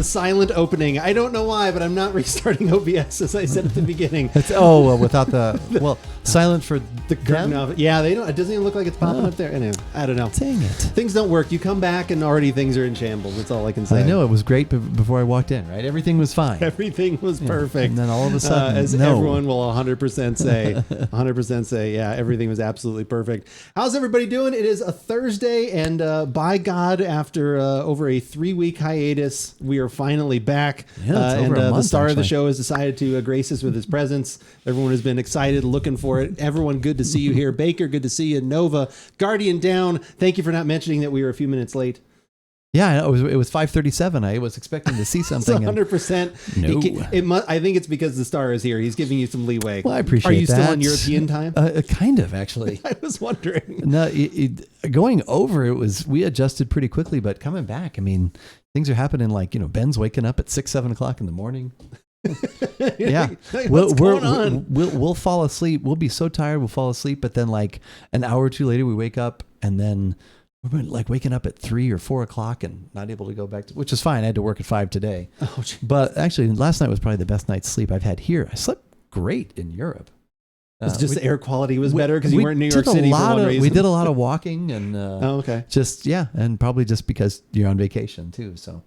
silent opening. I don't know why, but I'm not restarting OBS as I said at the beginning. Without the silent for The curtain off. Yeah, they don't. It doesn't even look like it's popping up there. Anyway, I don't know. Dang it. Things don't work. You come back and already things are in shambles. That's all I can say. I know, it was great before I walked in, right? Everything was fine. Everything was perfect. And then all of a sudden, everyone will 100% say, yeah, everything was absolutely perfect. How's everybody doing? It is a Thursday, and by God, after over a 3-week hiatus, we are finally back. Yeah, it's over a month, the star of the actually. show has decided to grace us with his presence. Everyone has been excited, looking for it. Everyone, good to see you here. Baker, good to see you. Nova, Guardian down. Thank you for not mentioning that we were a few minutes late. Yeah, it was 5:37. I was expecting to see something. 100%. No. I think it's because the star is here. He's giving you some leeway. Well, I appreciate that. Are you that. still on European time? Kind of, actually. I was wondering. No, going over, we adjusted pretty quickly, but coming back, I mean, things are happening like, Ben's waking up at 6, 7 o'clock in the morning. Yeah. What's going on? We'll fall asleep. We'll be so tired, we'll fall asleep, but then like an hour or two later, we wake up, and then we're like waking up at 3 or 4 o'clock and not able to go back which is fine. I had to work at 5 today. Oh, but actually, last night was probably the best night's sleep I've had here. I slept great in Europe. It's just the air quality was better because you weren't in New York City for one reason. We did a lot of walking and okay. And probably just because you're on vacation too. So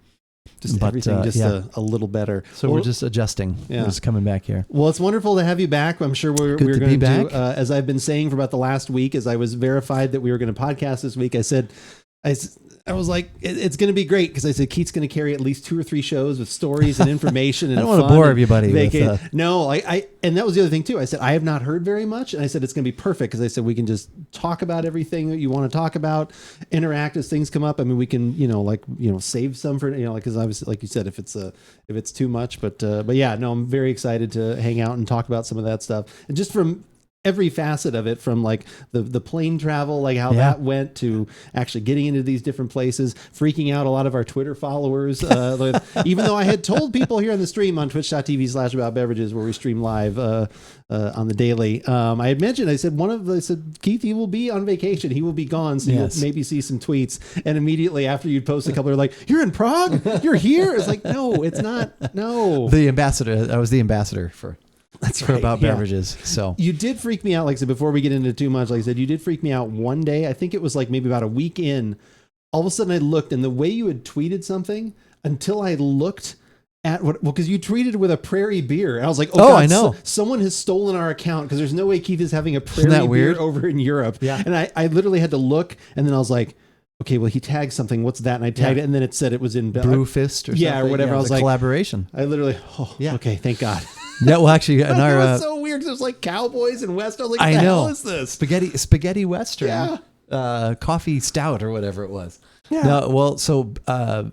everything a little better. So we're just adjusting. Yeah. We're just coming back here. Well, it's wonderful to have you back. I'm sure we're going to do, as I've been saying for about the last week, as I was verified that we were going to podcast this week, I was like, it's going to be great because I said Keith's going to carry at least 2 or 3 shows with stories and information. And I don't want to bore everybody. No, and that was the other thing too. I said I have not heard very much, and I said it's going to be perfect because I said we can just talk about everything that you want to talk about, interact as things come up. I mean, we can save some for because obviously, like you said, if it's too much, but yeah, no, I'm very excited to hang out and talk about some of that stuff, and just from every facet of it, from like the plane travel, like how that went, to actually getting into these different places, freaking out a lot of our Twitter followers. Even though I had told people here on the stream on twitch.tv/AboutBeverages, where we stream live on the daily, I had mentioned, I said, Keith, he will be on vacation. He will be gone. So you'll maybe see some tweets. And immediately after you'd post a couple, they're like, you're in Prague? You're here? It's like, no, it's not. No. The ambassador. I was the ambassador for About Beverages. So you did freak me out. Like I said, before we get into too much, like I said, you did freak me out one day. I think it was like maybe about a week in. All of a sudden I looked, and the way you had tweeted something, until I looked at because you tweeted with a Prairie beer. And I was like, oh God, I know. Someone has stolen our account, because there's no way Keith is having a Prairie beer over in Europe. Yeah. And I literally had to look, and then I was like, okay, well, he tagged something. What's that? And I tagged it, and then it said it was in Brewfist or something. or whatever. I was like, collaboration. I literally, okay, thank God. Yeah, well, actually, it was so weird because it was like Cowboys and Western. I was like, what the hell is this? Spaghetti Western. Yeah. Coffee stout or whatever it was. Yeah. No, well, so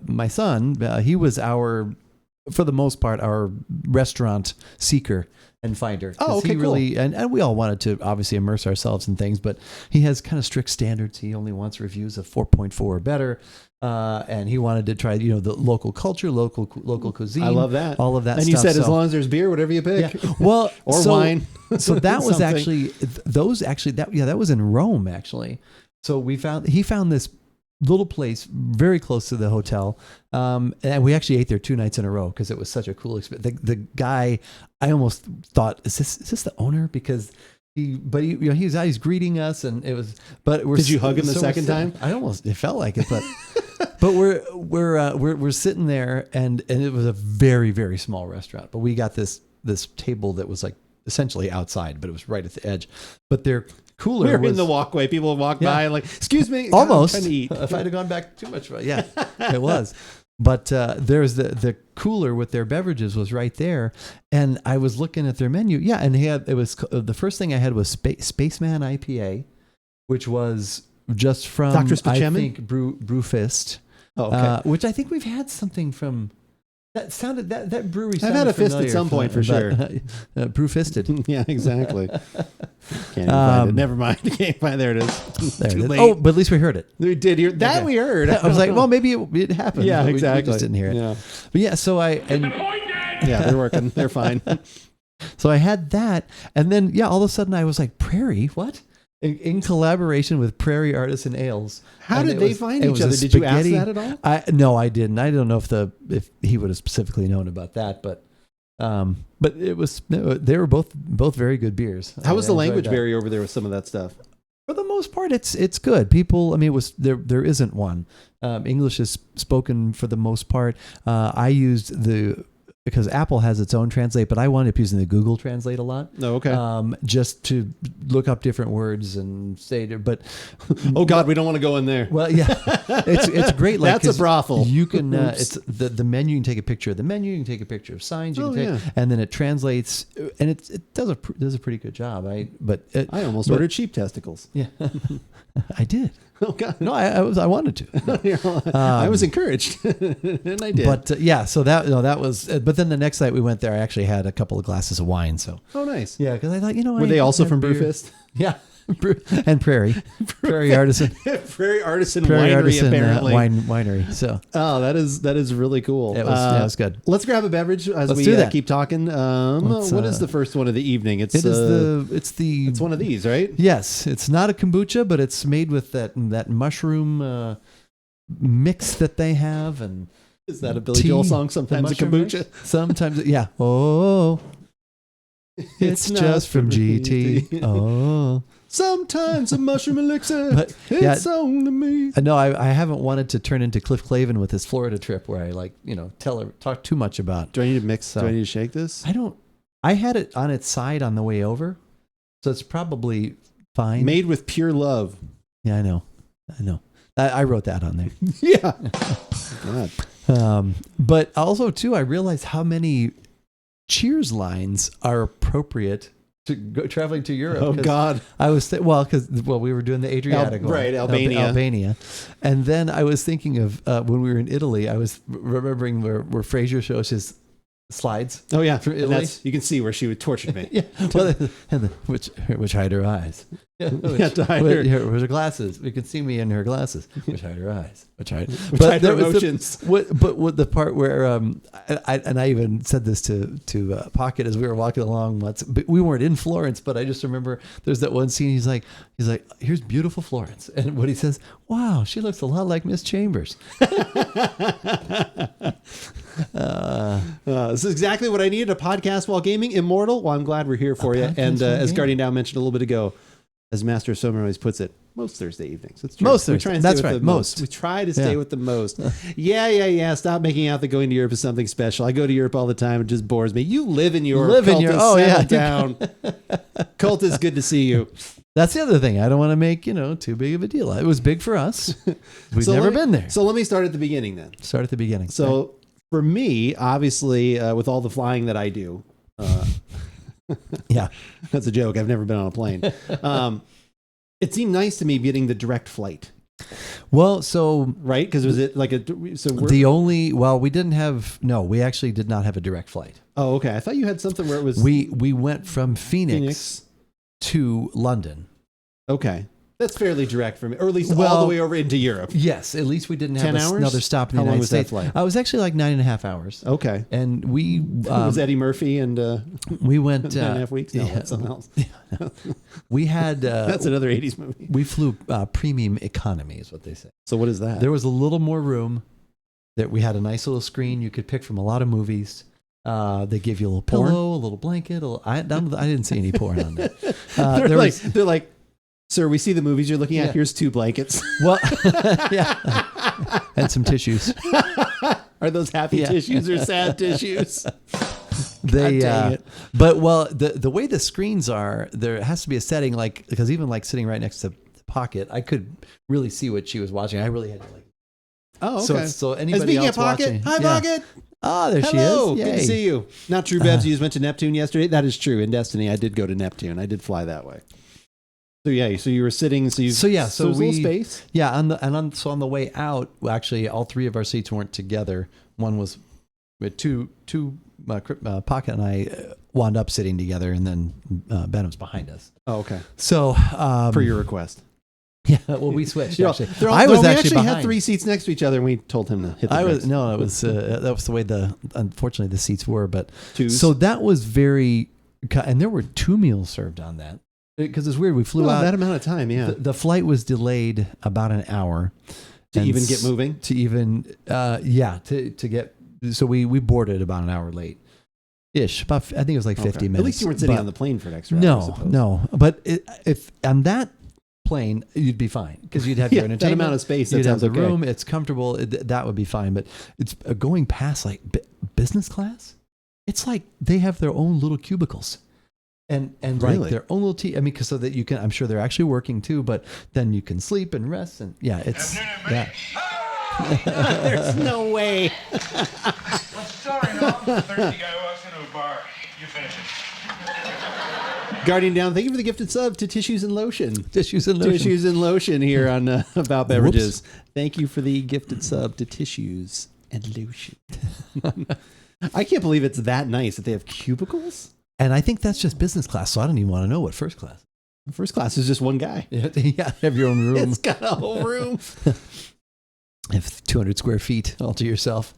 my son, he was for the most part, our restaurant seeker and finder. Oh, okay, cool. And we all wanted to obviously immerse ourselves in things, but he has kind of strict standards. He only wants reviews of 4.4 or better. And he wanted to try, the local culture, local cuisine. I love that. All of that and stuff. you said, as long as there's beer, whatever you pick. Yeah. Well, or wine. So that was that was in Rome, actually. So he found this little place very close to the hotel. And we actually ate there 2 nights in a row because it was such a cool experience. The guy, I almost thought, is this the owner? Because he's greeting us, and it was. But did you hug him the second time? It felt like it, but but we're sitting there, and it was a very, very small restaurant. But we got this table that was like essentially outside, but it was right at the edge. But their cooler we were in the walkway. People would walk by and like, excuse me, almost. I'm trying to eat. If I'd have gone back too much, it was. But there's the cooler with their beverages was right there, and I was looking at their menu. Yeah, and the first thing I had was Spaceman IPA, which was just from Dr. I think Brewfist. Oh, okay. Which I think we've had something from. That brewery. I've had a fist at some point for sure. Brewfisted. Yeah, exactly. Can't even find it. Never mind. Can't find. There it is. There it is. Oh, but at least we heard it. We did hear that. Okay. We heard. I was like, well, maybe it happened. Yeah, exactly. We just didn't hear it. Yeah. But yeah, so yeah, they're working. They're fine. So I had that, and then all of a sudden I was like, Prairie, what? in collaboration with Prairie Artisan Ales. How And did it they was- find it each was a other? Did you ask spaghetti- that at all? No, I didn't. I don't know if he would have specifically known about that, but it was they were both very good beers. How was the I enjoyed language that. barrier over there with some of that stuff? For the most part, it's good. People, I mean, it was there isn't one. English is spoken for the most part. I used because Apple has its own translate, but I wound up using the Google Translate a lot. Oh, okay. Just to look up different words and say, but Oh God, we don't want to go in there. well, yeah, it's great. Like, That's a 'cause brothel. You can Oops. it's the menu. You can take a picture of the menu. You can take a picture of signs. You Oh, can take, yeah. and then it translates, and it does a pretty good job. I almost ordered sheep testicles. Yeah, I did. Oh God, No, I wanted to. I was encouraged, and I did. But yeah, so that was. But then the next night we went there, I actually had a couple of glasses of wine. So oh, nice. yeah, because I thought, Were they also from Brewfist? Yeah, and Prairie Artisan. Prairie Artisan Prairie Winery, Artisan apparently. winery. So Oh, that is really cool. it was good. Let's grab a beverage as Let's we do that. keep talking. What is the first one of the evening? It's it's one of these, right? Yes, it's not a kombucha, but it's made with that mushroom mix that they have, and Is that a Billy tea, Joel song? Sometimes a mushroom kombucha. mix. Sometimes, yeah. Oh, it's not just from GT. Oh, Sometimes a mushroom elixir. But, yeah. It's only me. no, I haven't wanted to turn into Cliff Clavin with his Florida trip, where I talk too much about. Do I need to mix? So- Do I need to shake this? I had it on its side on the way over, so it's probably fine. Made with pure love. Yeah, I know. I wrote that on there. Yeah. God. But also too, I realized how many Cheers lines are appropriate to go traveling to Europe. Oh 'Cause God. I was because we were doing the Adriatic one. Right, Albania. Albania, and then I was thinking of when we were in Italy. I was remembering where Frasier shows his slides. Oh yeah. From And Italy? you can see where she would torture me. Yeah, well, and which hide her eyes. Yeah, Yeah, to hide her- her glasses. We can see me in her glasses. Which hide her eyes. Which hide hide her there was emotions. What the part where I even said this to Pocket as we were walking along once. But we weren't in Florence, but I just remember there's that one scene. He's like, here's beautiful Florence, and what he says, wow, she looks a lot like Miss Chambers. This is exactly what I needed. A podcast while gaming. Immortal. Well, I'm glad we're here for you. podcast And while as gaming. Guardian Dow mentioned a little bit ago, as Master of Summer always puts it, most Thursday evenings. It's true. Most We Thursday. try and That's stay with right, the most. We try to stay Yeah. with the most. Yeah. Stop making out that going to Europe is something special. I go to Europe all the time. It just bores me. You live in Europe. Live in Cult Europe. is Oh, yeah. settled down. Cult is good to see you. That's the other thing. I don't want to make too big of a deal. It was big for us. We've So never let me- been there. So let me start at the beginning then. Start at the beginning. So for me, obviously, with all the flying that I do, yeah. that's a joke. I've never been on a plane. It seemed nice to me getting the direct flight, Well, so right? Because was it like we we actually did not have a direct flight. Oh, okay. I thought you had something where it was We went from Phoenix to London. Okay, that's fairly direct for me, or at least all Well, the way over into Europe. Yes, at least we didn't 10 have hours? another stop in the How long United was that States. flight? I was actually like 9.5 hours. Okay, And we was Eddie Murphy and we went 9.5 weeks? No, yeah. that's something else. we had That's another '80s movie. we flew premium economy is what they say. So what is that? There was a little more room. That we had a nice little screen you could pick from a lot of movies. They give you a little Porn? pillow, a little blanket. I didn't see any porn on that. They're like, sir, we see the movies you're looking at. Yeah. Here's 2 blankets. Well, yeah, and some tissues. Are those happy Yeah. tissues or sad tissues? They, dang it. but the way the screens are, there has to be a setting because even like sitting right next to the Pocket, I could really see what she was watching. I really had to Oh, So- okay. so And anybody speaking else of Pocket, watching- hi yeah. Pocket. Oh, there Hello, she is. good to Yay. see you. Not True Bevs. You just went to Neptune yesterday. That is true. In Destiny, I did go to Neptune. I did fly that way. So yeah, so you were sitting. So So there's a little space. Yeah, on the way out, actually, all 3 of our seats weren't together. One was with two. Pocket and I wound up sitting together, and then Ben was behind us. Oh, okay. So Per your request. yeah, well, we switched. Actually, I was we actually had behind. 3 seats next to each other, and we told him to hit the brakes. That was the way unfortunately the seats were. But Twos. so that was very, and there were 2 meals served on that. because it's weird. We flew out that amount of time. Yeah. The flight was delayed about an hour To even get moving? To even, to get, so we boarded about an hour late. Ish. About, I think it was like 50 minutes. At least you weren't sitting on the plane for an extra hour, I No, suppose. no. But if on that plane, you'd be fine because you'd have your entertainment. That amount of space. You'd have the okay. room. It's comfortable. That would be fine. But it's going past like business class. It's like they have their own little cubicles. And Really? like their own little I mean, because so that you can, I'm sure they're actually working too, but then you can sleep and rest. And yeah, it's, yeah. There's no way. Well, sorry, no. Thirsty guy walks into a bar. You finish it. Guardian Down, thank you for the gifted sub to Tissues and Lotion. Tissues and Lotion. Tissues and Lotion here on About Beverages. Thank you for the gifted sub to Tissues and Lotion. I can't believe it's that nice that they have cubicles. And I think that's just business class, so I don't even want to know what first class. First class is just one guy. Yeah, have your own room. It's got a whole room. Have 200 square feet all to yourself.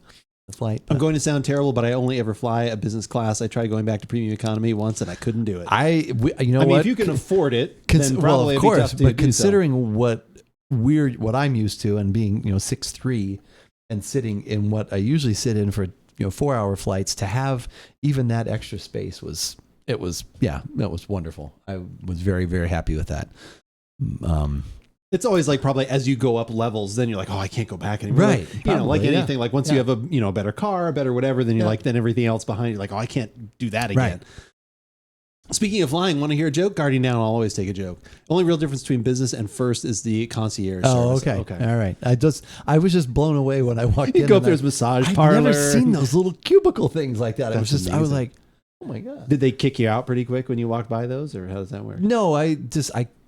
The flight. I'm going to sound terrible, but I only ever fly a business class. I tried going back to premium economy once, and I couldn't do it. You know what? If you can afford it, then probably well, of it'd be course. tough to But do considering what I'm used to, and being 6'3", and sitting in what I usually sit in for 4-hour flights, to have even that extra space was wonderful. I was very, very happy with that. It's always like probably as you go up levels, then you're like, oh, I can't go back anymore. Right. Like, Probably, like yeah. anything, like once you have a better car, a better whatever, then you're like, then everything else behind you, like, oh, I can't do that again. Right. Speaking of flying, want to hear a joke? Guardian Down, I'll always take a joke. Only real difference between business and first is the concierge service. Okay. All right. I was just blown away when I walked in. You go up there's massage parlor. I've never seen those little cubicle things like that. I was amazing. like, oh my God. Did they kick you out pretty quick when you walked by those, or how does that work? No, I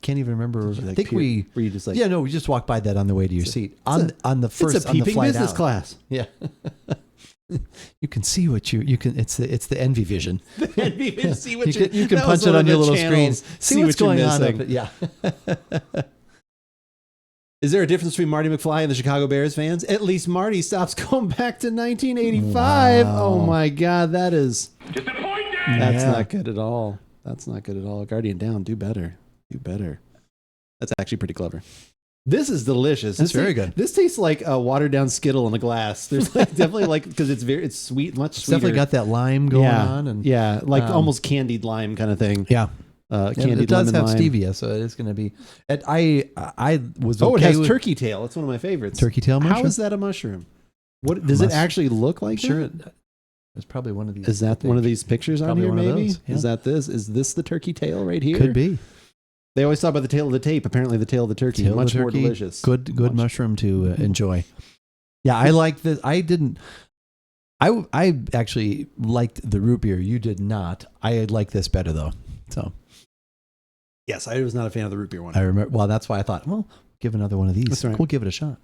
can't even remember. I think were you just like, we just walked by that on the way to your seat on the first it's a peeping on the flight business out. class. Yeah. You can see what you can. It's the envy vision. See what you can punch it on your little screen. See what's going on. Yeah. Is there a difference between Marty McFly and the Chicago Bears fans? At least Marty stops going back to 1985. Wow. Oh my God, that's Disappointed! not good at all. That's not good at all. Guardian Down, do better. Do better. That's actually pretty clever. This is delicious. That's very good. This tastes like a watered down Skittle in a glass. There's like definitely like, because it's sweet, much It's sweeter. definitely got that lime going on, and like almost candied lime kind of thing. yeah. Candied It does lemon have lime. stevia, so it is going to be. I was Oh, okay it has with turkey tail. It's one of my favorites. turkey tail mushroom. How is that a mushroom? What does it actually look like? Sure, that? it's probably one of these. Is that one of these pictures on Probably here? one of Maybe those, yeah. is that this? Is this the turkey tail right here? Could be. They always talk about the tail of the tape. Apparently, the tail of the turkey Tail of much the more turkey, delicious. Good Much- mushroom to enjoy. Yeah, I like this. I didn't. I actually liked the root beer. You did not. I like this better though. So Yes, I was not a fan of the root beer one. I remember. Well, that's why I thought, well, give another one of these. That's right. We'll give it a shot.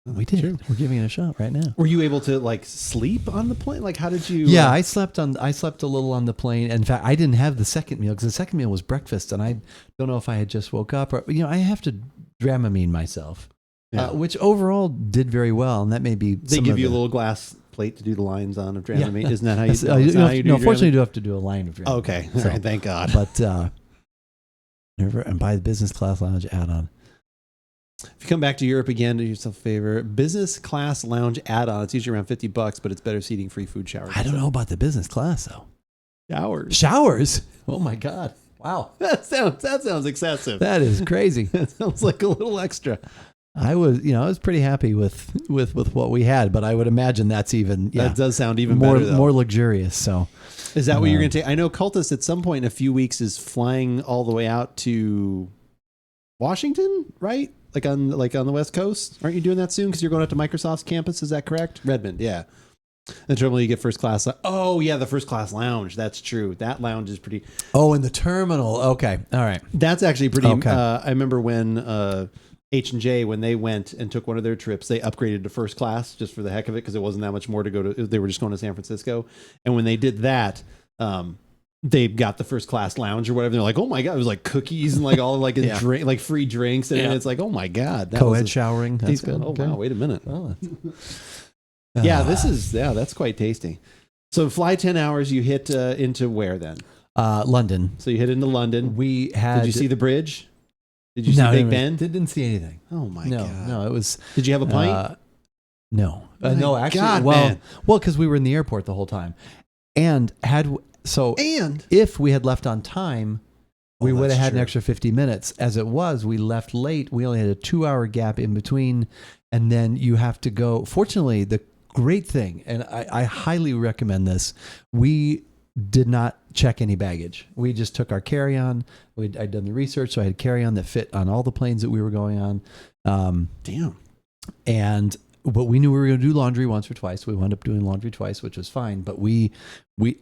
We did. True. We're giving it a shot right now. Were you able to like sleep on the plane? Like, how did you? Yeah, I slept a little on the plane. In fact, I didn't have the second meal because the second meal was breakfast, and I don't know if I had just woke up or I have to Dramamine myself, which overall did very well, and that may be. They give you a little glass plate to do the lines on of Dramamine. Yeah. Isn't that how you? No, fortunately, you do have to do a line of Dramamine. Okay, all right, thank God. But and buy the business class lounge add-on. If you come back to Europe again, do yourself a favor. Business class lounge add-on. It's usually around $50, but it's better seating, free food, showers. I don't know about the business class though. Showers. Oh my God! Wow, That sounds excessive. that is crazy. That sounds like a little extra. I was pretty happy with what we had, but I would imagine that's even That does sound even more better, though. more luxurious. So Is that what you're going to take? I know Cultist at some point in a few weeks is flying all the way out to Washington, right? Like on the West Coast. Aren't you doing that soon? Because you're going out to Microsoft's campus. Is that correct? Redmond, yeah. And normally you get first class. Oh yeah, the first class lounge. That's true. That lounge is pretty. Oh, in the terminal. Okay, all right. That's actually pretty. Okay. I remember when H&J, when they went and took one of their trips, they upgraded to first class just for the heck of it because it wasn't that much more to go to. They were just going to San Francisco, and when they did that, they got the first class lounge or whatever. They're like, oh my God, it was like cookies and like all like a drink, like free drinks, and it's like, oh my God, that Co-ed was showering. That's good. Oh Okay. wow, wait a minute. Oh, Yeah, that's quite tasty. So fly 10 hours, you hit into where then? London. So you head into London. We had. Did you see the bridge? Did you see Big Ben? Didn't see anything. Oh my no, God. No, it was. Did you have a pint? No, My no. Actually, God, well, man. because we were in the airport the whole time, and if we had left on time, we would have that's had an true. extra 50 minutes. As it was, we left late. We only had a 2-hour gap in between, and then you have to go. Fortunately, the great thing, and I highly recommend this, we did not check any baggage. We just took our carry-on. I'd done the research, so I had carry-on that fit on all the planes that we were going on. Damn. But we knew we were going to do laundry once or twice. We wound up doing laundry twice, which was fine. But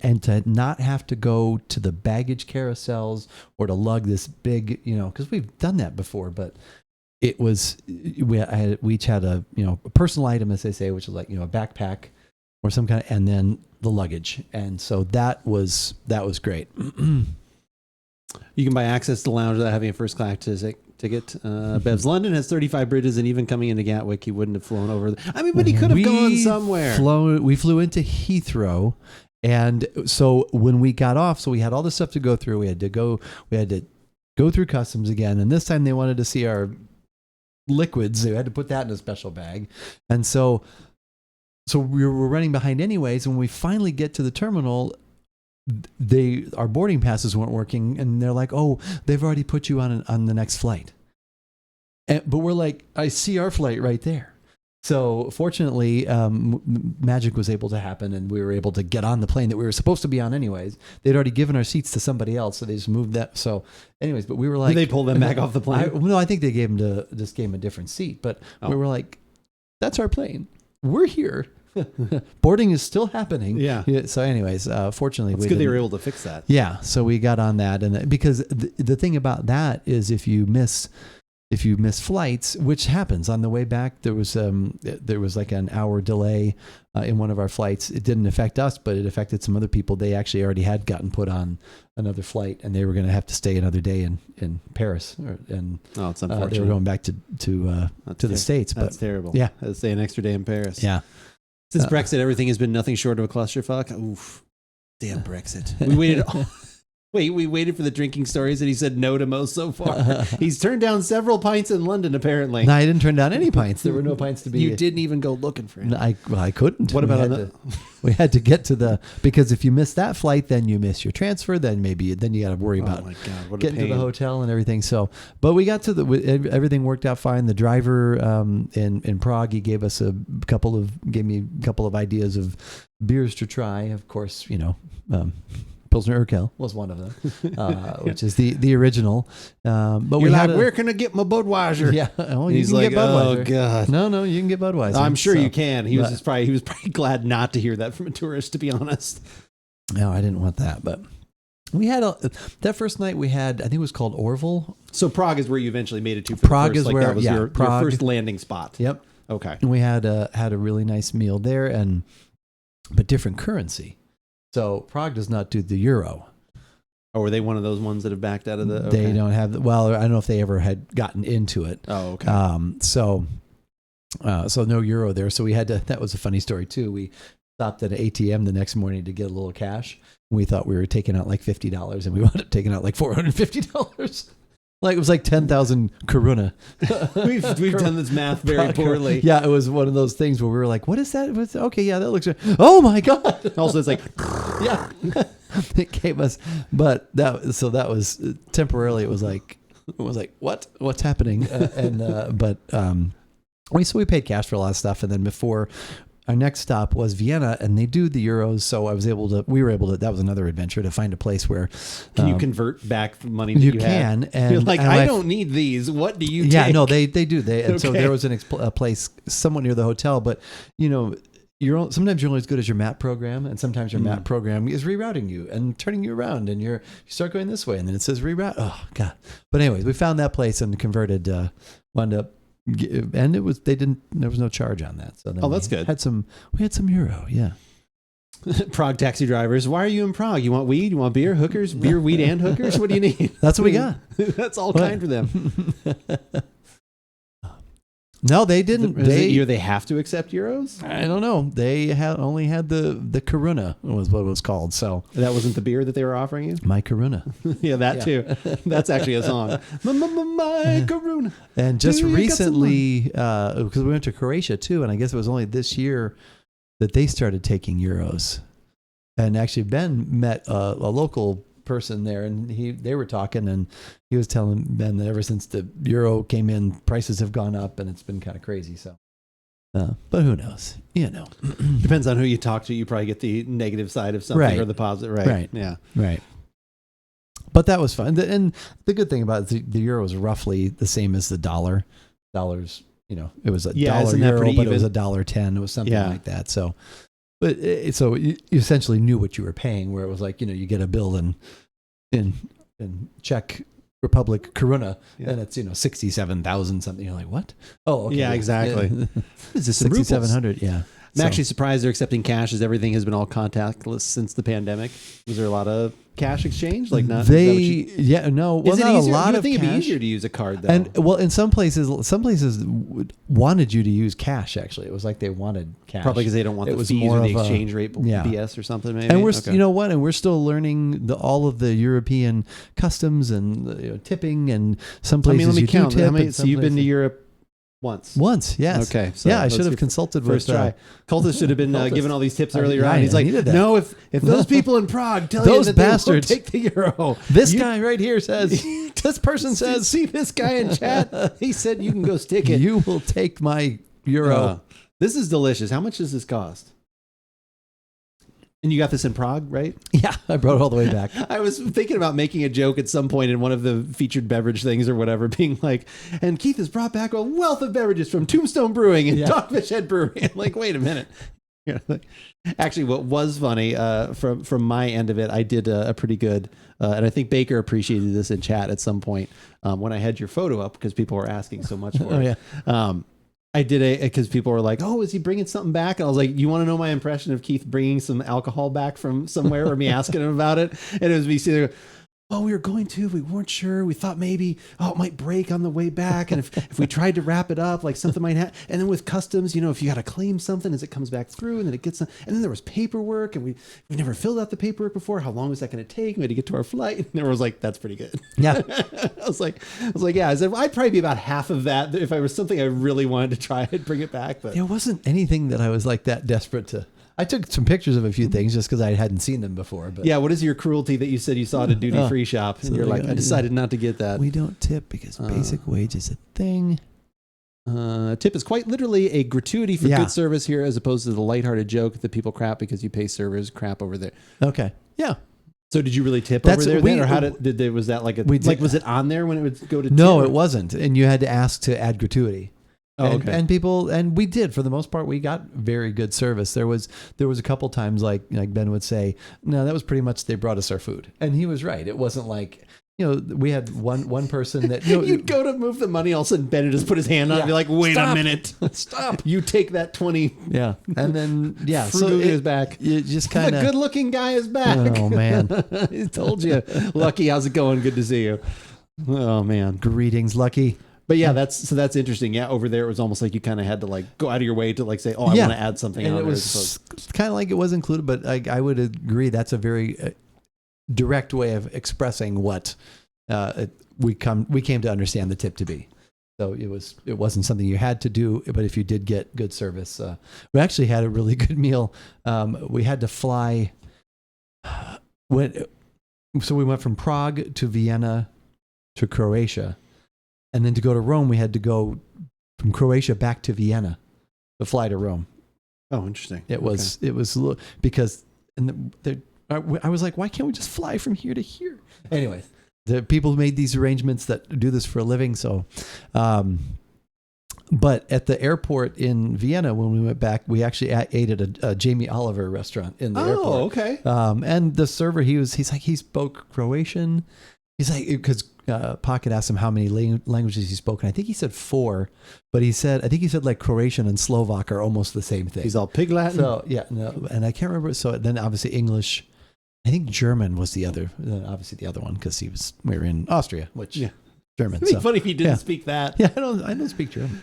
and to not have to go to the baggage carousels or to lug this big, because we've done that before, but it was, we each had a personal item, as they say, which is like, a backpack or some kind of, and then the luggage. And so that was great. You can buy access to the lounge without having a first class ticket. Bev's London has 35 bridges, and even coming into Gatwick, he wouldn't have flown over. But he could have gone somewhere. We flew into Heathrow, and so when we got off, so we had all this stuff to go through. We had to go through customs again, and this time they wanted to see our liquids. They had to put that in a special bag, and so we were running behind anyways. And when we finally get to the terminal, our boarding passes weren't working, and they're like, "Oh, they've already put you on the next flight." But we're like, "I see our flight right there." So fortunately, magic was able to happen, and we were able to get on the plane that we were supposed to be on anyways. They'd already given our seats to somebody else, so they just moved that. So anyways, but we were like, Did they pull them back off the plane? No, I think they gave him a different seat. But we were like, "That's our plane. We're here." Boarding is still happening. Yeah. So anyways, fortunately, It's good they were able to fix that. Yeah. So we got on that, and because the thing about that is if you miss flights, which happens on the way back, there was like an hour delay in one of our flights. It didn't affect us, but it affected some other people. They actually already had gotten put on another flight, and they were going to have to stay another day in Paris. It's unfortunate. They were going back to the States. That's but terrible. Yeah. Let's stay an extra day in Paris. Yeah. Since Brexit, everything has been nothing short of a clusterfuck. Oof. Damn Brexit. We waited. We waited for the drinking stories, and he said no to most so far. He's turned down several pints in London, apparently. No, I didn't turn down any pints. There were no pints to be. You didn't even go looking for him. No, I couldn't. What about we had to get to because if you miss that flight, then you miss your transfer. Then you got to worry about my God, what a getting pain. to the hotel and everything. So, but we got to everything worked out fine. The driver in Prague, he gave me a couple of ideas of beers to try. Of course, Pilsner Urquell was one of them, which is the original. But where can I get my Budweiser? Yeah, He's like, oh God, no, you can get Budweiser. I'm sure you can. He was probably glad not to hear that from a tourist, to be honest. No, I didn't want that, but we had that first night. We had, I think it was called Orville. So Prague is where you eventually made it to. Prague is where that was your Prague. first landing spot. Yep. Okay. And we had a really nice meal there, but different currency. So Prague does not do the euro. Or were they one of those ones that have backed out of the? Okay. They don't have. Well, I don't know if they ever had gotten into it. Oh, okay. So no euro there. So we had to. That was a funny story too. We stopped at an ATM the next morning to get a little cash. And we thought we were taking out like $50, and we wound up taking out like $450. Like it was like 10,000 koruna. We've done this math very poorly. Yeah, it was one of those things where we were like, "What is that?" Okay, yeah, that looks. Oh my God! Also, it's like, yeah, it gave us. But that was temporarily. It was like what's happening? We paid cash for a lot of stuff, and then before. Our next stop was Vienna, and they do the euros. So we were able to. That was another adventure to find a place where can you convert back money that you can. Had. And you're like, I don't need these. What do you? Yeah, take? no, they do. And okay. So there was a place somewhat near the hotel, but sometimes you're only as good as your map program, and sometimes your map program is rerouting you and turning you around, and you start going this way, and then it says reroute. Oh God! But anyways, we found that place and converted. Wound up. And there was no charge on that. So that's good. We had some euro. Yeah. Prague taxi drivers. Why are you in Prague? You want weed? You want beer? Hookers? Beer, weed, and hookers? What do you need? That's what we got. That's all kind for them. No, they didn't. They have to accept euros? I don't know. They only had the Corona was what it was called. So That wasn't the beer that they were offering you? my Corona. Yeah, that too. That's actually a song. My Corona. And just Do you got some recently, because we went to Croatia too, and I guess it was only this year that they started taking euros. And actually, Ben met a local person there, and they were talking, and he was telling Ben that ever since the euro came in, prices have gone up, and it's been kind of crazy. So, but who knows? Depends on who you talk to. You probably get the negative side of something or the positive. Right. Yeah. Right. But that was fun. And the good thing about it, the euro is roughly the same as the dollar. Dollars, it was $1 euro, but it was $1.10. It was something like that. So, but so you essentially knew what you were paying, where it was like, you get a bill in Czech Republic Koruna, and it's 67,000 something. You're like, what? Oh, okay. Yeah, exactly. Is this 6,700? Yeah. I'm actually surprised they're accepting cash, as everything has been all contactless since the pandemic. Was there a lot of cash exchange? Like not Well, is it not easier? a lot of I think cash. it'd be easier to use a card though. And in some places wanted you to use cash. Actually, it was like they wanted cash. Probably because they don't want the fees or the exchange rate BS or something. Maybe. And we're still learning all of the European customs and tipping, and some places let me you count. do tip. How many, so you've been to Europe once, yes. Okay. So I should have consulted first with try. Cultist should have been given all these tips earlier I on. He's like, needed that. no, if those people in Prague tell Those you that bastards they won't take the euro, this guy right here says, this person says, see this guy in chat? He said you can go stick it. You will take my euro. This is delicious. How much does this cost? And you got this in Prague, right? Yeah, I brought it all the way back. I was thinking about making a joke at some point in one of the featured beverage things or whatever, being like, and Keith has brought back a wealth of beverages from Tombstone Brewing and Dogfish Head Brewery. I'm like, wait a minute. Actually, what was funny from my end of it, I did a pretty good, and I think Baker appreciated this in chat at some point when I had your photo up because people were asking so much for it. Yeah. I did because people were like, "Oh, is he bringing something back?" And I was like, "You want to know my impression of Keith bringing some alcohol back from somewhere, or me asking him about it?" And it was me sitting there, "Oh, we were going to. We weren't sure. We thought maybe, it might break on the way back, and if we tried to wrap it up, like something might happen. And then with customs, if you got to claim something as it comes back through, and then it gets, and then there was paperwork, and we've never filled out the paperwork before. How long was that going to take? We had to get to our flight." And everyone was like, "That's pretty good." Yeah. I was like, yeah. I said, I'd probably be about half of that if I was something I really wanted to try. I'd bring it back, but there wasn't anything that I was like that desperate to. I took some pictures of a few things just because I hadn't seen them before. But yeah, what is your cruelty that you said you saw at a duty-free shop? And you're like, I decided not to get that. We don't tip because basic wage is a thing. Tip is quite literally a gratuity for good service here, as opposed to the lighthearted joke that people crap because you pay servers crap over there. Okay. Yeah. So did you really tip over there then, or how was that like was it on there when it would go to tip? No, it wasn't. And you had to ask to add gratuity. Oh, okay. And we did, for the most part, we got very good service. There was a couple times like Ben would say, no, that was pretty much, they brought us our food. And he was right. It wasn't like, we had one person that, you'd go to move the money. All of a sudden Ben would just put his hand on it and be like, wait a minute. Stop. You take that 20. Yeah. And then, so it is back. You just kind of. The good looking guy is back. Oh man. He told you. Lucky, how's it going? Good to see you. Oh man. Greetings, Lucky. But yeah, that's interesting. Yeah, over there it was almost like you kind of had to like go out of your way to like say, "Oh, I want to add something." And on it was kind of like it was included, but I would agree that's a very direct way of expressing what we came to understand the tip to be. So it wasn't something you had to do, but if you did get good service, we actually had a really good meal. We had to fly. So we went from Prague to Vienna to Croatia. And then to go to Rome, we had to go from Croatia back to Vienna to fly to Rome. Oh, interesting. It was because I was like, why can't we just fly from here to here? Anyway, the people made these arrangements that do this for a living. So, but at the airport in Vienna, when we went back, we actually ate at a Jamie Oliver restaurant in the airport. Oh, okay. And the server, he spoke Croatian. He's like, because Pocket asked him how many languages he spoke, and I think he said 4, but I think he said like Croatian and Slovak are almost the same thing. He's all pig Latin. So yeah, no, and I can't remember. So then obviously English. I think German was the other, obviously the other one because we were in Austria, which German. It'd be funny if he didn't speak that. Yeah, I don't speak German.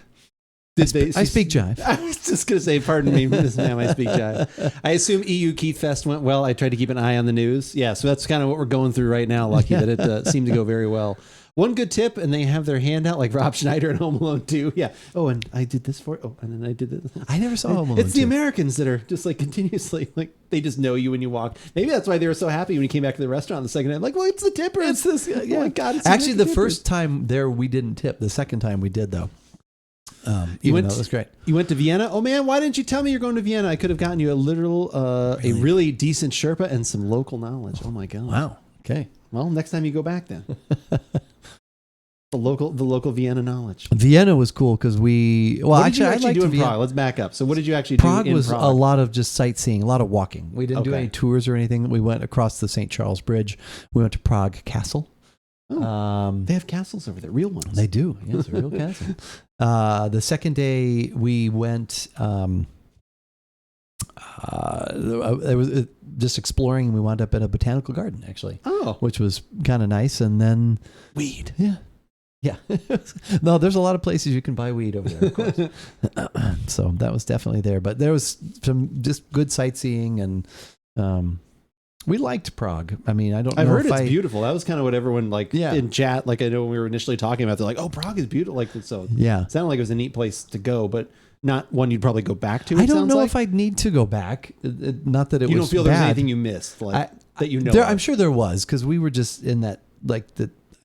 I speak jive. I was just going to say, pardon me, Miss Ma'am, I speak jive. I assume EU Keith Fest went well. I tried to keep an eye on the news. Yeah, so that's kind of what we're going through right now. Lucky that it seemed to go very well. One good tip, and they have their hand out like Rob Schneider in Home Alone 2. Yeah. Oh, and I did this for. Oh, and then I did this. I never saw Home Alone. It's the Americans that are just like continuously like they just know you when you walk. Maybe that's why they were so happy when you came back to the restaurant the second night. Like, well, it's the tipper. It's this. Oh my God! It's actually the tippers. first time there we didn't tip. The second time we did though. You went. Though it was great. You went to Vienna. Oh man, why didn't you tell me you're going to Vienna? I could have gotten you a really decent Sherpa and some local knowledge. Oh my God! Wow. Okay. Well, next time you go back then. The local Vienna knowledge. Vienna was cool because I actually do in Prague. Let's back up. So what did you actually do in Prague? Prague was a lot of just sightseeing, a lot of walking. We didn't do any tours or anything. We went across the St. Charles Bridge. We went to Prague Castle. Oh, they have castles over there, real ones. They do. Yes, a real castle. The second day we went. It was just exploring. We wound up at a botanical garden, actually. Oh, which was kind of nice. And then weed. Yeah. No, there's a lot of places you can buy weed over there, of course. So that was definitely there. But there was some just good sightseeing, and we liked Prague. I mean, I've heard it's beautiful. That was kind of what everyone in chat. Like I know when we were initially talking about, they're like, "Oh, Prague is beautiful." Like so, yeah. It sounded like it was a neat place to go, but not one you'd probably go back to. I don't know if I'd need to go back. Not that it was. You don't feel bad. there's anything you missed, that you know. I'm sure there was because we were just in that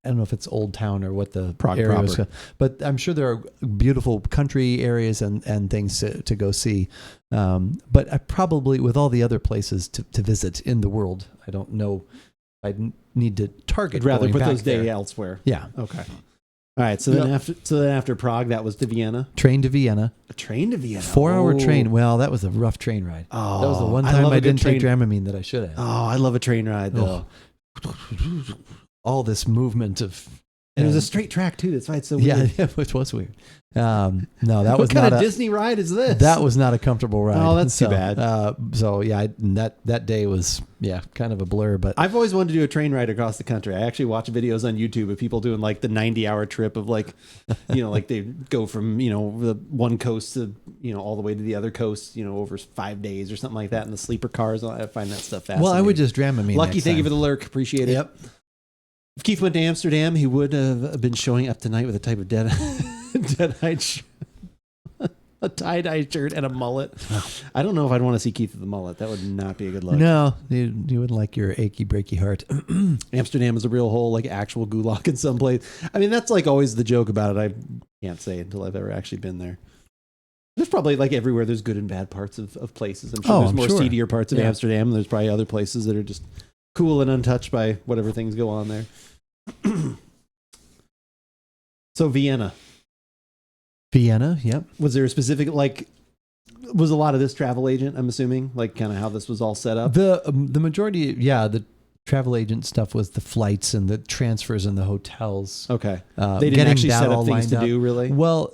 I don't know if it's Old Town or what the Prague area proper. was, but I'm sure there are beautiful country areas and things to go see. But I probably, with all the other places to visit in the world, I don't know. I'd need to target. I'd rather going put back those days there. elsewhere. Yeah. Okay. All right. So then after Prague, that was to Vienna. Train to Vienna. A train to Vienna. 4-hour train. Well, that was a rough train ride. Oh, that was the one time I didn't take Dramamine that I should have. Oh, I love a train ride though. All this movement of. And it was a straight track too. That's why it's so weird. Yeah, which was weird. No, that was what kind not of Disney ride is this? That was not a comfortable ride. Oh, that's too bad. That day was kind of a blur. But I've always wanted to do a train ride across the country. I actually watch videos on YouTube of people doing like the 90-hour trip of like they go from the one coast to all the way to the other coast over 5 days or something like that in the sleeper cars. I find that stuff fascinating. Well, I would just Dramamine. Lucky, thank you for the lurk. Appreciate it. Yep. If Keith went to Amsterdam, he would have been showing up tonight with a type of dead-eyed a tie-dye shirt and a mullet. I don't know if I'd want to see Keith with a mullet. That would not be a good look. No, you wouldn't like your achy, breaky heart. Amsterdam is a real hole, like actual gulag in some place. I mean, that's like always the joke about it. I can't say until I've ever actually been there. There's probably like everywhere. There's good and bad parts of places. I'm sure there's more seedier parts of Amsterdam. There's probably other places that are just cool and untouched by whatever things go on there. So Vienna, yep. Was there a specific was a lot of this travel agent? I'm assuming kind of how this was all set up. The majority, the travel agent stuff was the flights and the transfers and the hotels. Okay, they didn't actually set up things to do, really. Well,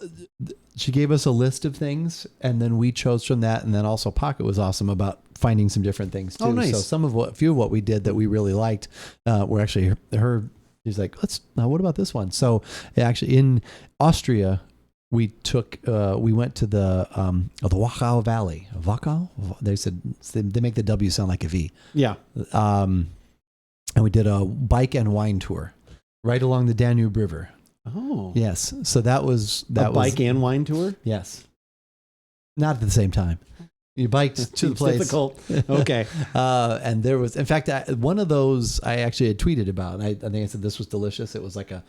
she gave us a list of things, and then we chose from that. And then also, Pocket was awesome about finding some different things too. Oh, nice. So a few of what we did that we really liked were actually her. She's like, what about this one? So actually, in Austria, we went to the Wachau Valley. Wachau? They said they make the W sound like a V. Yeah. And we did a bike and wine tour right along the Danube River. Oh. Yes. So that was a bike and wine tour? Yes. Not at the same time. You biked to the place. Difficult. Okay. And there was, in fact, one of those I actually had tweeted about. And I think I said this was delicious. It was like a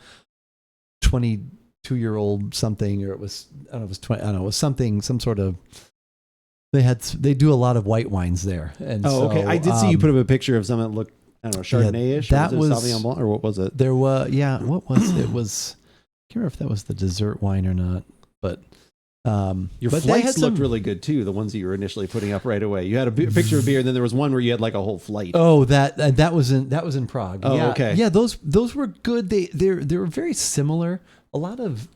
22-year-old something, or it was, I don't know, it was 20. I don't know, it was something, some sort of. They do a lot of white wines there. And okay. I did see you put up a picture of something that looked, I don't know, Chardonnay-ish. That was Sauvignon Blanc, or what was it? There was, what was it? Was I can't remember if that was the dessert wine or not, but. Your flights looked really good too. The ones that you were initially putting up right away. You had a picture of beer, and then there was one where you had like a whole flight. Oh, that was in Prague. Oh, yeah. Okay. Yeah, those were good. They were very similar. A lot of,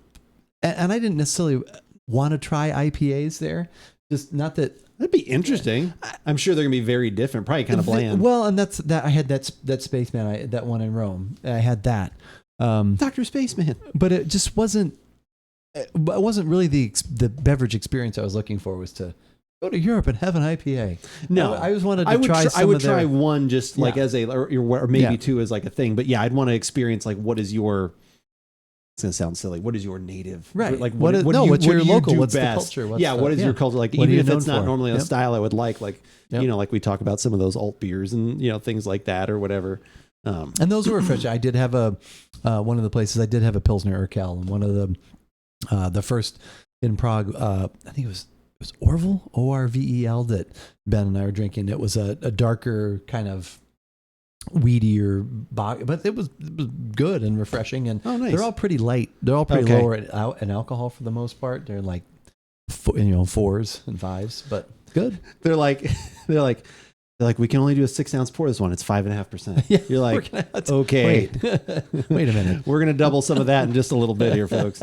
and I didn't necessarily want to try IPAs there. Just not that. That'd be interesting. I'm sure they're gonna be very different. Probably kind of bland. Well, and that's that. I had that Spaceman. That one in Rome. I had that. Dr. Spaceman. But it just wasn't. But it wasn't really the beverage experience I was looking for. Was to go to Europe and have an IPA. No, I just wanted to try. I would try one just like Yeah. as a or maybe two as like a thing. But yeah, I'd want to experience like what is your. It's gonna sound silly. What is your native? Right. Like What's your local? What's the culture? What is your culture? Like what even are if you it's known not for? normally a style I would like Yep. you know, like we talk about some of those alt beers and you know things like that or whatever. And those were fresh. I did have a one of the places I did have a Pilsner Urquell, and one of the first in Prague. I think it was Orvel, Orvel, that Ben and I were drinking. It was a darker kind of weedier, but it was good and refreshing. And Oh, nice. they're all pretty light. They're all pretty Okay. lower in alcohol for the most part. They're like 4s and 5s, but good. They're like we can only do a 6-ounce pour this one. It's 5.5%. Yeah, You're like, we're gonna- okay, Wait a minute. we're gonna double some of that in just a little bit here, folks.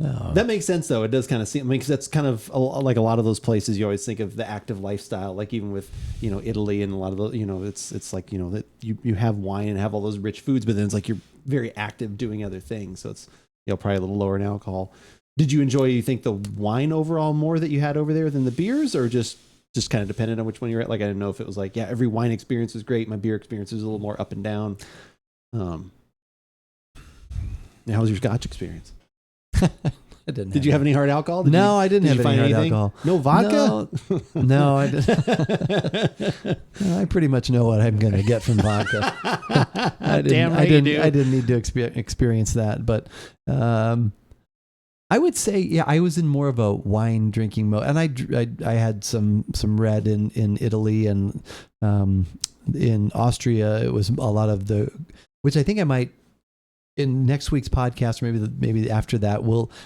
Oh. That makes sense, though. It does kind of seem. I mean, 'cause that's kind of like a lot of those places. You always think of the active lifestyle, like even with you know Italy and a lot of the you know it's like you know that you have wine and have all those rich foods, but then it's like you're very active doing other things. So it's you know probably a little lower in alcohol. Did you enjoy? You think the wine overall more that you had over there than the beers, or just kind of dependent on which one you're at? Like I didn't know if it was like every wine experience was great. My beer experience was a little more up and down. How was your Scotch experience? I didn't. Did you have any hard alcohol? I didn't have any hard anything? alcohol. No vodka? No, I didn't. I pretty much know what I'm going to get from vodka. I didn't need to experience that, but I would say, yeah, I was in more of a wine drinking mode, and I had some red in Italy and in Austria. It was a lot of which I think I might. In next week's podcast, or maybe after that,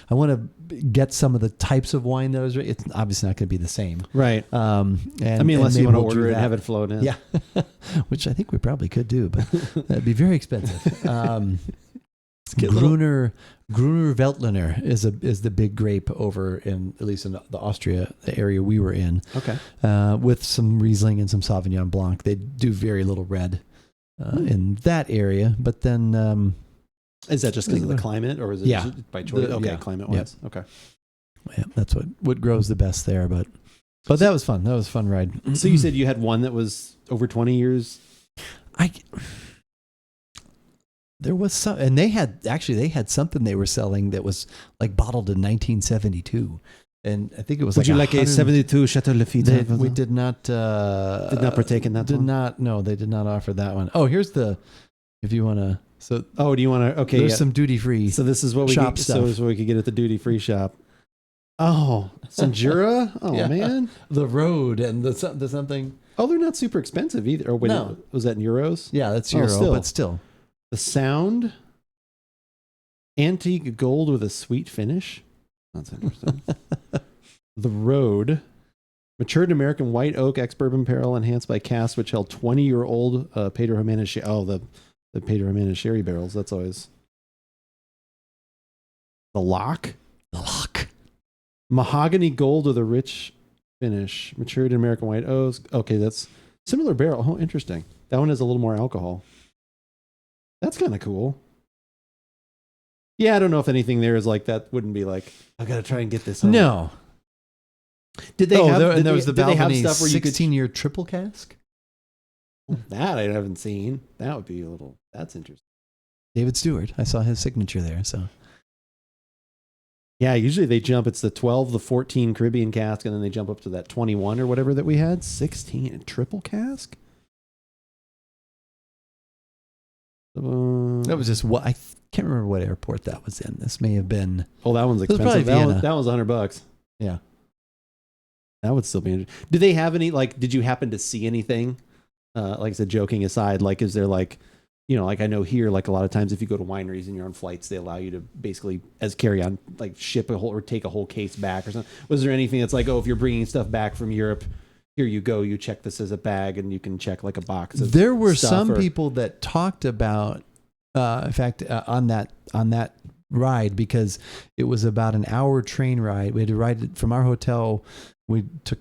I want to get some of the types of wine that I was. It's obviously not going to be the same, Right. And I mean, unless you want to we'll do order it and that. have it flown in. Yeah, which I think we probably could do, but that'd be very expensive. Gruner Veltliner is the big grape over in at least in the Austria, the area we were in. Okay. With some Riesling and some Sauvignon Blanc. They do very little red in that area, but then. Is that just because of the climate, or is it just by choice? Climate wise. Yeah. Okay. Yeah, that's what grows the best there. But that was fun. That was a fun ride. So you said you had one that was over 20 years. There was some, and they had something they were selling that was like bottled in 1972, and I think it was. Would you like a 72 Chateau Lafite? We did not partake in that. No, they did not offer that one. Oh, here's if you want to. So do you want to? Okay, there's some duty free. So this is what we shop could, stuff. So this is what we could get at the duty free shop. Oh, some Jura. Oh Yeah. man, the road and the something. Oh, they're not super expensive either. Or wait, No. Was that in euros? Yeah, that's Oh, euro, but still. The Sound, antique gold with a sweet finish. That's interesting. The Road, matured American white oak ex-bourbon barrel enhanced by casks which held 20-year-old Pedro Jimenez. The Pedro Jimenez sherry barrels. That's always. The Lock. Mahogany gold with a rich finish. Matured in American white oaks. Okay, that's similar barrel. Oh, interesting. That one has a little more alcohol. That's kind of cool. Yeah, I don't know if anything there is like that. Wouldn't be like, I got to try and get this home. No. Did they have? And there was the did they have Balvenie stuff where you could 16-year triple cask? That I haven't seen. That would be a little. That's interesting. David Stewart. I saw his signature there. So yeah, usually they jump. It's the 12, the 14 Caribbean cask, and then they jump up to that 21 or whatever that we had. 16 triple cask. that was just what I can't remember what airport that was in. This may have been. Oh, that one's was probably expensive. Vienna. That was $100. Yeah. That would still be interesting. Do they have any, like, did you happen to see anything? Like I said, joking aside, like, is there like, you know, like I know here, like a lot of times if you go to wineries and you're on flights, they allow you to basically as carry on, like ship a whole or take a whole case back or something. Was there anything that's like, oh, if you're bringing stuff back from Europe, here you go, you check this as a bag and you can check like a box of There were stuff some or, people that talked about, in fact, on that ride, because it was about an hour train ride. We had to ride it from our hotel. We took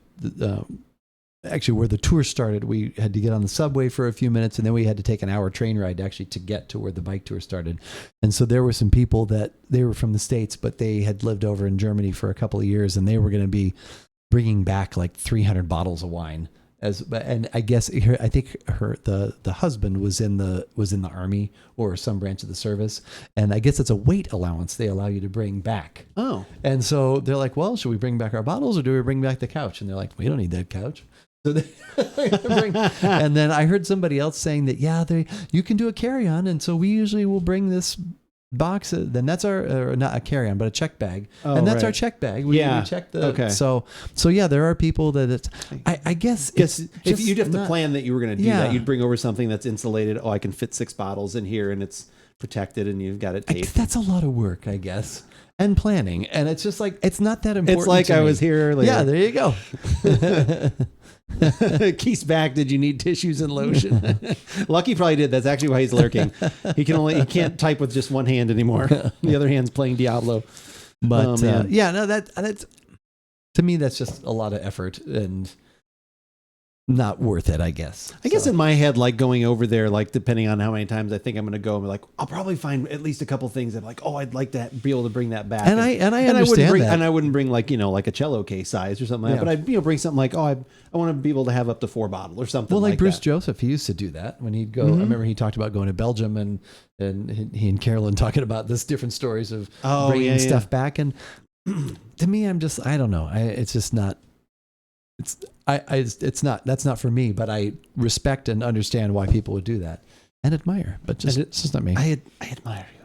actually where the tour started, we had to get on the subway for a few minutes, and then we had to take an hour train ride actually to get to where the bike tour started. And so there were some people that they were from the States, but they had lived over in Germany for a couple of years, and they were going to be bringing back like 300 bottles of wine. And I guess I think the husband was in the army or some branch of the service, and I guess it's a weight allowance they allow you to bring back. Oh, and so they're like, well, should we bring back our bottles or do we bring back the couch? And they're like, we don't need that couch. So they and then I heard somebody else saying that you can do a carry-on, and so we usually will bring this box. Then that's our not a carry-on, but a check bag, and that's our check bag. We check the So there are people that it's. I guess if you'd have to plan that you were going to do that, you'd bring over something that's insulated. Oh, I can fit 6 bottles in here, and it's protected, and you've got it taped. That's a lot of work, I guess, and planning, and it's just like it's not that important. It's like I was here earlier. Yeah, there you go. Keith's back. Did you need tissues and lotion? Lucky probably did. That's actually why he's lurking. He can't type with just one hand anymore. The other hand's playing Diablo. But that's to me that's just a lot of effort and not worth it, I guess. I guess in my head, like going over there, like depending on how many times I think I'm going to go, I'm like, I'll probably find at least a couple things that like, oh, I'd like to be able to bring that back. And I understand that. And I wouldn't bring like a cello case size or something like that. But I'd bring something like, oh, I want to be able to have up to 4 bottles or something. Well, like Bruce that. Joseph, he used to do that when he'd go. I remember he talked about going to Belgium and he and Carolyn talking about this different stories of bringing stuff back. And to me, I don't know. It's just not. It's not. That's not for me. But I respect and understand why people would do that and admire. But it's just not me. I admire you.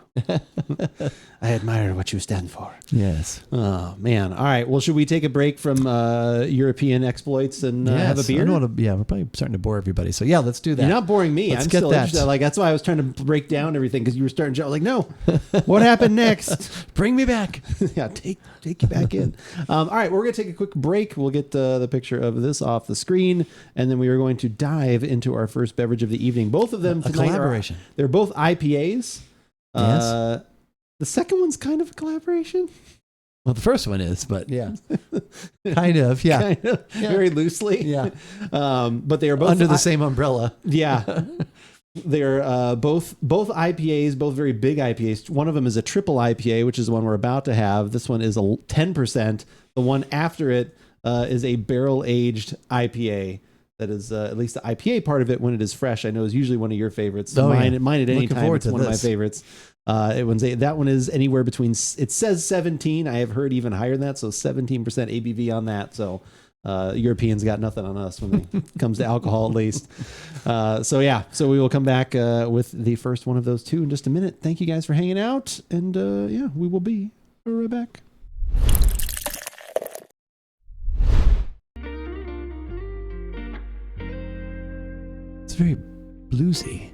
I admire what you stand for. Yes. Oh man. All right. Well, should we take a break from European exploits and have a beer? We're probably starting to bore everybody. So yeah, let's do that. You're not boring me. Let's I'm get still that. interested. Like that's why I was trying to break down everything because you were starting to. I was like, no. What happened next? Bring me back. Yeah, take you back in. All right, we're gonna take a quick break. We'll get the picture of this off the screen, and then we are going to dive into our first beverage of the evening. Both of them tonight collaboration. They're both IPAs. Yes. The second one's kind of a collaboration. Well, the first one is, but yeah, kind of, yeah, very loosely, yeah. But they are both under the same umbrella. Yeah, they're both IPAs, both very big IPAs. One of them is a triple IPA, which is the one we're about to have. This one is a 10%. The one after it is a barrel aged IPA. That is at least the IPA part of it when it is fresh. I know is usually one of your favorites. Mine at any time. It's one of my favorites. That one is anywhere between. It says 17. I have heard even higher than that. So 17% ABV on that. So Europeans got nothing on us when it comes to alcohol, at least. So we will come back with the first one of those two in just a minute. Thank you guys for hanging out, and we will be right back. Very bluesy.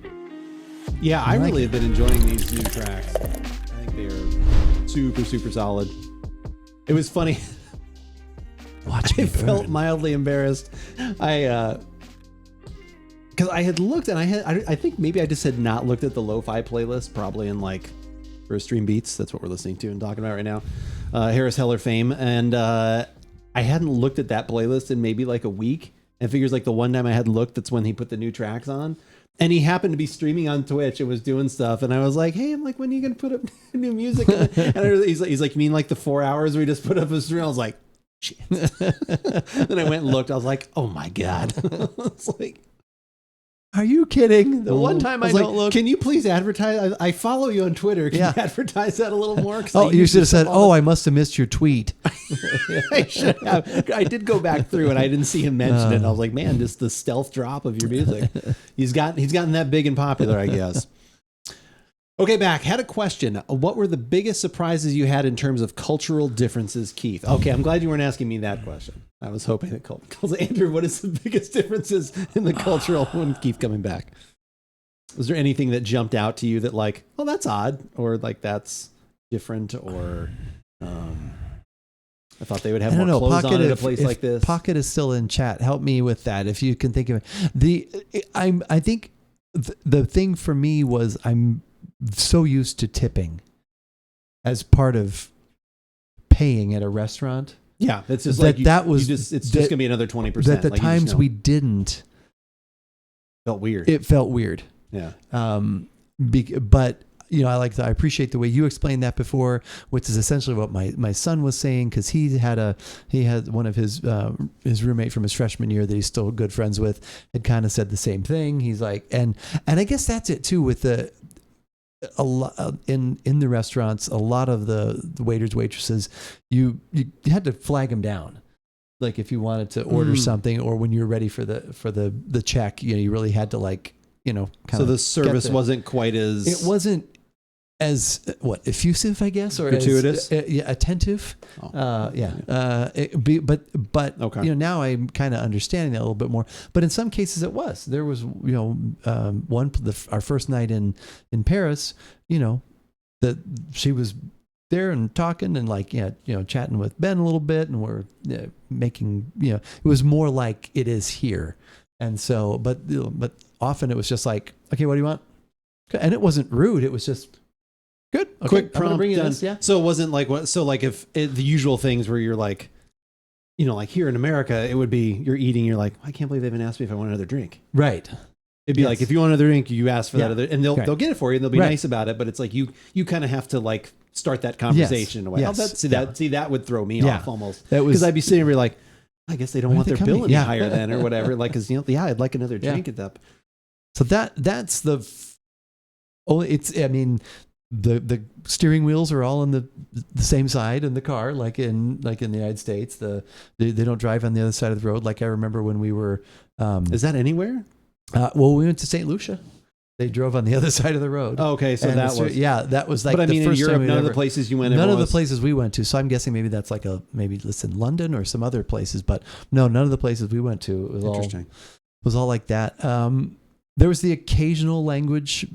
Yeah, I really have been enjoying these new tracks. I think they are super, super solid. It was funny. I felt mildly embarrassed. Because I had looked and I think maybe I just had not looked at the lo-fi playlist, probably in like First Stream Beats. That's what we're listening to and talking about right now. Harris Heller fame. And I hadn't looked at that playlist in maybe like a week. And figures like the one time I had looked, that's when he put the new tracks on. And he happened to be streaming on Twitch and was doing stuff. And I was like, hey, I'm like, when are you going to put up new music? And he's like, you mean like the 4 hours we just put up a stream? I was like, shit. Then I went and looked. I was like, oh my God. It's like, are you kidding? The one time I don't look. Can you please advertise? I follow you on Twitter. Can you advertise that a little more? Oh, you should have said, I must have missed your tweet. I should have. I did go back through and I didn't see him mention it. And I was like, man, just the stealth drop of your music. He's gotten that big and popular, I guess. Okay, back. Had a question. What were the biggest surprises you had in terms of cultural differences, Keith? Okay, I'm glad you weren't asking me that question. I was hoping that Andrew, what is the biggest differences in the cultural when Keith coming back? Was there anything that jumped out to you that like, oh, that's odd, or like that's different, or I thought they would have more clothes on at a place like this. Pocket is still in chat. Help me with that if you can think of it. I think the thing for me was I'm so used to tipping as part of paying at a restaurant. Yeah, it's just That like that was it's just that- going to be another 20%. That the like, times we didn't, felt weird. it felt weird. Yeah. But I appreciate the way you explained that before, which is essentially what my son was saying, because he had one of his roommate from his freshman year that he's still good friends with had kind of said the same thing. He's like, and I guess that's it too with a lot in the restaurants. A lot of the waiters, waitresses, you had to flag them down. Like if you wanted to order something, or when you're ready for the check, you really had to So the service wasn't quite as... It wasn't as effusive, I guess, or gratuitous, attentive. But okay. Now I'm kind of understanding that a little bit more. But in some cases, it was. There was our first night in Paris. That she was there and talking and chatting with Ben a little bit, and we're making it was more like it is here. And so, but often it was just like, okay, what do you want? And it wasn't rude. It was just good. Okay, Quick I'm gonna prompt. bring you Done. this, yeah. So it wasn't like what? So like if the usual things where you're like, like here in America, it would be you're eating. You're like, I can't believe they haven't asked me if I want another drink. Right. It'd be Yes. like if you want another drink, you ask for that other, and they'll get it for you, and they'll be Right. nice about it. But it's like you kind of have to start that conversation in a way. Yes. That would throw me Yeah. off almost. That was Because I'd be sitting there like, I guess they don't Why want are their they bill coming? any Yeah. higher than or whatever. Like, because I'd like another drink at that. so that's the only. It's the steering wheels are all on the same side in the car, like in the United States. They don't drive on the other side of the road. Like I remember when we were. Is that anywhere? We went to St. Lucia. They drove on the other side of the road. Oh, okay, so And that was. that was like. But I mean, the in first Europe, time we'd none of the ever- places you went. None of the was- places we went to. So I'm guessing maybe that's like London or some other places. But no, none of the places we went to. It was Interesting. all like that. There was the occasional language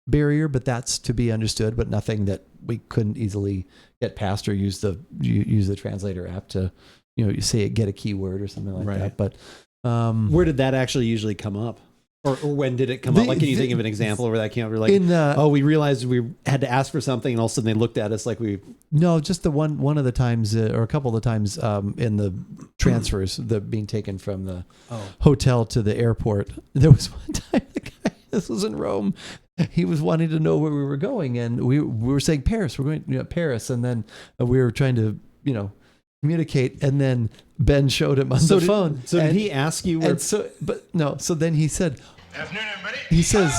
barrier, but that's to be understood. But nothing that we couldn't easily get past or use the translator app to, you say it, get a keyword or something like Right. that. But Where did that actually usually come up? Or when did it come up? Like, can you think of an example where that came up? We're like, we realized we had to ask for something, and all of a sudden they looked at us like we... No, just the one of the times, or a couple of the times in the transfers, being taken from the hotel to the airport. There was one time the guy, this was in Rome, he was wanting to know where we were going, and we were saying Paris. We're going to Paris, and then we were trying to communicate, and then Ben showed him on the phone. So did he ask you where... So then he said, Afternoon, everybody. he says,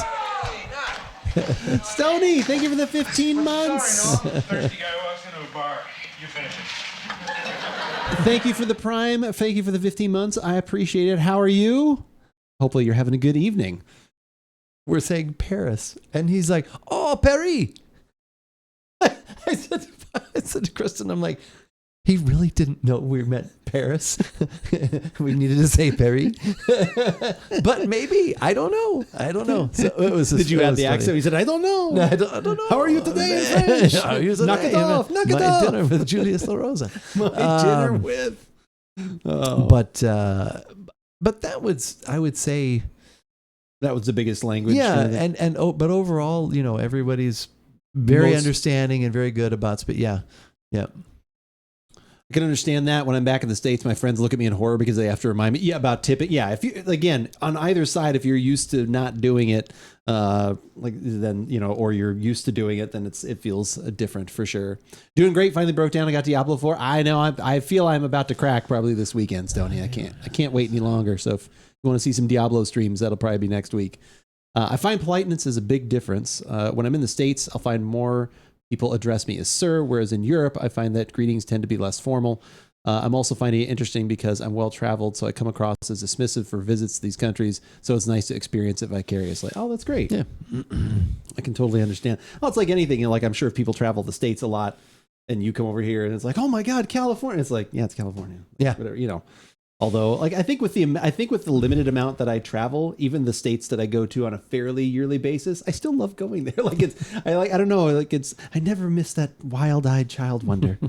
Stoney, thank you for the 15 months. Sorry, no. Thirsty guy walks into a bar. You finish it. Thank you for the Prime. Thank you for the 15 months. I appreciate it. How are you? Hopefully you're having a good evening. we're saying Paris. And he's like, oh, Paris. I said to Kristen, I'm like, he really didn't know we meant Paris. We needed to say Paris. But maybe, I don't know. So it was Did you have the accent? He said, I don't know. No, I don't know. How are you today in French? How are you today? Knock it off. Knock it My off. dinner with Julius La Rosa. My dinner with... Oh. But that was, I would say... That was the biggest language. Yeah, but overall, everybody's very understanding and very good about it. Yeah. I can understand that when I'm back in the States, my friends look at me in horror because they have to remind me, about tipping. Yeah, if you, again, on either side, if you're used to not doing it, or you're used to doing it, then it feels different for sure. Doing great. Finally broke down. I got Diablo 4. I know. I feel I'm about to crack probably this weekend, Stoney. I can't wait any longer. So if you want to see some Diablo streams, that'll probably be next week. I find politeness is a big difference. When I'm in the States, I'll find more people address me as sir, whereas in Europe, I find that greetings tend to be less formal. I'm also finding it interesting because I'm well-traveled, so I come across as dismissive for visits to these countries, so it's nice to experience it vicariously. Oh, that's great. Yeah. I can totally understand. Well, it's like anything. Like I'm sure if people travel the States a lot and you come over here and it's like, oh my God, California. It's like, yeah, it's California. Yeah. Whatever, Although, like, I think with the limited amount that I travel, even the states that I go to on a fairly yearly basis, I still love going there. I never miss that wild-eyed child wonder.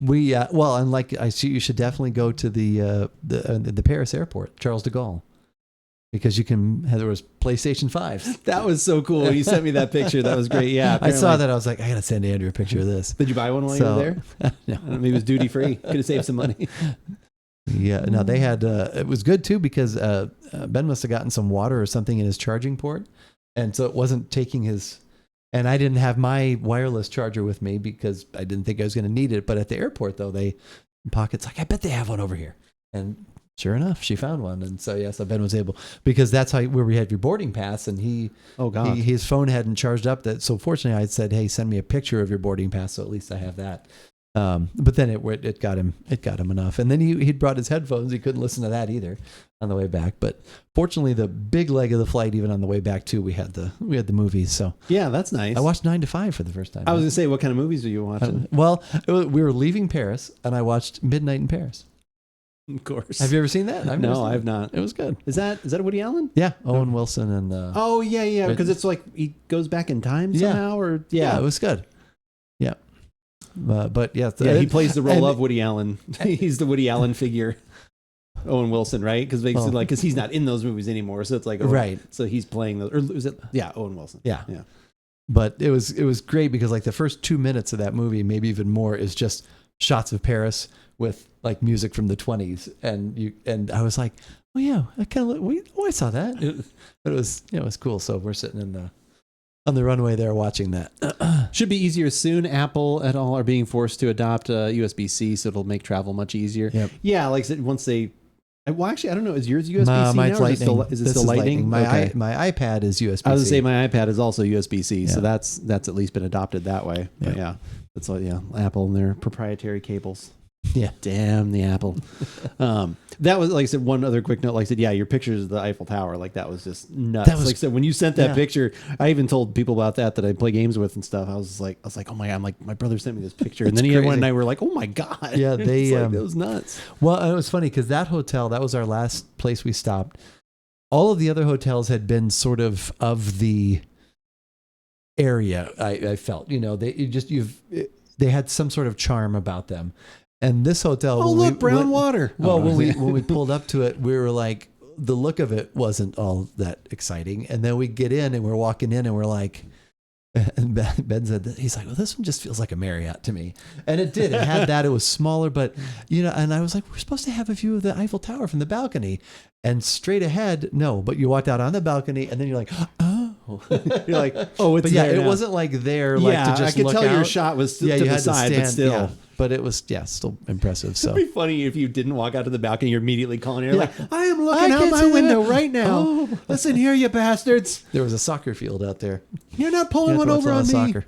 I see you should definitely go to the Paris airport, Charles de Gaulle. because there was PlayStation 5. That was so cool. You sent me that picture. That was great. Yeah. I saw that. I was like, I got to send Andrew a picture of this. Did you buy one while you were there? No. Maybe it was duty free. Could have saved some money. Yeah. No, they had, it was good too, because Ben must have gotten some water or something in his charging port. And so it wasn't taking and I didn't have my wireless charger with me because I didn't think I was going to need it. But at the airport though, Pocket's like, I bet they have one over here. And sure enough, she found one. And so, so Ben was able, because that's where we had your boarding pass, and his phone hadn't charged up. So fortunately I said, hey, send me a picture of your boarding pass. So at least I have that. But then it got him enough. And then he'd brought his headphones. He couldn't listen to that either on the way back. But fortunately, the big leg of the flight, even on the way back too, we had the movies. So yeah, that's nice. I watched 9 to 5 for the first time. I was gonna say, what kind of movies are you watching? We were leaving Paris, and I watched Midnight in Paris. Of course. Have you ever seen that? No, I have not. It was good. Is that Woody Allen? Yeah, Owen Wilson and. Oh yeah, because it's like he goes back in time somehow, or it was good. Yeah, but yeah, he plays the role of Woody Allen. He's the Woody Allen figure. Owen Wilson, right? Because he's not in those movies anymore, so it's like right. So he's playing or is it? Yeah, Owen Wilson. Yeah. But it was great because like the first 2 minutes of that movie, maybe even more, is just shots of Paris with like music from the 20s, and I was like, oh yeah, I saw that. But it was cool. So we're sitting on the runway there watching that. Should be easier soon. Apple et al. Are being forced to adopt USB-C, so it'll make travel much easier. Yep. Yeah, like I said, once they. Well, actually, I don't know. Is yours USB-C now? Is it still Lightning? My iPad is USB-C. I was going to say my iPad is also USB-C, so that's at least been adopted that way. But that's all. Yeah, Apple and their proprietary cables. Yeah, damn the Apple. That was, like I said, one other quick note. Like I said, your pictures of the Eiffel Tower, like that was just nuts. Like I said, when you sent that picture, I even told people about that I play games with and stuff. I was like, oh my god, I'm like, my brother sent me this picture, and then he had one, and I were like, oh my god, yeah, it was nuts. Well, it was funny because that hotel, that was our last place we stopped. All of the other hotels had been sort of the area. I felt, they had some sort of charm about them. And this hotel, brown water. Well, when we pulled up to it, we were like, the look of it wasn't all that exciting. And then we get in and we're walking in and we're like, and Ben said that he's like, well, this one just feels like a Marriott to me. And it did. It had that. It was smaller, but and I was like, we're supposed to have a view of the Eiffel Tower from the balcony. And straight ahead, no, but you walked out on the balcony and then you're like, oh. You're like, oh, it's there it now. wasn't like there, like to just I could look tell out. your shot was to the side, but still. Yeah. But it was, still impressive. So it'd be funny if you didn't walk out to the balcony. You're immediately calling. You're like, I am looking out my window right now. Oh. Listen here, you bastards. There was a soccer field out there. You're not pulling one over on me. Soccer.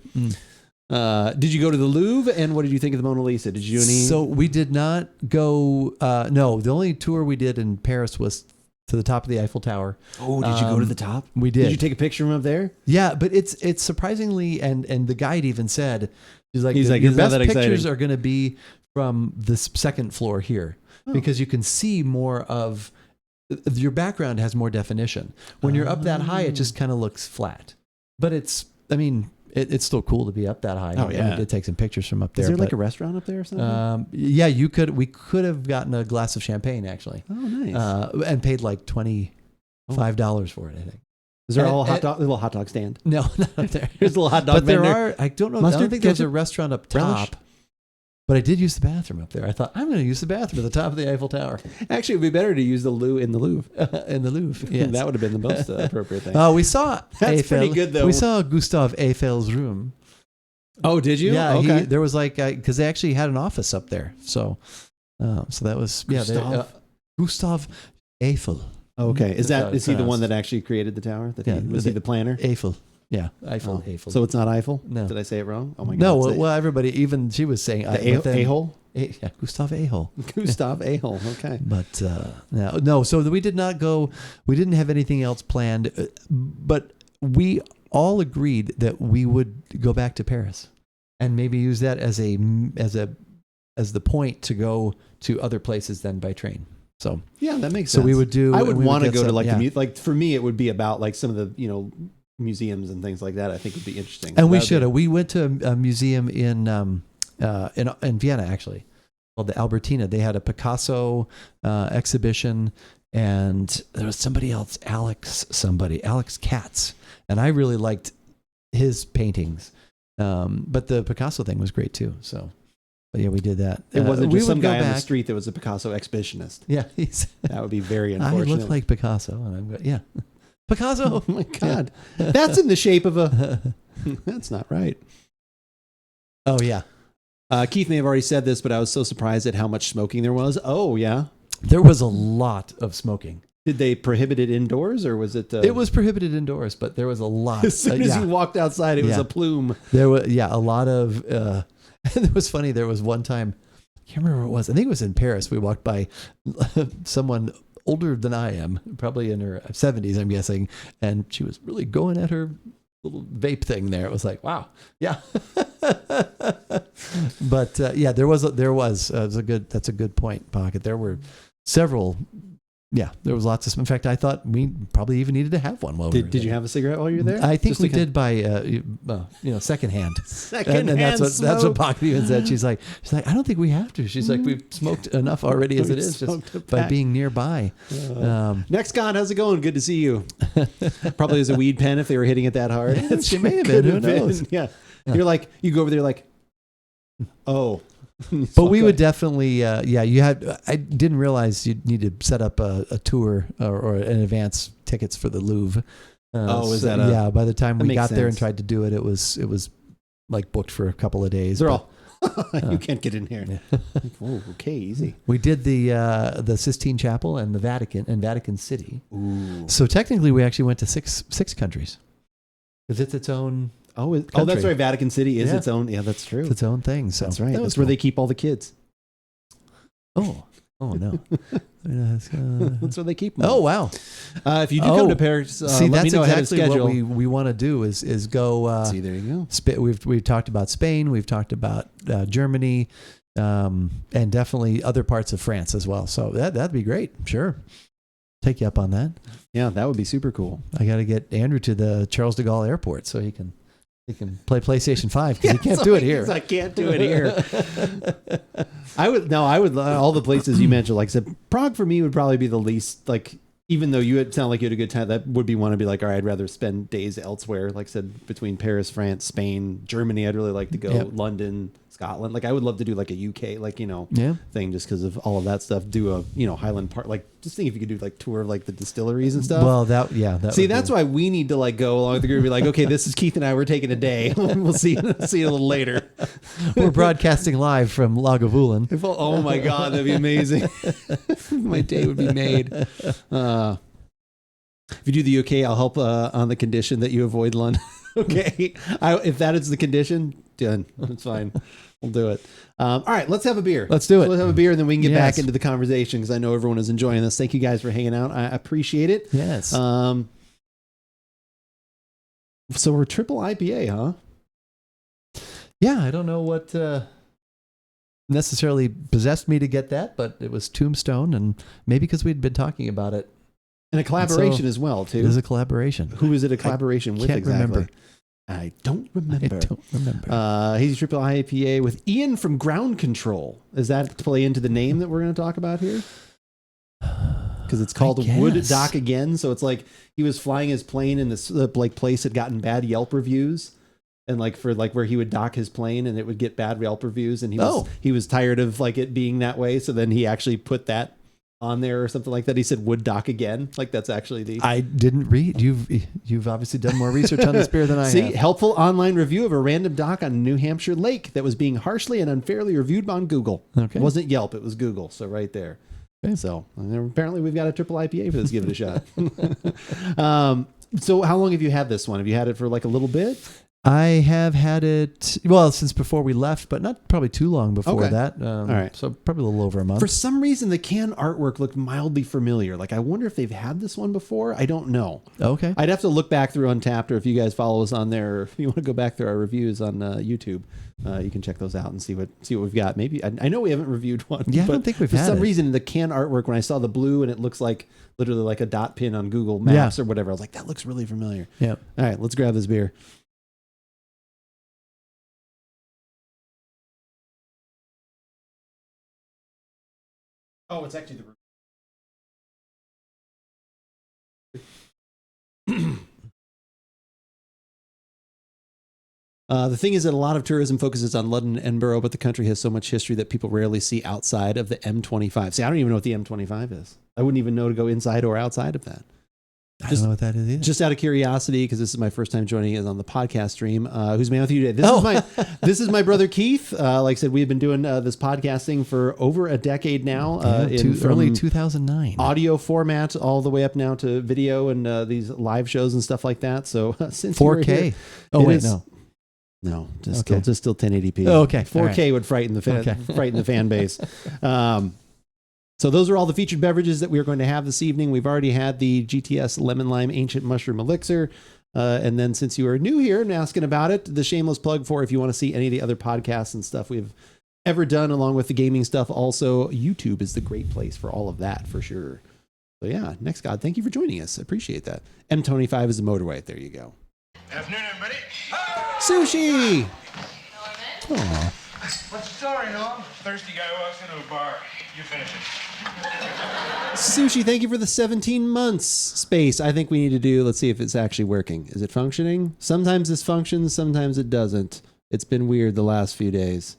Did you go to the Louvre? And what did you think of the Mona Lisa? Did you do any? So we did not go. No, the only tour we did in Paris was to the top of the Eiffel Tower. Oh, did you go to the top? We did. Did you take a picture from up there? Yeah, but it's surprisingly, and the guide even said, he's like, your it's best not that pictures exciting. are going to be from the second floor here because you can see more of your background has more definition. When you're up that high, it just kind of looks flat. But it's still cool to be up that high. Oh yeah, we did take some pictures from up there. Is there like a restaurant up there or something? Yeah, we could have gotten a glass of champagne actually. Oh, nice. And paid like $25 for it, I think. Is there a little hot dog stand? No, not up there. There's a little hot dog but vendor. There are. I don't know. Mustard, I don't think there's a ketchup, restaurant up top. relish? But I did use the bathroom up there. I thought I'm going to use the bathroom at the top of the Eiffel Tower. Actually, it would be better to use the loo in the Louvre. In the Louvre, yes. That would have been the most appropriate thing. Oh, we saw That's Eiffel. pretty good, though. We saw Gustave Eiffel's room. Oh, did you? Yeah, okay. there was like because they actually had an office up there. So that was Gustave Eiffel. Okay, is he the one that actually created the tower? Was he the planner? Eiffel. Yeah, Eiffel. So it's not Eiffel? No. Did I say it wrong? Oh my god. No, well, everybody, even she was saying a-hole. Yeah, Gustave a-hole. Gustave a-hole. Okay. But no. So we did not go. We didn't have anything else planned. But we all agreed that we would go back to Paris and maybe use that as the point to go to other places than by train. So yeah, that makes sense. So we would do. I would want to go to like for me, it would be about like some of the museums and things like that. I think would be interesting. And we should have. We went to a museum in Vienna actually, called the Albertina. They had a Picasso exhibition, and there was somebody else, Alex Katz, and I really liked his paintings. But the Picasso thing was great too. So, but yeah, we did that. It wasn't just some guy on the back. street that was a Picasso exhibitionist. Yeah, That would be very I unfortunate. look like Picasso, and I'm good. Yeah, Picasso. Oh my God. That's in the shape of a... That's not right. Oh yeah, Keith may have already said this, but I was so surprised at how much smoking there was. Oh, yeah. there was a lot of smoking. Did they prohibit it indoors, or was it... It was prohibited indoors, but there was a lot. As soon as you walked outside, it was Yeah. a plume. There was a lot of. And it was funny. There was one time, I can't remember what it was. I think it was in Paris. We walked by someone older than I am, probably in her 70s, I'm guessing, and she was really going at her little vape thing there. It was like, wow, yeah. But yeah, there was that's a good point, Pocket. There were several. Yeah, there was lots of. In fact, I thought we probably even needed to have one while we were Did you there. have a cigarette while you were there? I think Just we to kind did by secondhand. Secondhand and that's what smoke. Pocket even said. She's like, I don't think we have to. She's like, we've smoked enough already as it is, smoked a just by pack. being nearby. Next con, how's it going? Good to see you. Probably as a weed pen if they were hitting it that hard. She may have Could been. Who knows? Yeah. You're like, you go over there like, oh. But we would definitely, you had. I didn't realize you'd need to set up a tour or an advance tickets for the Louvre. Is that yeah? By the time that we makes got there and sense. tried to do it, it was like booked for a couple of days. They're but all, you can't get in here. Oh, okay, easy. we did the Sistine Chapel and the Vatican and Vatican City. Ooh. So technically, we actually went to six countries. Because it's its own. That's Country. right. Vatican City is Yeah. its own. Yeah, that's true. It's its own thing. So That's right. that was That's where cool. they keep all the kids. Oh no. That's where they keep them. Oh wow. If you do come to Paris, See, let me that's know ahead of exactly what schedule. we want to do is go. See, there you go. We've talked about Spain. We've talked about Germany, and definitely other parts of France as well. So that'd be great. Sure, take you up on that. Yeah, that would be super cool. I got to get Andrew to the Charles de Gaulle Airport so he can play PlayStation 5 because he can't do it here. I can't do it here. I would all the places you mentioned, like I said, Prague for me would probably be the least, like, even though you had sound like you had a good time, that would be one to be like, all right, I'd rather spend days elsewhere. Like I said, between Paris, France, Spain, Germany, I'd really like to go. Yep. London, Scotland. Like I would love to do like a UK, like, Yeah. thing just because of all of that stuff. Do a, Highland Park, like just think if you could do like tour of like the distilleries and stuff. Well, that See, that's why we need to like go along with the group and be like, okay, this is Keith and I, we're taking a day. We'll see you a little later. we're broadcasting live from Lagavulin. Oh my God, that'd be amazing. My day would be made. If you do the UK, I'll help on the condition that you avoid London. Okay. If that is the condition, done. That's fine. We'll do it. All right, let's have a beer. Let's do it. Let's have a beer and then we can get back Yes. into the conversation because I know everyone is enjoying this. Thank you guys for hanging out. I appreciate it. Yes. So we're triple IPA, huh? Yeah, I don't know what necessarily possessed me to get that, but it was Tombstone, and maybe because we'd been talking about it. And a collaboration So, as well, too. It is a collaboration. Who is it a collaboration with can't exactly? remember. I don't remember. I don't remember. Hazy Triple IPA with Ian from Ground Control. Is that to play into the name that we're going to talk about here? Because it's called I Wood guess. Dock Again. So it's like he was flying his plane and this like place had gotten bad Yelp reviews. And like for like where he would dock his plane and it would get bad Yelp reviews. And he was tired of like it being that way. So then he actually put that on there or something like that. He said Wood Dock Again. Like that's actually the... I didn't read. You've obviously done more research on this beer than I See, have. helpful online review of a random dock on a New Hampshire lake that was being harshly and unfairly reviewed on Google. Okay. It wasn't Yelp, it was Google. So right there. Okay. So apparently we've got a triple IPA for this. Give it a shot. So how long have you had this one? Have you had it for like a little bit? I have had it, well, since before we left, but not probably too long before Okay. that. All right. So probably a little over a month. For some reason, the can artwork looked mildly familiar. Like I wonder if they've had this one before. I don't know. Okay. I'd have to look back through Untapped, or if you guys follow us on there, or if you want to go back through our reviews on YouTube, you can check those out and see what we've got. Maybe I know we haven't reviewed one. Yeah, I but don't think we've for had some it. reason the can artwork when I saw the blue and it looks like literally like a dot pin on Google Maps or whatever. I was like, that looks really familiar. Yeah. All right, let's grab this beer. Oh, it's actually the The thing is that a lot of tourism focuses on London and Edinburgh, but the country has so much history that people rarely see outside of the M25. See, I don't even know what the M25 is. I wouldn't even know to go inside or outside of that. I don't know what that is either. Just out of curiosity, because this is my first time joining us on the podcast stream. Who's man with you today? This is my brother Keith. Like I said, we've been doing this podcasting for over a decade now. Early 2009. Audio format all the way up now to video and these live shows and stuff like that. So since 4K. Here, no, just still 1080p. Oh, okay, 4K would frighten the fan base. So those are all the featured beverages that we are going to have this evening. We've already had the GTS Lemon Lime Ancient Mushroom Elixir. And then since you are new here and asking about it, the shameless plug for if you want to see any of the other podcasts and stuff we've ever done along with the gaming stuff. Also, YouTube is the great place for all of that for sure. So yeah, next God, thank you for joining us. I appreciate that. M25 is the motorway. There you go. Afternoon, everybody. Sushi! Aw. What's the story, Noam? Thirsty guy walks into a bar. You finish it. Sushi, thank you for the 17 months. Space, I think we need to do, let's see if it's actually working. Is it functioning? Sometimes this functions, sometimes it doesn't. It's been weird the last few days.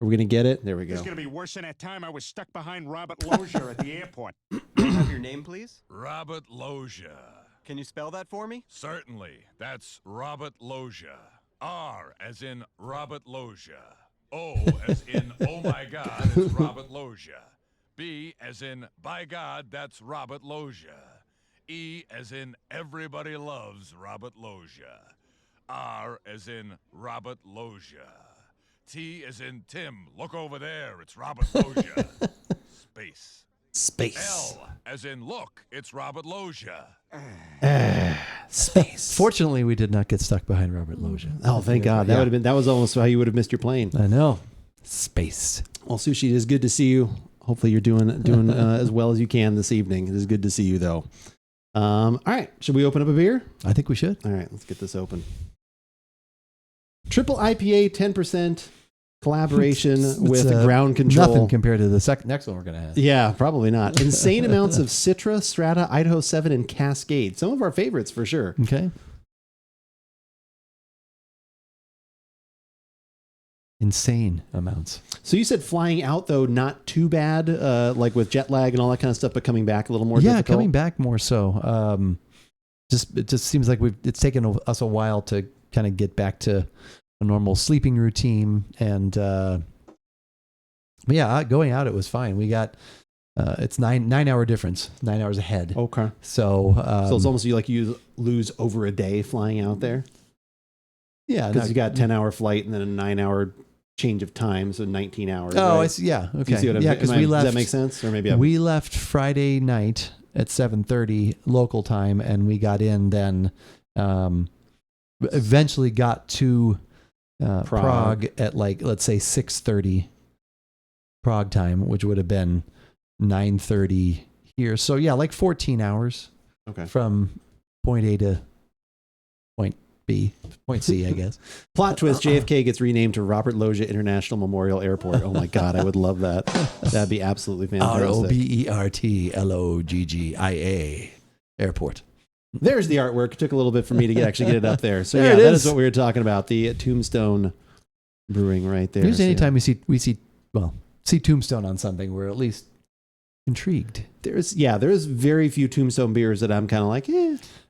Are we going to get it? There we go. It's going to be worse than that time I was stuck behind Robert Lozier at the airport. Can I have your name, please? Robert Lozier. Can you spell that for me? Certainly. That's Robert Lozier. R as in Robert Lozier. O as in oh my God, it's Robert Lozier. B as in by God, that's Robert Lozier. E as in everybody loves Robert Lozier. R as in Robert Lozier. T as in Tim, look over there, it's Robert Lozier. Space. L as in look, it's Robert Lozier. Space. Fortunately, we did not get stuck behind Robert Lozier. Oh, thank God. That was almost how you would have missed your plane. I know. Space. Well, Sushi, it is good to see you. Hopefully you're doing as well as you can this evening. It is good to see you, though. All right. Should we open up a beer? I think we should. All right. Let's get this open. Triple IPA, 10%. Collaboration with Ground Control. Nothing compared to the next one we're going to have. Yeah, probably not. Insane amounts of Citra, Strata, Idaho 7, and Cascade. Some of our favorites for sure. Okay. Insane amounts. So you said flying out, though, not too bad, like with jet lag and all that kind of stuff, but coming back a little more difficult? Yeah, coming back more so. It just seems like it's taken us a while to kind of get back to a normal sleeping routine. And but yeah, going out, it was fine. We got it's 9 hour difference, 9 hours ahead. Okay. So it's almost you lose over a day flying out there. Yeah, because you got 10-hour flight and then a 9-hour change of time, so 19 hours. Oh, right? I see. Yeah. Okay. Do you see what I'm because we left. Does that make sense? Or maybe we left Friday night at 7:30 local time, and we got in then. Eventually got to Prague at let's say 6:30 Prague time, which would have been 9:30 here. So yeah, 14 hours. Okay. From point A to point B, point C, I guess. Plot twist: JFK gets renamed to Robert Loggia International Memorial Airport. Oh my God, I would love that. That'd be absolutely fantastic. ROBERTLOGGIA Airport. There's the artwork. It took a little bit for me to actually get it up there. So yeah, that is what we were talking about. The Tombstone Brewing right there. Usually anytime we see Tombstone on something, we're at least intrigued. There's very few Tombstone beers that I'm kind of like,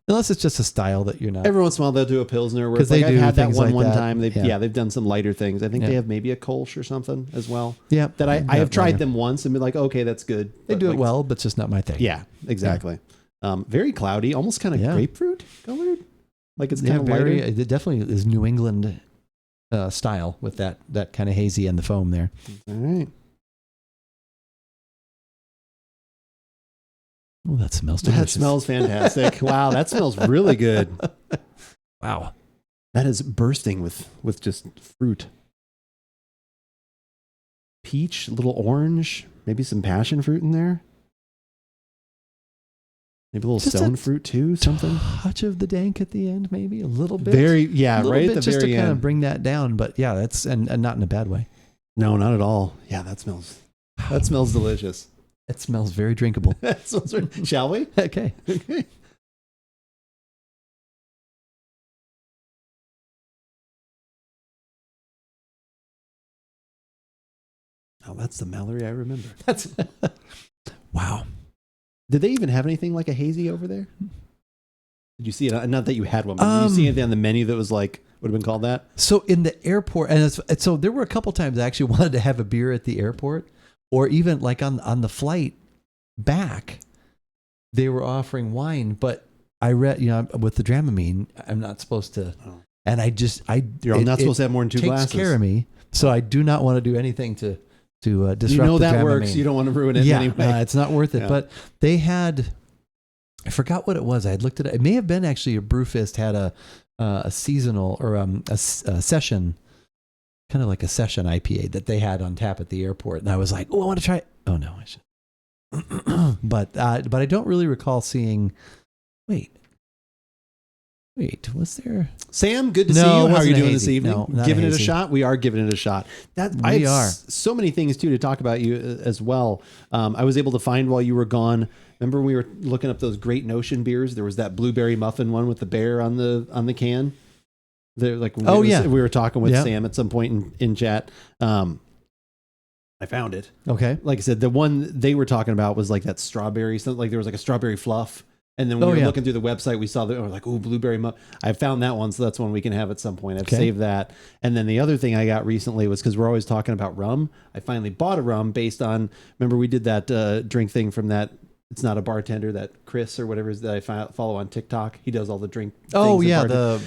Unless it's just a style that you're not. Every once in a while they'll do a Pilsner. Because I've had that one that. time. They've done some lighter things. I think they have maybe a Kolsch or something as well. Yeah. That I have tried them once and been like, okay, that's good. They do it well, but it's just not my thing. Yeah, exactly. Yeah. Very cloudy, almost kind of grapefruit colored. Like it's kind of lighter. It definitely is New England style with that kind of hazy and the foam there. All right. Oh, that smells delicious. That smells fantastic. Wow, that smells really good. Wow. That is bursting with just fruit. Peach, a little orange, maybe some passion fruit in there. Maybe a little just stone fruit too, something. Touch of the dank at the end, maybe a little bit. Right at the just very to end. kind of bring that down. But yeah, that's and not in a bad way. No, not at all. Yeah, that smells delicious. It smells very drinkable. Shall we? Okay. Oh, that's the Mallory I remember. That's wow. Did they even have anything like a hazy over there? Did you see it? Not that you had one, but did you see anything on the menu that was like, would have been called that? So in the airport, so there were a couple times I actually wanted to have a beer at the airport, or even like on the flight back, they were offering wine, but I read, with the Dramamine, I'm not supposed to, and You're not supposed to have more than 2 glasses. Takes care of me, so I do not want to do anything to disrupt. You know that Dramamine. works. You don't want to ruin it anyway. It's not worth it. Yeah. But they had, I forgot what it was. I had looked at it. It may have been actually a Brewfist had a seasonal or a session, kind of like a session IPA that they had on tap at the airport, and I was like, oh, I want to try it. Oh no, I should. but I don't really recall seeing. Wait, was there? Sam, good to see you. How are you doing this evening? No, giving it a shot? We are giving it a shot. We are. So many things, too, to talk about you as well. I was able to find while you were gone. Remember when we were looking up those Great Notion beers? There was that blueberry muffin one with the bear on the can. We were talking with Sam at some point in chat. I found it. Okay. Like I said, the one they were talking about was like that strawberry, something like there was like a strawberry fluff. And then when we were looking through the website, we saw that, we're like, oh, blueberry muffin. I found that one, so that's one we can have at some point. I've saved that. And then the other thing I got recently was, because we're always talking about rum, I finally bought a rum based on, remember we did that drink thing from that, it's not a bartender, that Chris or whatever is that I follow on TikTok. He does all the drink things. Oh, yeah, the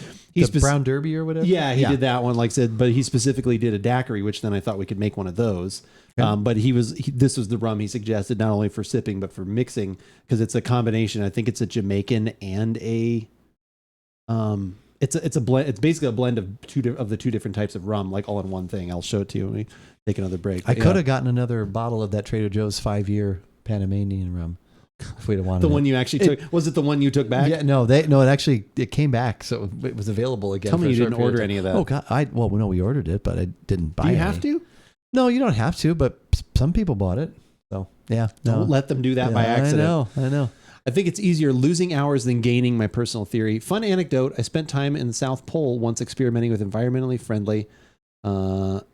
Brown Derby or whatever? Yeah, he did that one, like I said, but he specifically did a daiquiri, which then I thought we could make one of those. Okay. But this was the rum he suggested, not only for sipping, but for mixing, because it's a combination. I think it's a Jamaican and a, it's a blend. It's basically a blend of the two different types of rum, like all in one thing. I'll show it to you when we take another break. I could have gotten another bottle of that Trader Joe's 5-year Panamanian rum. If we'd have wanted one you actually took, was it the one you took back? Yeah, it came back, so it was available again. Tell me you didn't order any of that. Oh God, no, we ordered it, but I didn't buy it. Do you have to? No, you don't have to, but some people bought it. So yeah, don't let them do that by accident. I know. I think it's easier losing hours than gaining, my personal theory. Fun anecdote: I spent time in the South Pole once experimenting with environmentally friendly, and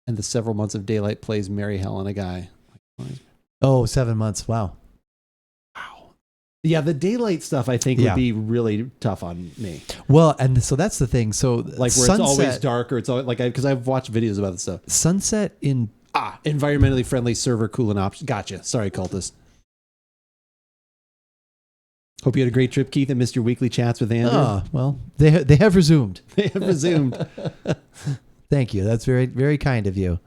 the several months of daylight plays merry hell on a guy. 7 months. Wow. Yeah, the daylight stuff I think would be really tough on me. Well, and so that's the thing. So like where it's always dark, or it's always, like because I've watched videos about this stuff. Sunset in environmentally friendly server coolant option. Gotcha. Sorry, cultist. Hope you had a great trip, Keith, and missed your weekly chats with Andrew. Well, they have resumed. They have resumed. Thank you. That's very, very kind of you.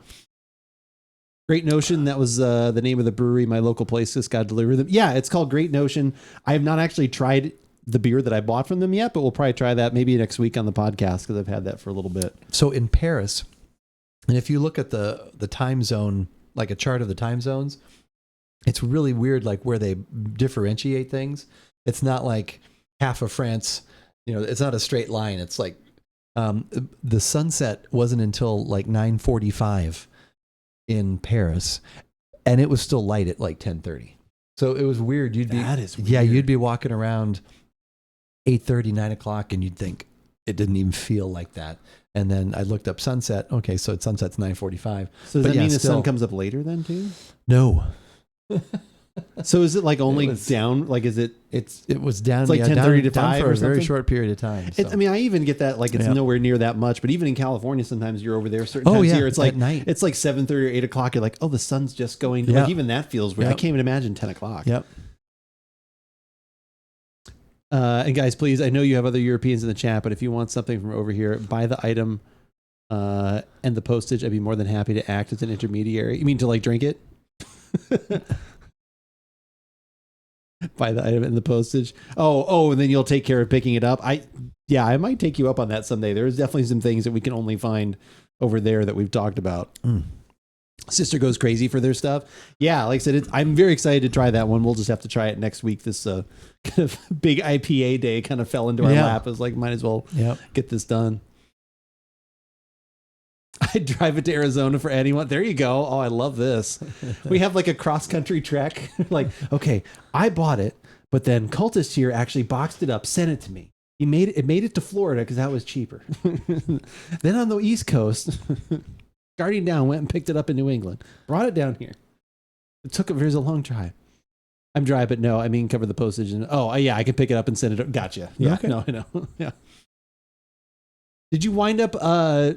Great Notion. That was the name of the brewery. My local place just got delivered them. Yeah, it's called Great Notion. I have not actually tried the beer that I bought from them yet, but we'll probably try that maybe next week on the podcast because I've had that for a little bit. So in Paris, and if you look at the time zone, like a chart of the time zones, it's really weird, like where they differentiate things. It's not like half of France, it's not a straight line. It's like the sunset wasn't until like 9:45 in Paris, and it was still light at like 10:30. So it was weird. That is weird. Yeah, you'd be walking around 8:30, 9 o'clock, and you'd think it didn't even feel like that. And then I looked up sunset. Okay, so sunset's 9:45. So does that mean the sun comes up later then too? No. So is it like only down? Like is it? It was down. It's like 10:30 to 5 for or a very something? short period of time. So. I mean, I even get that. Like it's nowhere near that much. But even in California, sometimes you're over there. Certain times here, it's like at night. It's like 7:30 or 8 o'clock. You're like, oh, the sun's just going. Yep. Like even that feels weird. Yep. I can't even imagine 10 o'clock. Yep. And guys, please, I know you have other Europeans in the chat, but if you want something from over here, buy the item and the postage. I'd be more than happy to act as an intermediary. You mean to like drink it? Buy the item and the postage. Oh, and then you'll take care of picking it up. I might take you up on that someday. There's definitely some things that we can only find over there that we've talked about. Sister goes crazy for their stuff. Yeah, like I said, I'm very excited to try that one. We'll just have to try it next week. This kind of big IPA day kind of fell into our lap. I was like, might as well get this done. I'd drive it to Arizona for anyone. There you go. Oh, I love this. We have like a cross-country trek. Like, okay, I bought it, but then Cultist here actually boxed it up, sent it to me. It made it to Florida because that was cheaper. Then on the East Coast, Guardian down, went and picked it up in New England, brought it down here. It took a long drive. I'm dry, but no, I mean, cover the postage. And yeah, I can pick it up and send it. Gotcha. Yeah, Okay. no, I know. Yeah. Did you wind up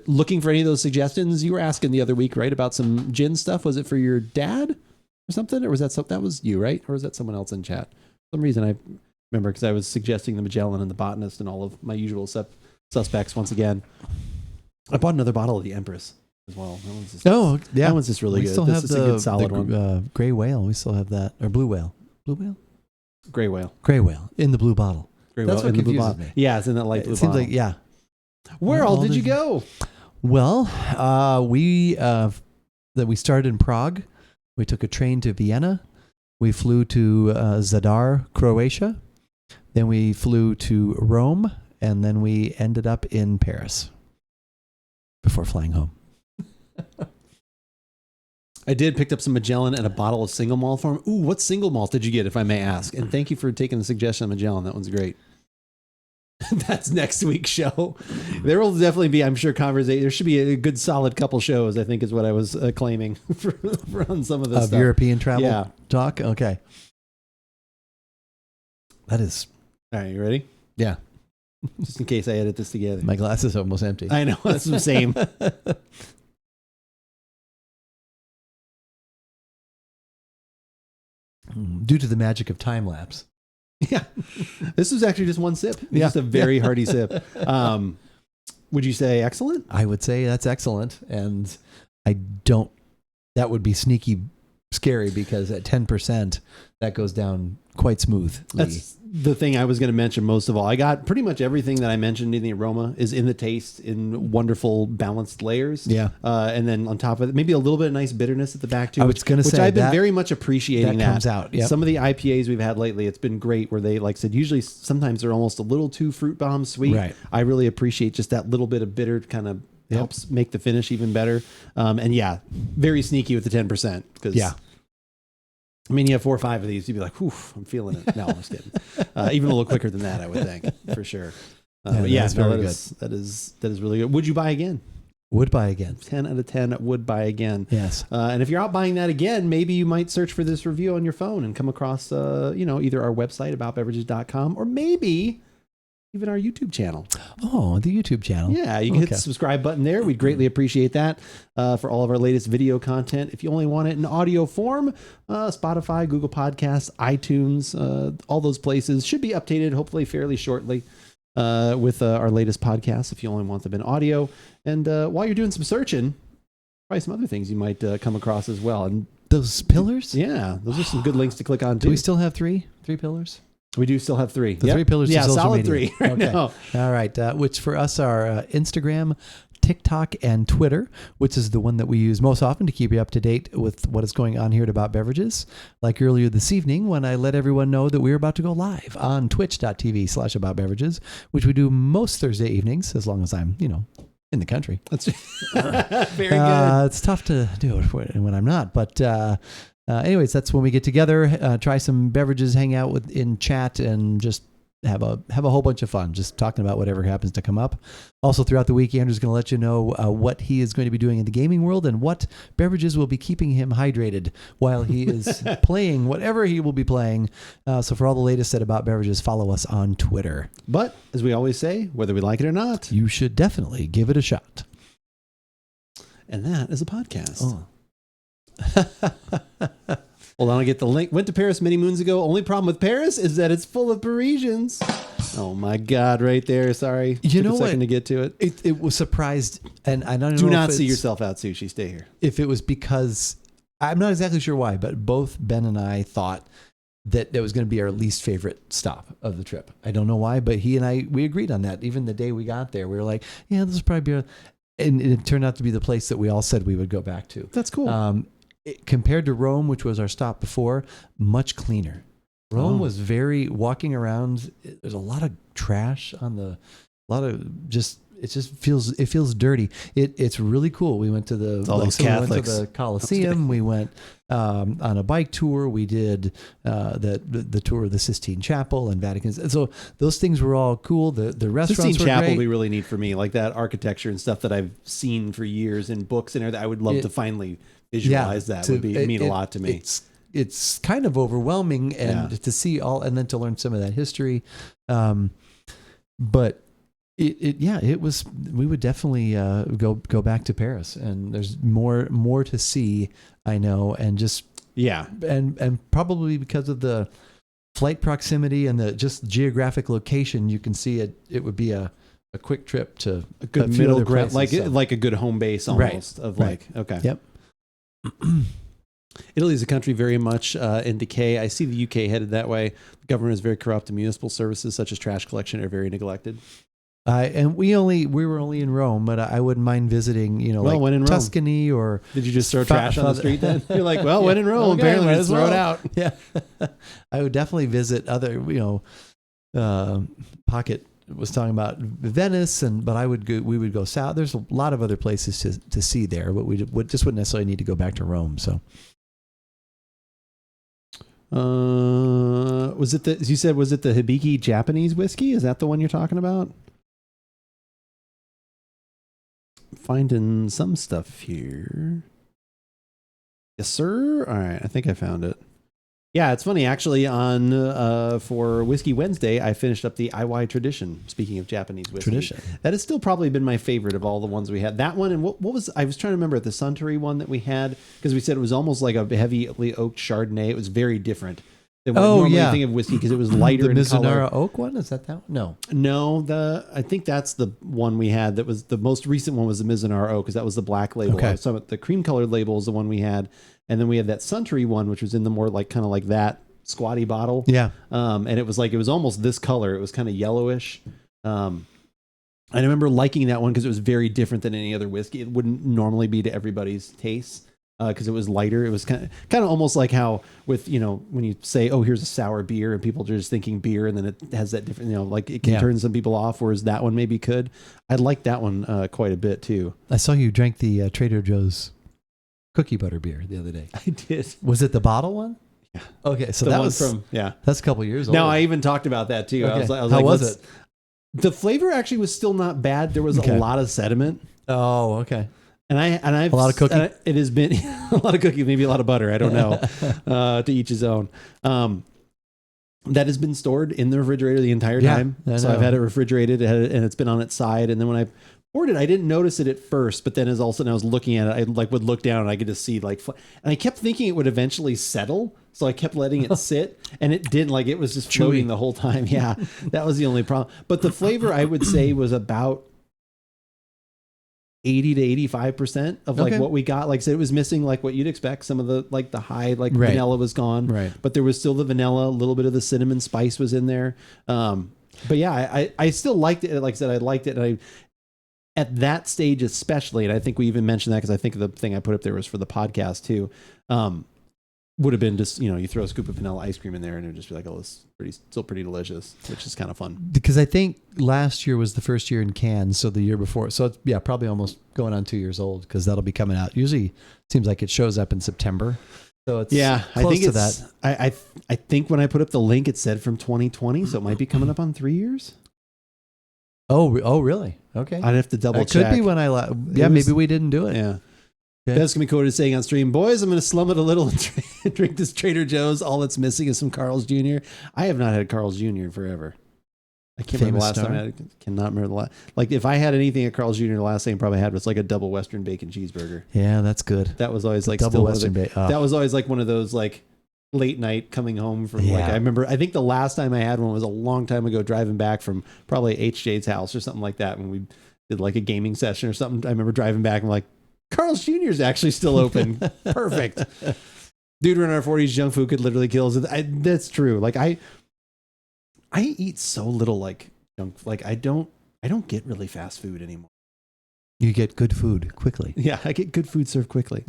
looking for any of those suggestions? You were asking the other week, right, about some gin stuff. Was it for your dad or something? Or was that was you, right? Or was that someone else in chat? For some reason I remember because I was suggesting the Magellan and the Botanist and all of my usual suspects once again. I bought another bottle of the Empress as well. That one's just, that one's just really we good. Still have This is a good solid one. Gray whale. We still have that. Or blue whale. Blue whale? Gray whale. Gray whale in the blue bottle. Gray That's whale what in the blue confuses bottle. me. Yeah, it's in that light blue It seems bottle. like, yeah. Where all did you go? Well, we started in Prague. We took a train to Vienna. We flew to Zadar, Croatia. Then we flew to Rome, and then we ended up in Paris before flying home. I did picked up some Magellan and a bottle of single malt for him. Ooh, what single malt did you get, if I may ask? And thank you for taking the suggestion of Magellan. That one's great. That's next week's show. There will definitely be, I'm sure, conversation. There should be a good solid couple shows, I think is what I was claiming for on some of this stuff. European travel talk? Okay. That is... All right, you ready? Yeah. Just in case I edit this together. My glass is almost empty. I know, that's the same. Due to the magic of time lapse. Yeah. This was actually just one sip. Yeah. Just a very hearty sip. Would you say excellent? I would say that's excellent. And that would be sneaky scary because at 10%, that goes down quite smoothly. That's the thing I was going to mention most of all. I got pretty much everything that I mentioned in the aroma is in the taste in wonderful balanced layers. Yeah. And then on top of it, maybe a little bit of nice bitterness at the back too. I was going to which say I've been that- very much appreciating that comes out, yep. Some of the IPAs we've had lately, it's been great where they, like I said, usually sometimes they're almost a little too fruit bomb sweet. Right. I really appreciate just that little bit of bitter kind of helps make the finish even better. And yeah, very sneaky with the 10% because I mean, you have 4 or 5 of these, you'd be like, "Oof, I'm feeling it." No, I'm just kidding. Even a little quicker than that, I would think, for sure. But that's very good. That is really good. Would you buy again? Would buy again. 10 out of 10 would buy again. Yes. And if you're out buying that again, maybe you might search for this review on your phone and come across, either our website, AboutBeverages.com, or maybe even our YouTube channel. Oh, the YouTube channel. Yeah, you can hit the subscribe button there. We'd greatly appreciate that for all of our latest video content. If you only want it in audio form, Spotify, Google Podcasts, iTunes, all those places should be updated hopefully fairly shortly with our latest podcasts if you only want them in audio. And while you're doing some searching, probably some other things you might come across as well. And those pillars? Yeah, those are some good links to click on too. Do we still have three pillars? We do still have 3. The 3 pillars. Yeah, to social solid media. 3 right now. All right. Which for us are Instagram, TikTok, and Twitter, which is the one that we use most often to keep you up to date with what is going on here at About Beverages. Like earlier this evening when I let everyone know that we were about to go live on twitch.tv/AboutBeverages, which we do most Thursday evenings, as long as I'm, in the country. That's very good. It's tough to do it when I'm not, but anyways, that's when we get together, try some beverages, hang out in chat, and just have a whole bunch of fun, just talking about whatever happens to come up. Also, throughout the week, Andrew's going to let you know what he is going to be doing in the gaming world and what beverages will be keeping him hydrated while he is playing whatever he will be playing. So for all the latest at About Beverages, follow us on Twitter. But as we always say, whether we like it or not, you should definitely give it a shot. And that is a podcast. Oh. Hold on, I'll get the link. Went to Paris many moons ago. Only problem with Paris is that it's full of Parisians. Oh my God, right there. Sorry. You know Took a second what? to get to it. It was surprised, and I don't know. Do not if see it's- yourself out, Sushi. Stay here. If it was because I'm not exactly sure why, but both Ben and I thought that was going to be our least favorite stop of the trip. I don't know why, but we agreed on that. Even the day we got there, we were like, yeah, this will probably be and it turned out to be the place that we all said we would go back to. That's cool. Compared to Rome, which was our stop before, much cleaner. Rome was very walking around. There's a lot of trash on a lot of just feels dirty. It's really cool. We went to the all those we went to Catholics. the Colosseum. We went on a bike tour. We did the tour of the Sistine Chapel and Vatican. And so those things were all cool. The restaurants Sistine were Chapel great. would be really neat for me, like that architecture and stuff that I've seen for years in books and everything. I would love to finally visualize that. Would mean a lot to me. It's kind of overwhelming and to see all, and then to learn some of that history. But it was, we would definitely go back to Paris, and there's more to see, I know. And just, and probably because of the flight proximity and the just geographic location, you can see it would be a quick trip to a good few middle other ground, places, like a good home base almost okay. Yep. Italy is a country very much in decay. I see the UK headed that way. The government is very corrupt, and municipal services such as trash collection are very neglected. And we were only in Rome, but I wouldn't mind visiting, when in Rome. Tuscany or. Did you just throw trash on the street then? You're like, well, when in Rome, okay, apparently might just as throw it well. out. Yeah. I would definitely visit other, Pocket was talking about Venice, but we would go south. There's a lot of other places to see there, but we just wouldn't necessarily need to go back to Rome. So. Was it the Hibiki Japanese whiskey? Is that the one you're talking about? Finding some stuff here. Yes, sir. All right, I think I found it. Yeah, it's funny actually. For Whiskey Wednesday, I finished up the IY Tradition. Speaking of Japanese whiskey, that has still probably been my favorite of all the ones we had. That one, and what was, I was trying to remember the Suntory one that we had, because we said it was almost like a heavily oaked Chardonnay. It was very different than what normally you think of whiskey, because it was lighter. The in color. Mizunara Oak one, is that one? No. I think that's the one we had. That was the most recent one, was the Mizunara Oak, because that was the black label. Okay. The cream colored label is the one we had. And then we had that Suntory one, which was in the more like kind of like that squatty bottle. Yeah. And it was almost this color. It was kind of yellowish. I remember liking that one because it was very different than any other whiskey. It wouldn't normally be to everybody's taste because it was lighter. It was kind of almost like how with, when you say, oh, here's a sour beer, and people are just thinking beer, and then it has that different, like it can turn some people off, whereas that one maybe could. I liked that one quite a bit too. I saw you drank the Trader Joe's cookie butter beer the other day. I did. Was it the bottle one? Yeah. Okay, so the that one was that's a couple years old. No, I even talked about that too. Okay. I was How like, was it? The flavor actually was still not bad. There was a lot of sediment. Oh, okay. And I've a lot of cookie. It has been a lot of cookie, maybe a lot of butter. I don't know. To each his own. That has been stored in the refrigerator the entire time. So I've had it refrigerated, and it's been on its side. And then when I poured it, I didn't notice it at first, but then as all of a sudden I was looking at it, I would look down and I get to see and I kept thinking it would eventually settle. So I kept letting it sit, and it didn't. Like, it was just floating the whole time. Yeah, that was the only problem. But the flavor, I would say, was about 80 to 85% of what we got. Like I said, it was missing like what you'd expect. Some of the high vanilla was gone, right? But there was still the vanilla. A little bit of the cinnamon spice was in there. But yeah, I still liked it. Like I said, I liked it. And at that stage especially, and I think we even mentioned that because I think the thing I put up there was for the podcast too, would have been just, you throw a scoop of vanilla ice cream in there and it would just be like, oh, it's still pretty delicious, which is kind of fun. Because I think last year was the first year in cans, so the year before. So it's, probably almost going on 2 years old, because that'll be coming out. Usually it seems like it shows up in September. So it's close I think to that. I think when I put up the link, it said from 2020, so it might be coming up on 3 years. Oh, really? Okay. I'd have to double check. Could be when maybe we didn't do it. Yeah. Okay. Bev's going to be quoted saying on stream, boys, I'm going to slum it a little and drink this Trader Joe's. All that's missing is some Carl's Jr. I have not had Carl's Jr. in forever. I can't remember the last time I cannot remember the last. Like, if I had anything at Carl's Jr., the last thing I probably had was like a double Western bacon cheeseburger. Yeah, that's good. That was always like double Western bacon. That was always like one of those like late night coming home from I think the last time I had one was a long time ago, driving back from probably HJ's house or something like that, when we did like a gaming session or something. I remember driving back and like, Carl's Jr. is actually still open. Perfect. Dude, we're in our 40s. Junk food could literally kill us. That's true. Like I eat so little like junk. Like I don't get really fast food anymore. You get good food quickly. Yeah, I get good food served quickly.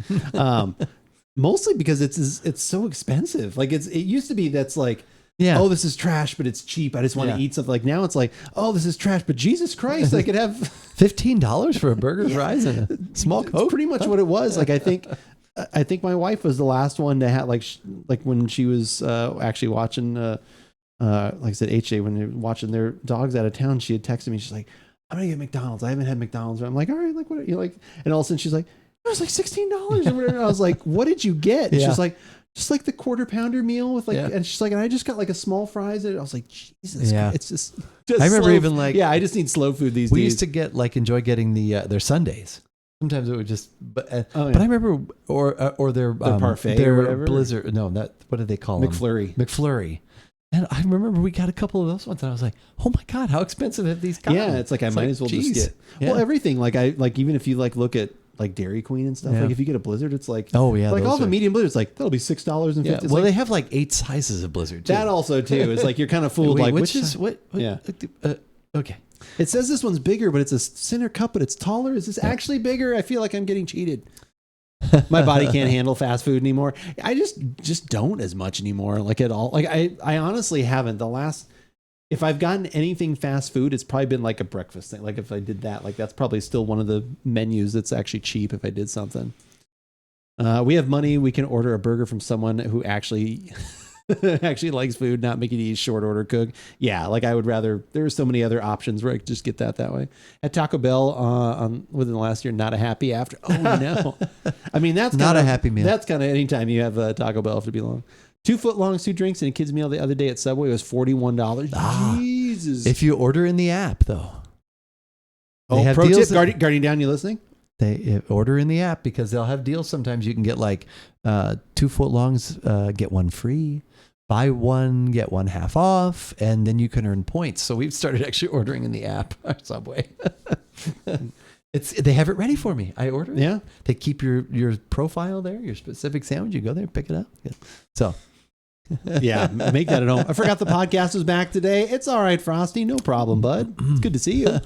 Mostly because it's so expensive. Like it used to be that's like Yeah. oh, this is trash, but it's cheap. I just want to Yeah. eat something. Like now it's like, oh, this is trash, but Jesus Christ, I could have $15 for a burger, fries, and a small It's Coke. pretty much what it was. Like I think my wife was the last one to have like when she was actually watching like I said HJ when they were watching their dogs out of town. She had texted me. She's like, I'm gonna get McDonald's. I haven't had McDonald's. I'm like, all right, like what you like? And all of a sudden she's like, it was like $16 or whatever. And I was like, what did you get? Yeah. She's like, just like the quarter pounder meal with like, Yeah. and she's like, and I just got like a small fries. And I was like, Jesus, Yeah. it's just I remember slow- even, like- yeah, I just need slow food these We days. used to get enjoy getting their Sundays. Sometimes it would just, but Oh, yeah. but I remember or their parfait their or whatever? Blizzard. No, that what did they call McFlurry. them? McFlurry. And I remember we got a couple of those ones, and I was like, "Oh my god, how expensive have these gotten?" Yeah, it's like I might as well just geez. get well everything. Like even if you look at like Dairy Queen and stuff. Yeah. Like if you get a Blizzard, it's like Oh, yeah, like those all the are- medium Blizzards. Like that'll be $6.50. Yeah. It's Well, like, they have like 8 sizes of Blizzard too. that also too is like you're kind of fooled. Wait, like which is what? Yeah. Okay. It says this one's bigger, but it's a center cup, but it's taller. Is this actually bigger? I feel like I'm getting cheated. My body can't handle fast food anymore. I just don't as much anymore, like at all. Like I honestly haven't. The last, if I've gotten anything fast food, it's probably been like a breakfast thing. Like if I did that, like that's probably still one of the menus that's actually cheap if I did something. We have money. We can order a burger from someone who actually actually likes food, not making it short order cook. Yeah, like I would rather. There are so many other options where I could just get that way. At Taco Bell, within the last year, not a happy after. Oh no, I mean that's Not kinda, a happy meal. That's kind of anytime you have Taco Bell to be long. 2 foot longs, 2 drinks, and a kids meal the other day at Subway was $41. Jesus. If you order in the app, though, they have pro tip, deals. Guardian Down, you listening? They order in the app because they'll have deals. Sometimes you can get like 2 foot longs, get one free. Buy one, get one half off, and then you can earn points. So we've started actually ordering in the app, our Subway. They have it ready for me. I order it. Yeah. They keep your profile there, your specific sandwich. You go there, pick it up. So Yeah, make that at home. I forgot the podcast was back today. It's all right, Frosty. No problem, bud. It's good to see you.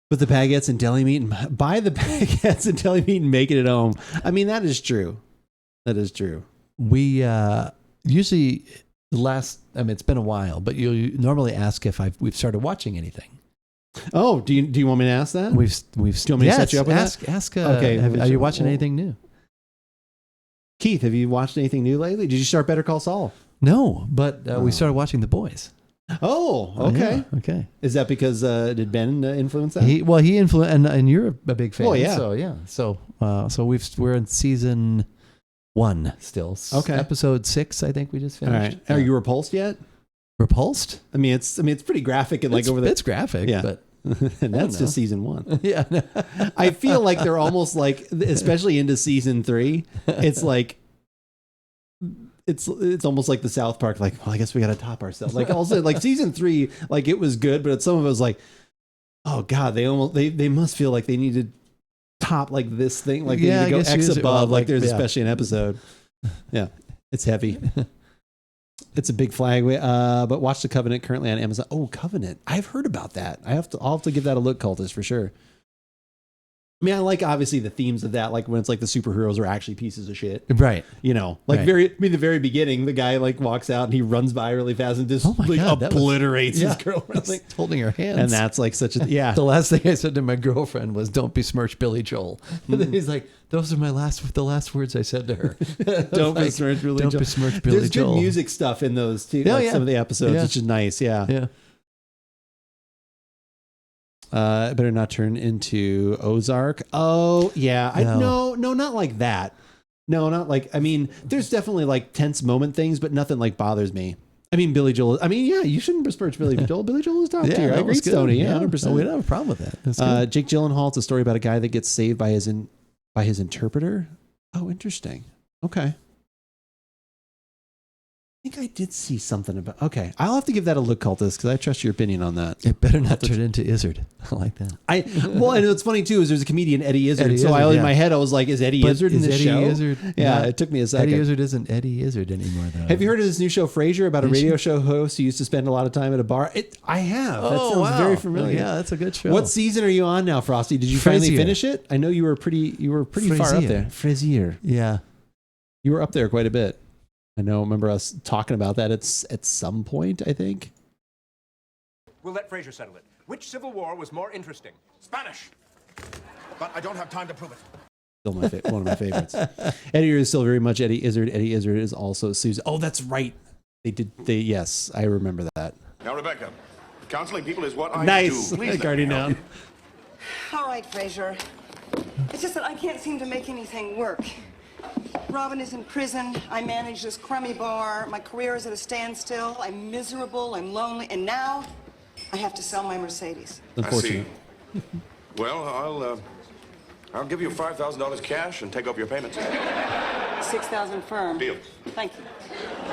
Put the baguettes and deli meat and buy the baguettes and deli meat and make it at home. I mean, that is true. That is true. we usually it's been a while, but you normally ask if we've started watching anything. Oh, do you want me to ask that? We've Do you want me to set you up with that? ask. Okay, Are you watching anything new? Keith, have you watched anything new lately? Did you start Better Call Saul? No, but we started watching The Boys. Oh, okay. Yeah, okay. Is that because did Ben influence that? He influenced, and you're a big fan. Well, yeah. So yeah. So we're in season 1 still. Okay. Episode 6, I think we just All finished. right. Are you repulsed yet? repulsed? I mean, it's pretty graphic and like It's, over the. it's graphic, Yeah. but And that's just season 1. yeah. No. I feel like they're almost like, especially into season 3, it's like, it's almost like the South Park, like, well, I guess we got to top ourselves. Like also like season 3, like it was good, but some of it was like, oh God, they must feel like they need to top like this thing. Like they Yeah, need to I go guess X you- above. well, like like, there's yeah. especially an episode. Yeah. It's heavy. It's a big flag. But watch The Covenant currently on Amazon. Oh, Covenant. I've heard about that. I'll have to give that a look, Cultist, for sure. I mean, I like obviously the themes of that, like when it's like the superheroes are actually pieces of shit. Right. You know, like Right. the very beginning, the guy like walks out and he runs by really fast and just Oh my like God, that was- obliterates Yeah. his girlfriend. Like, holding her hands. And that's like such a, yeah. the last thing I said to my girlfriend was, "Don't besmirch Billy Joel." And then he's like, "Those are the last words I said to her." Don't Like, besmirch Billy Don't Joel. besmirch Billy There's Joel. good music stuff in those too, Oh, like yeah. some of the episodes, Yeah. which is nice. Yeah. Yeah. Better not turn into Ozark. Oh yeah. No. No, not like that. No, not like, I mean, there's definitely like tense moment things, but nothing like bothers me. I mean, Billy Joel, I mean, yeah, you shouldn't besmirch Billy Joel. Billy Joel is top tier. I that agree, was good. Stoney. Yeah, Yeah, 100%. we don't have a problem with that. That's good. Jake Gyllenhaal, it's a story about a guy that gets saved by his interpreter. Oh, interesting. Okay. I think I did see something about. Okay, I'll have to give that a look, Cultist, because I trust your opinion on that. It better not turn into Izzard. I like that. And what's funny too is there's a comedian Eddie Izzard. Eddie So Izzard, in yeah. my head I was like, is Eddie But Izzard in is this Eddie show? Izzard Yeah, not- it took me a second. Eddie Izzard isn't Eddie Izzard anymore, though. Have you heard of this new show, Frasier, about a Is radio she? show host who used to spend a lot of time at a bar? I have. That Oh, sounds wow. very familiar. Yeah, that's a good show. What season are you on now, Frosty? Did you finally Frasier. finish it? I know you were pretty far up Frasier. there. Frasier. Yeah. You were up there quite a bit. I know. Remember us talking about that at some point, I think. We'll let Fraser settle it. Which civil war was more interesting? Spanish. But I don't have time to prove it. Still one of my favorites. Eddie is still very much Eddie Izzard. Eddie Izzard is also Susan. Oh, that's right. Yes, I remember that. Now, Rebecca, counseling people is what I Nice. do. Please let Guardian me help down. you. All right, Fraser. It's just that I can't seem to make anything work. Robin is in prison. I manage this crummy bar. My career is at a standstill. I'm miserable. I'm lonely. And now I have to sell my Mercedes. Unfortunate. I see. Well, I'll give you $5,000 cash and take over your payments. 6,000 firm. Deal. Thank you.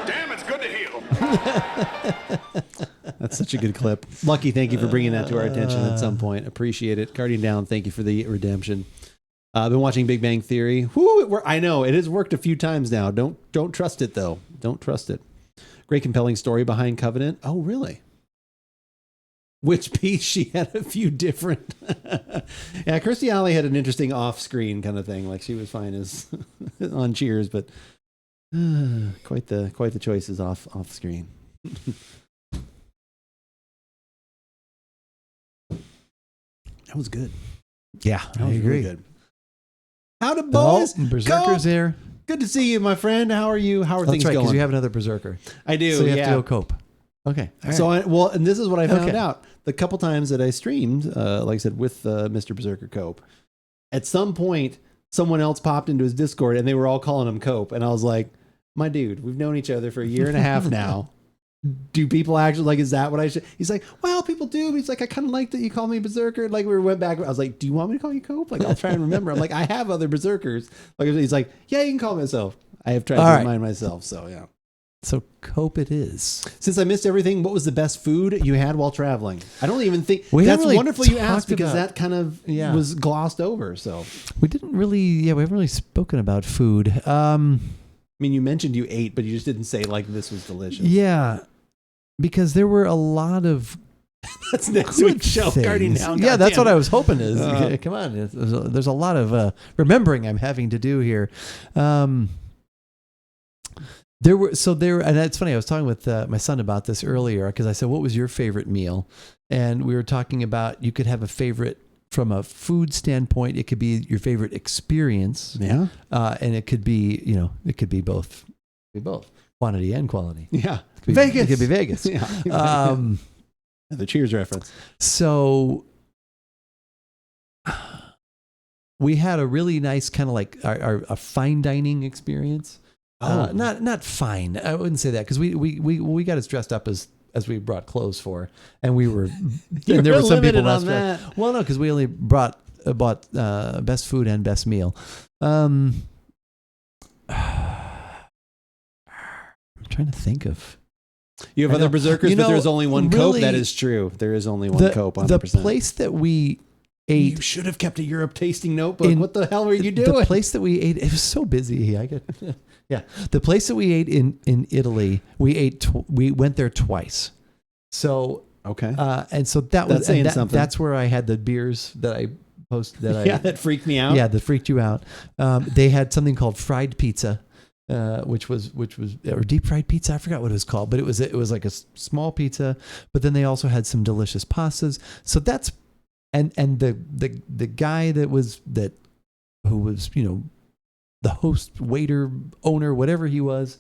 Damn, it's good to heal. That's such a good clip. Lucky, thank you for bringing that to our attention at some point. Appreciate it. Guardian Down, thank you for the redemption. I've been watching Big Bang Theory. I know it has worked a few times now. Don't trust it though. Don't trust it. Great compelling story behind Covenant. Oh, really? Which piece? She had a few different. Yeah, Kirstie Alley had an interesting off-screen kind of thing. Like she was fine as on Cheers, but quite the choices off-screen. That was good. Yeah, That was I agree. really good. Howdy, boys. Berserker's Go. here. Good to see you, my friend. How are you? How are That's things right, because going? you have another Berserker. I do. So you have yeah. to go cope. Okay. All So, right. and this is what I found Okay. out. The couple times that I streamed, like I said, with Mr. Berserker Cope, at some point, someone else popped into his Discord and they were all calling him Cope. And I was like, my dude, we've known each other for a year and a half now. Do people actually, like, is that what I should? He's like, well, people do. He's like, I kind of like that you call me Berserker. Like, we went back. I was like, do you want me to call you Cope? Like, I'll try and remember. I'm like, I have other Berserkers. Like, he's like, yeah, you can call me myself. I have tried All to right. remind myself. So, yeah. So cope it is. Since I missed everything, what was the best food you had while traveling? I don't even think We that's haven't really wonderful you asked talked because about- that kind of Yeah. was glossed over. So, We haven't really spoken about food. I mean, you mentioned you ate, but you just didn't say like this was delicious. Yeah, because there were a lot of That's next good week's show. things. Guardian Down. Yeah, that's what goddamn I it. was hoping is. Uh, Come on, there's a lot of remembering I'm having to do here. And it's funny. I was talking with my son about this earlier because I said, "What was your favorite meal?" And we were talking about you could have a favorite from a food standpoint. It could be your favorite experience, Yeah. and it could be both. Quantity and quality. Yeah. It could be, Vegas. It could be Vegas. Yeah. The Cheers reference. So we had a really nice kind of like a fine dining experience. Not fine. I wouldn't say that because we got as dressed up as we brought clothes for, and we were. You and there were were some people limited less on dressed. that. Well, no, because we only bought best food and best meal. I'm trying to think of. You have I other know. Berserkers, You but know, there's only one really, Cope. That is true. There is only one Cope. 100%. The place that we ate. You should have kept a Europe tasting notebook. What the hell were you doing? The place that we ate, it was so busy. Yeah. The place that we ate in Italy, we went there twice. So okay. And so that was That's saying something. That's where I had the beers that I posted. That freaked me out. Yeah, that freaked you out. They had something called fried pizza. Which was or deep fried pizza. I forgot what it was called, but it was like a small pizza. But then they also had some delicious pastas. So that's and the guy who was the host, waiter, owner, whatever he was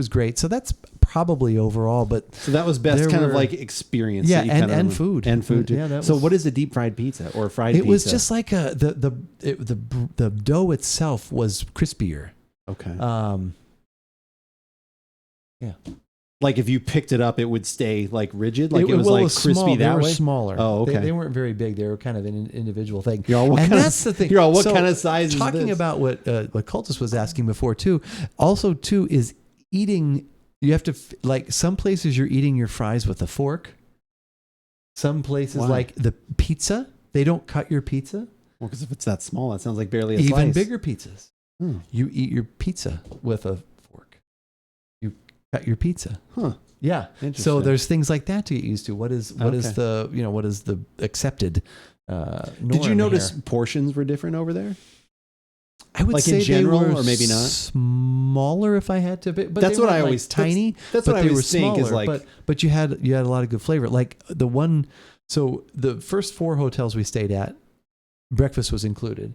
great. So that's probably overall. But so that was best there kind of were- like experience. Yeah, that you and- kind of and food. and food too. Yeah, that so was- what is a deep fried pizza or fried? It pizza? was just like the dough itself was crispier. Okay. Yeah. Like if you picked it up, it would stay like rigid, like it was well, like was crispy small. that they were way. smaller. Oh, okay. They weren't very big. They were kind of an individual thing. You're all, what and kind that's the thing. You're all, what So, kind of size is talking this? about what Cultus was asking before too. Also, too, is eating. You have to like some places you're eating your fries with a fork. Some places Why? like the pizza, they don't cut your pizza. Well, because if it's that small, that sounds like barely a Even slice. bigger pizzas. Hmm. You eat your pizza with a fork. You cut your pizza. Huh. Yeah. So Interesting. there's things like that to get used to. What is the accepted norm Did you notice here? portions were different over there? I would like say in general, they were or maybe not. smaller if I had to. But That's they what I weren't, like, always tiny. That's but what I they always were think smaller. is like. But you had a lot of good flavor. Like the one. So the first 4 hotels we stayed at, breakfast was included,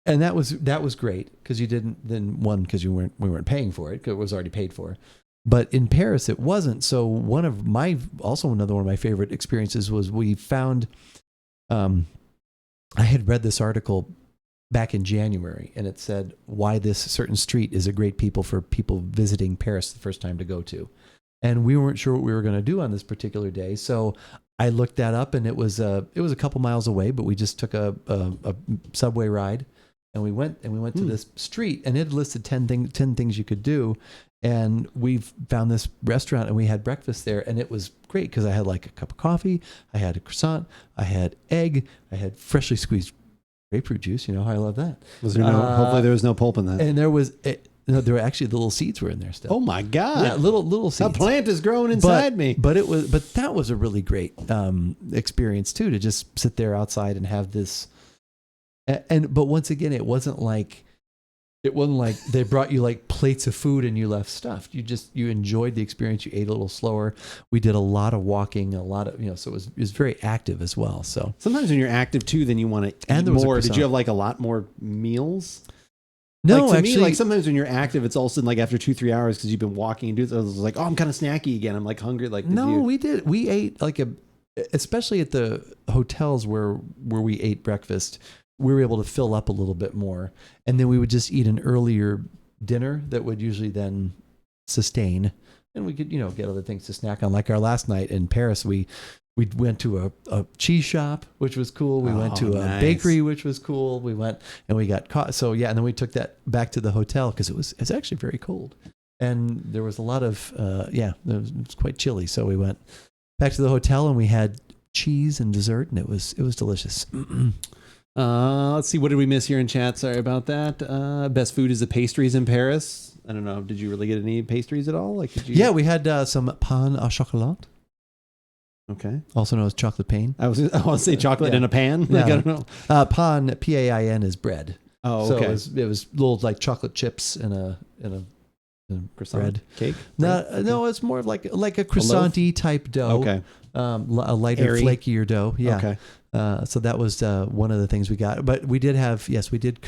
and that was great because you didn't because we weren't paying for it because it was already paid for. But in Paris, it wasn't. So another one of my favorite experiences was we found. I had read this article back in January, and it said why this certain street is a great for people visiting Paris the first time to go to. And we weren't sure what we were going to do on this particular day. So I looked that up, and it was a couple miles away, but we just took a subway ride, and we went to this street, and it listed 10 things you could do. And we found this restaurant, and we had breakfast there, and it was great because I had like a cup of coffee, I had a croissant, I had egg, I had freshly squeezed grapefruit juice. You know how I love that. Was there hopefully there was no pulp in that. And there were actually the little seeds were in there still. Oh my God! Yeah, little seeds. A plant is growing inside me. But that was a really great experience too, to just sit there outside and have this. But once again, it wasn't like they brought you like plates of food and you left stuffed. You enjoyed the experience. You ate a little slower. We did a lot of walking, so it was very active as well. So sometimes when you're active too, then you want to eat more. Did you have like a lot more meals? No, like, actually, me, like sometimes when you're active, it's all of a sudden like after 2-3 hours because you've been walking and doing. So I was like, oh, I'm kind of snacky again. I'm like hungry. Like we ate especially at the hotels where we ate breakfast. We were able to fill up a little bit more, and then we would just eat an earlier dinner that would usually then sustain, and we could get other things to snack on. Like our last night in Paris, we went to a cheese shop, which was cool. We went to a bakery, which was cool. We went and we got caught. So yeah, and then we took that back to the hotel because it's actually very cold, and there was a lot of it was quite chilly. So we went back to the hotel and we had cheese and dessert, and it was delicious. Let's see. What did we miss here in chat? Sorry about that. Best food is the pastries in Paris. I don't know. Did you really get any pastries at all? Yeah, we had some pain au chocolat. Okay. Also known as chocolate pain. I want to say chocolate in a pan. Yeah. Like, I don't know. Pain, PAIN, is bread. Oh, okay. So it was little like chocolate chips in a croissant bread cake. No, it's more of like a croissant-y type dough. Okay. A lighter, Airy. flakier dough. Yeah. Okay. So that was one of the things we got. But we did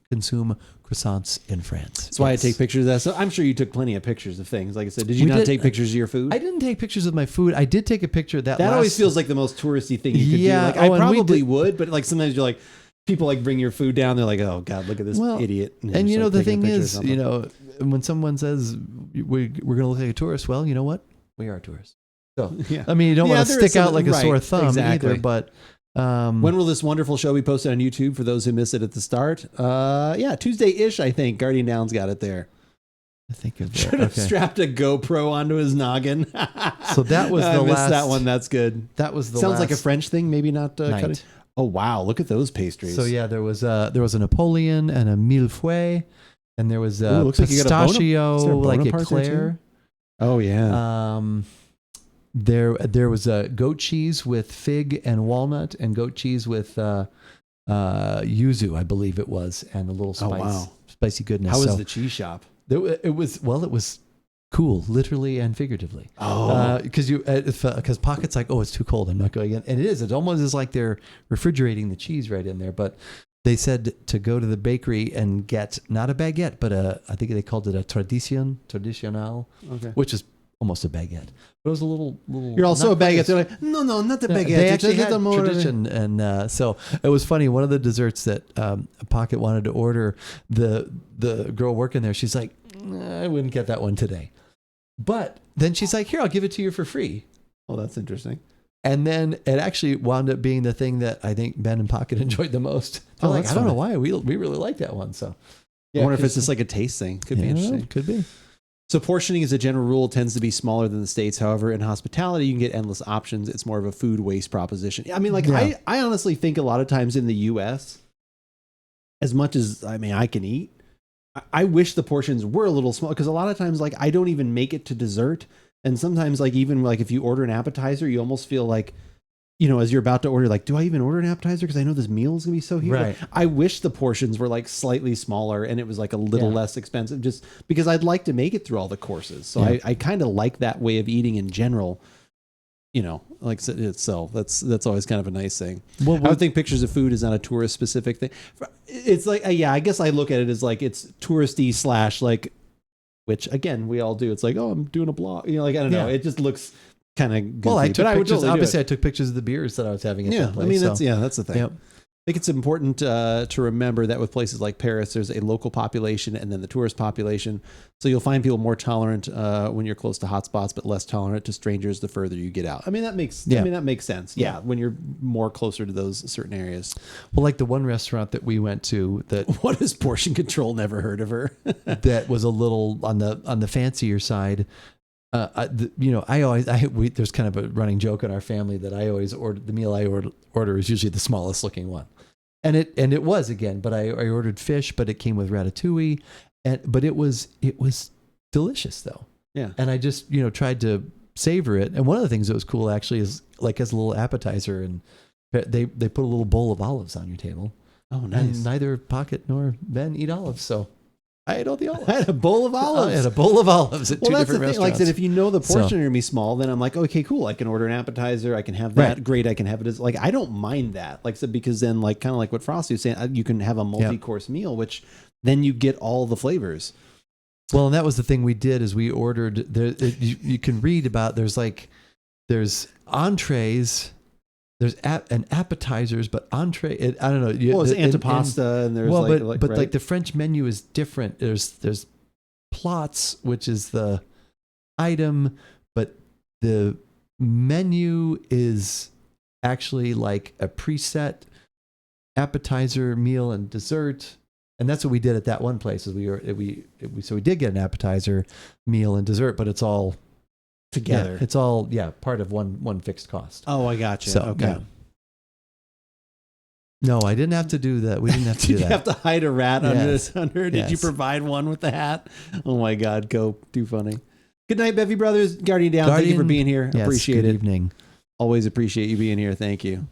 consume croissants in France. That's why I take pictures of that. So I'm sure you took plenty of pictures of things. Like I said, did you not take pictures of your food? I didn't take pictures of my food. I did take a picture of that. That always feels like the most touristy thing you could do. Like, I probably would, but like sometimes you're like, people like bring your food down. They're like, oh God, look at this idiot. And the thing is, when someone says we're going to look like a tourist, well, you know what? We are tourists. So, yeah. I mean, you don't want to stick out like a sore thumb either, but... when will this wonderful show be posted on YouTube for those who missed it at the start? Tuesday-ish, I think. Guardian Downs got it there. I think of should have strapped a GoPro onto his noggin. So that was the last. I missed that one. That's good. That was the sounds last like a French thing. Maybe not cutting. Oh wow! Look at those pastries. So yeah, there was a Napoleon and a millefeuille, and there was a pistachio, like eclair. Oh yeah. There was a goat cheese with fig and walnut, and goat cheese with yuzu, I believe it was, and a little spicy goodness. How was the cheese shop? It was cool, literally and figuratively. Oh, because Pocket's like, oh, it's too cold, I'm not going in, and it is. It almost is like they're refrigerating the cheese right in there. But they said to go to the bakery and get not a baguette, but I think they called it a tradicional, which is almost a baguette. But it was a little. You're also a baguette. They're like, no, not the baguette. They actually had tradition, and so it was funny. One of the desserts that Pocket wanted to order, the girl working there, she's like, I wouldn't get that one today. But then she's like, here, I'll give it to you for free. Oh, that's interesting. And then it actually wound up being the thing that I think Ben and Pocket enjoyed the most. They're like, I don't know why. We really like that one. So I wonder if it's just like a taste thing. Could be interesting. Could be. So portioning as a general rule tends to be smaller than the States. However, in hospitality, you can get endless options. It's more of a food waste proposition. I mean, I honestly think a lot of times in the U.S., as much as, I can eat, I wish the portions were a little small, because a lot of times, like, I don't even make it to dessert. And sometimes, like, even like if you order an appetizer, you almost feel like as you're about to order, like, do I even order an appetizer? Because I know this meal is going to be so huge. Right. I wish the portions were like slightly smaller and it was like a little less expensive, just because I'd like to make it through all the courses. So I kind of like that way of eating in general. Like so that's always kind of a nice thing. Well, I would think pictures of food is not a tourist specific thing. It's like, I guess I look at it as like it's touristy / like, which again, we all do. It's like, oh, I'm doing a blog. I don't know. It just looks kind of goofy. Well, I took pictures. Totally Obviously, I took pictures of the beers that I was having at that place. I mean, that's the thing. Yep. I think it's important to remember that with places like Paris, there's a local population and then the tourist population. So you'll find people more tolerant when you're close to hotspots, but less tolerant to strangers the further you get out. I mean, that makes sense. Yeah, when you're more closer to those certain areas. Well, like the one restaurant that we went to, that what is portion control? Never heard of her. that was a little on the fancier side. There's kind of a running joke in our family that I always order the meal I order is usually the smallest looking one, and it was again. But I ordered fish, but it came with ratatouille, but it was delicious though. Yeah, and I just tried to savor it. And one of the things that was cool actually is like as a little appetizer, and they put a little bowl of olives on your table. Oh, nice. And neither Pocket nor Ben eat olives, so I ate all the olives. I had a bowl of olives. I had a bowl of olives at two different restaurants. Like I said, if you know the portion are going to be small, then I'm like, okay, cool. I can order an appetizer. I can have that. Right. Great. I can have it as like, I don't mind that. Like I said, because then like kind of like what Frosty was saying, you can have a multi-course meal, which then you get all the flavors. Well, and that was the thing we did is we ordered, you can read about, there's entrees, there's appetizers, but entree, I don't know. There's antipasta and there's like the French menu is different. There's plots, which is the item, but the menu is actually like a preset appetizer, meal, and dessert. And that's what we did at that one place. Is we did get an appetizer, meal, and dessert, but it's all together. It's all part of one fixed cost. Oh, I got you. So, okay. Yeah. No, I didn't have to do that. We didn't have to do that. Did you have to hide a rat under? Did Yes. you provide one with the hat? Oh my God, go too funny. Good night, Bevy Brothers. Guardian Down. Thank you for being here. Yes, Appreciate good it. Evening. Always appreciate you being here. Thank you.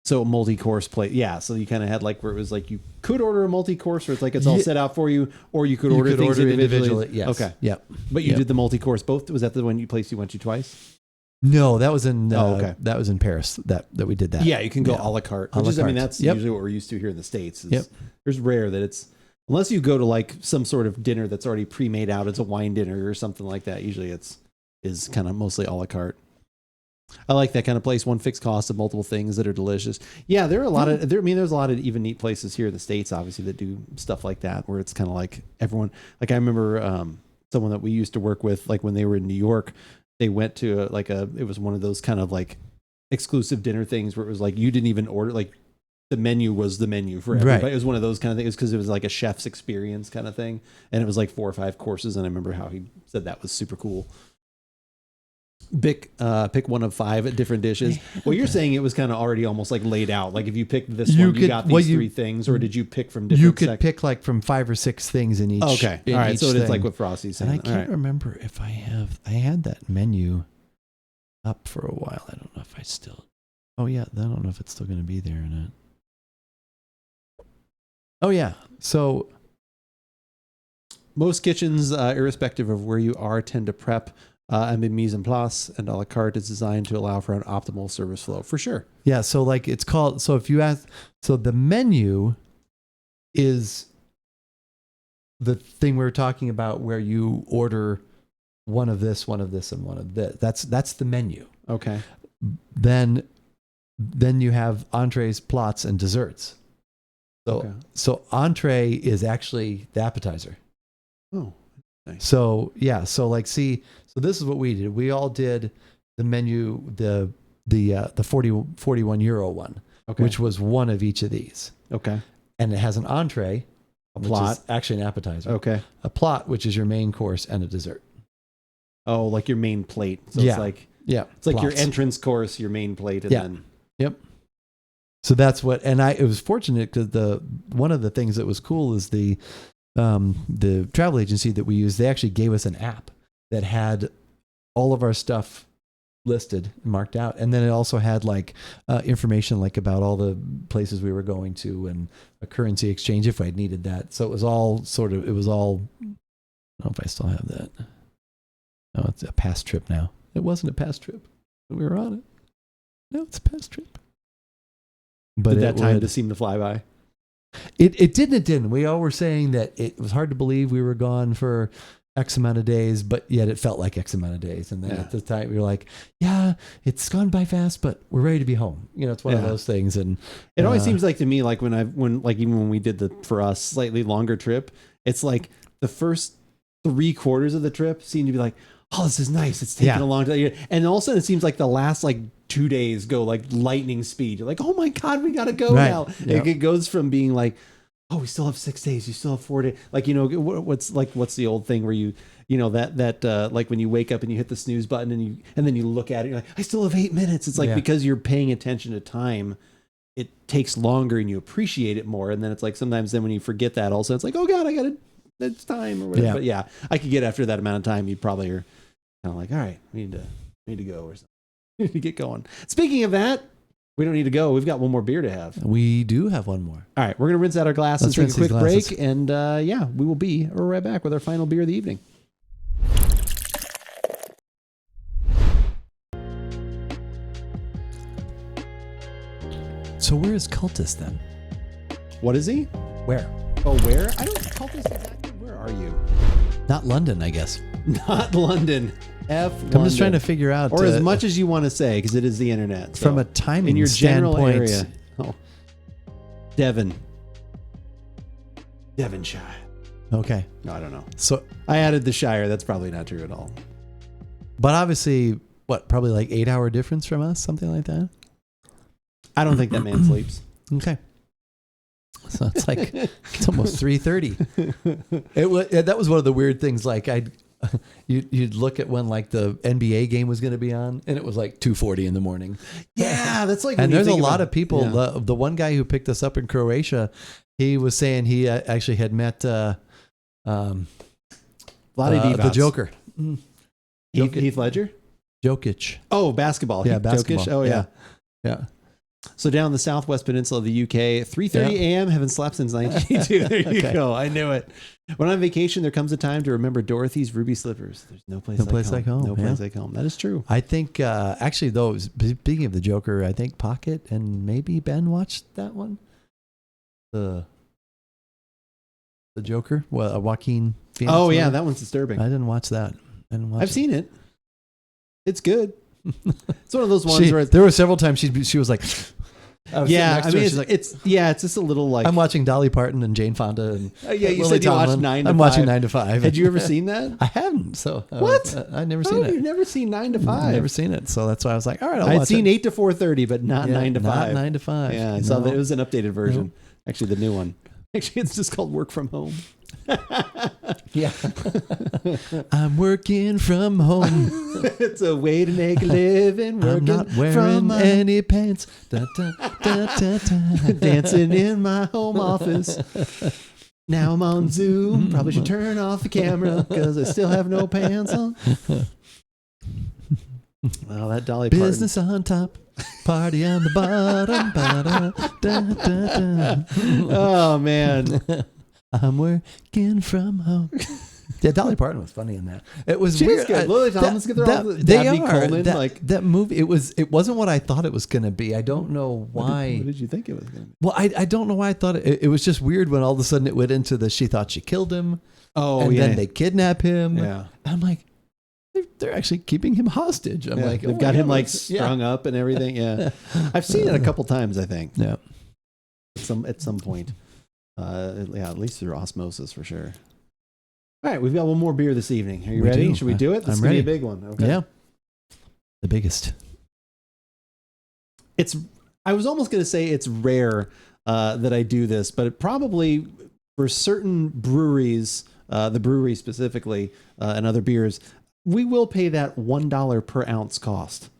So multi-course plate. Yeah. So you kind of had like where it was like you could order a multi-course where it's like it's all set out for you, or you could order things individually. Yes. Okay. Yep. But you did the multi-course both. Was that the place you went to twice? No, that was in okay. That was in Paris that we did that. Yeah, you can go a la carte. Which is, I mean, that's usually what we're used to here in the States. There's rare that it's unless you go to like some sort of dinner that's already pre-made out. It's a wine dinner or something like that. Usually is kind of mostly a la carte. I like that kind of place. One fixed cost of multiple things that are delicious. Yeah, there are a lot of. There's a lot of even neat places here in the States, obviously, that do stuff like that, where it's kind of like everyone. Like I remember someone that we used to work with, like when they were in New York, they went to it was one of those kind of like exclusive dinner things where it was like you didn't even order, like the menu was the menu for everybody. Right. It was one of those kind of things because it was like a chef's experience kind of thing, and it was like 4 or 5 courses. And I remember how he said that was super cool. Pick one of 5 different dishes. Well, you're saying it was kind of already almost like laid out. Like if you picked this one, you got these 3 things, or did you pick from different? You could pick like from 5 or 6 things in each. Okay, all right. So it's like what Frosty's saying. And I can't remember if I had that menu up for a while. I don't know if I still. Oh yeah, I don't know if it's still going to be there or not. Oh yeah, so most kitchens, irrespective of where you are, tend to prep. And mise en place and a la carte is designed to allow for an optimal service flow, for sure. Yeah, so like it's called. So if you ask, so the menu is the thing we were talking about, where you order one of this, and one of this. That's the menu. Okay. Then you have entrees, plots, and desserts. So entree is actually the appetizer. Oh. Nice. So yeah, so this is what we did. We all did the menu, the 41 euro one, which was one of each of these. Okay. And it has an entree, plot, which is actually an appetizer. Okay. A plot, which is your main course, and a dessert. Oh, like your main plate. So it's like it's like plots. your entrance course, your main plate, and then Yep. So that's what, and it was fortunate because one of the things that was cool is the travel agency that we used, they actually gave us an app that had all of our stuff listed and marked out. And then it also had like information like about all the places we were going to and a currency exchange if I needed that. So it was all I don't know if I still have that. No, it's a past trip now. It wasn't a past trip. We were on it. No, it's a past trip. But did that time just seem to fly by? It didn't. We all were saying that it was hard to believe we were gone for X amount of days, but yet it felt like X amount of days. And then at the time we were like, yeah, it's gone by fast, but we're ready to be home. It's one of those things. And it always seems like to me, like even when we did for us slightly longer trip, it's like the first 3/4 of the trip seem to be like, oh, this is nice. It's taking a long time. And all of a sudden it seems like the last 2 days go like lightning speed. You're like, oh my God, we got to go now. Yep. It goes from being like, oh, we still have 6 days. You still have 4 days. What's the old thing where that like when you wake up and you hit the snooze button and then you look at it, you're like, I still have 8 minutes. It's like, because you're paying attention to time, it takes longer and you appreciate it more. And then it's like, sometimes then when you forget that also, it's like, oh God, it's time or whatever. Yeah. But I could get after that amount of time. You probably are kind of like, all right, we need to go or something. We need to get going. Speaking of that, we don't need to go. We've got one more beer to have. We do have one more. All right, we're going to rinse out our glasses, take a quick break, and we will be right back with our final beer of the evening. So where is Cultist then? What is he? Where? Oh, where? I don't Cultist exactly. Where are you? Not London, I guess. Not London. I'm just trying to figure out. Or as much as you want to say, because it is the internet. So from a timing in your general standpoint. area. Oh. Devonshire. Okay. No, I don't know. So I added the Shire. That's probably not true at all. But obviously, probably like 8-hour difference from us, something like that? I don't think that man sleeps. Okay. So it's like, it's almost 3:30. That was one of the weird things. Like you'd look at when like the NBA game was going to be on, and it was like 2:40 in the morning. Yeah, that's like. And there's a lot of people. Yeah. The one guy who picked us up in Croatia, he was saying he actually had met the Joker, Heath Ledger, Jokic. Oh, basketball. Yeah, basketball. Jokic? Oh yeah. So down the southwest peninsula of the UK, 3:30 a.m. Haven't slept since 1982. There you go. I knew it. When on vacation, there comes a time to remember Dorothy's ruby slippers. There's no place like home. No place like home. That is true. I think actually, though, speaking of the Joker, I think Pocket and maybe Ben watched that one. The Joker, Joaquin Phoenix. Oh yeah, that one's disturbing. I didn't watch that. I've seen it. It's good. It's one of those ones where there were several times she was like, yeah, I mean, it's just a little like I'm watching Dolly Parton and Jane Fonda and you said you watched 9 to 5. I'm watching 9 to 5. Had you ever seen that? I haven't. So what? I've never seen it. You've never seen 9 to 5? I've never seen it. So that's why I was like, all right, I'll watch it. I'd seen 8 to 4:30, but not 9 to 5. Not 9 to 5. Yeah, I saw that it was an updated version. Actually, the new one. Actually, it's just called Work From Home. Yeah. I'm working from home. It's a way to make a living. I'm not wearing any pants. Da, da, da, da, da. Dancing in my home office. Now I'm on Zoom. Probably should turn off the camera because I still have no pants on. Well, that Dolly Parton. Business on top, party on the bottom. Da, da, da. Oh, man. I'm working from home. Yeah, Dolly Parton was funny in that. It was She weird. was good. Lily Tomlin's good. They are. That movie. It wasn't what I thought it was going to be. I don't know why. What did you think it was going to be? Well, I don't know why I thought it was just weird when all of a sudden it went into she thought she killed him. Oh, and yeah. then they kidnap him. Yeah. I'm like, they're actually keeping him hostage. I'm like, they've got him like strung up and everything. Yeah. I've seen it a couple times, I think. Yeah. At some point. At least through osmosis for sure. All right, we've got one more beer this evening. Are you ready? Should we do it? This is going to be a big one. Okay. Yeah. The biggest. I was almost going to say it's rare that I do this, but it probably for certain breweries, the brewery specifically, and other beers, we will pay that $1 per ounce cost.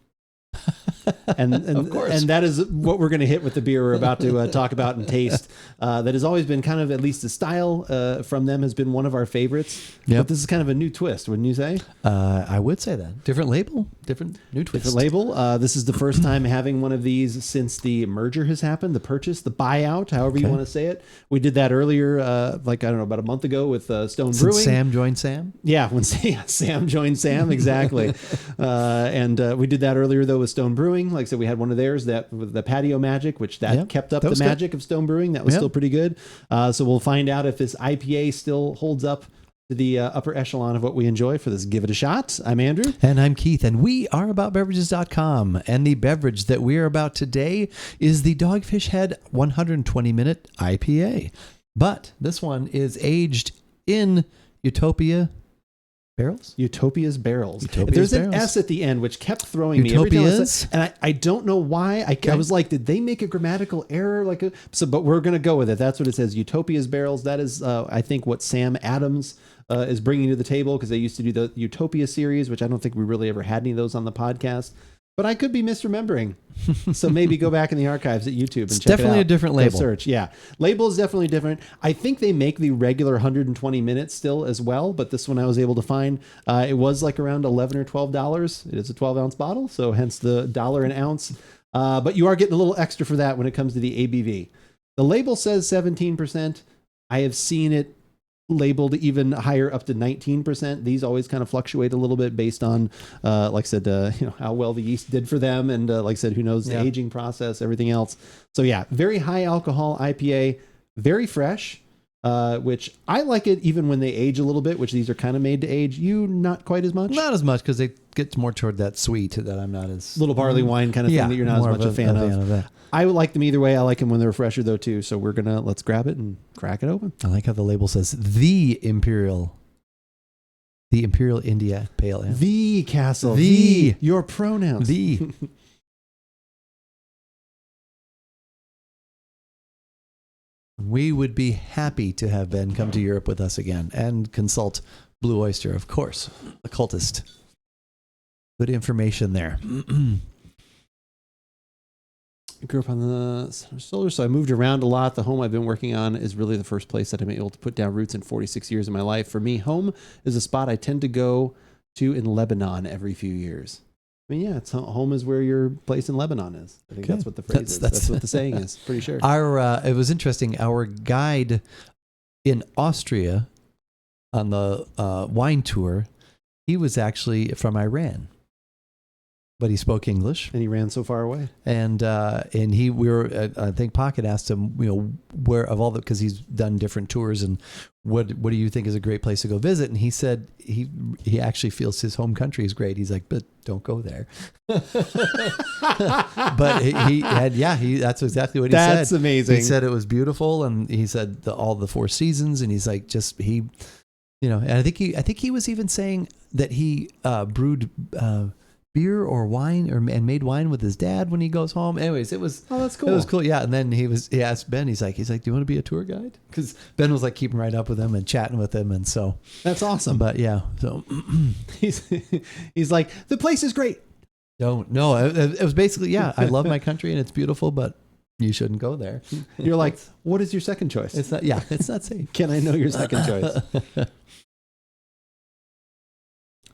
Of course. And that is what we're going to hit with the beer we're about to talk about and taste. That has always been kind of, at least the style from them has been one of our favorites. Yep. But this is kind of a new twist, wouldn't you say? I would say that. Different label, different new twist. Different label. This is the first time having one of these since the merger has happened, the purchase, the buyout, however you want to say it. We did that earlier, about a month ago with Stone Since Brewing. Sam joined Sam? Yeah, when Sam joined Sam, exactly. And we did that earlier, though, with Stone Brewing. Like I said, we had one of theirs, that with the Patio Magic, which kept up the magic of Stone Brewing. That was still pretty good. So we'll find out if this IPA still holds up to the upper echelon of what we enjoy for this Give It a Shot. I'm Andrew. And I'm Keith, and we are AboutBeverages.com. And the beverage that we are about today is the Dogfish Head 120-minute IPA. But this one is aged in Utopia barrels? Utopias barrels. Utopias There's barrels. an S at the end, which kept throwing me every time. Utopias? And I don't know why. I was like, did they make a grammatical error? But we're going to go with it. That's what it says. Utopias barrels. That is, I think, what Sam Adams is bringing to the table, because they used to do the Utopia series, which I don't think we really ever had any of those on the podcast. But I could be misremembering. So maybe go back in the archives at YouTube and check it out. Definitely a different Go label. search. Yeah. Label is definitely different. I think they make the regular 120 minutes still as well, but this one I was able to find. It was like around $11 or $12. It is a 12-ounce bottle, so hence the $1 an ounce. But you are getting a little extra for that when it comes to the ABV. The label says 17%. I have seen it labeled even higher, up to 19%. These always kind of fluctuate a little bit based on, like I said, how well the yeast did for them. And like I said, who knows the aging process, everything else. So yeah, very high alcohol IPA, very fresh, which I like it even when they age a little bit, which these are kind of made to age. You not quite as much? Not as much, because it gets more toward that sweet that I'm not as... Little barley wine kind of thing that you're not as much a fan of. That. I would like them either way. I like them when they're fresher though too. So let's grab it and crack it open. I like how the label says the Imperial India Pale Ale. The Castle. The. Your pronouns. The. We would be happy to have Ben come to Europe with us again and consult Blue Oyster, of course, occultist. Good information there. I grew up on the Center Solar, so I moved around a lot. The home I've been working on is really the first place that I'm able to put down roots in 46 years of my life. For me, home is a spot I tend to go to in Lebanon every few years. I mean, yeah, home is where your place in Lebanon is. I think that's what the phrase is. That's what the saying is. Pretty sure. It was interesting. Our guide in Austria on the wine tour, he was actually from Iran, but he spoke English, and he ran so far away. And I think Pocket asked him, where of all because he's done different tours, and what do you think is a great place to go visit? And he said he actually feels his home country is great. He's like, but don't go there. But that's exactly what he said. That's amazing. He said it was beautiful, and he said all the four seasons, and he's like, and I think he was even saying that he brewed beer or wine and made wine with his dad when he goes home. Anyways, that's cool. It was cool. Yeah. And then he asked Ben, he's like, do you want to be a tour guide? Because Ben was like keeping right up with him and chatting with him. And so that's awesome. But yeah, so he's like, the place is great. No, it was basically, I love my country and it's beautiful, but you shouldn't go there. You're like, what is your second choice? It's not safe. Can I know your second choice?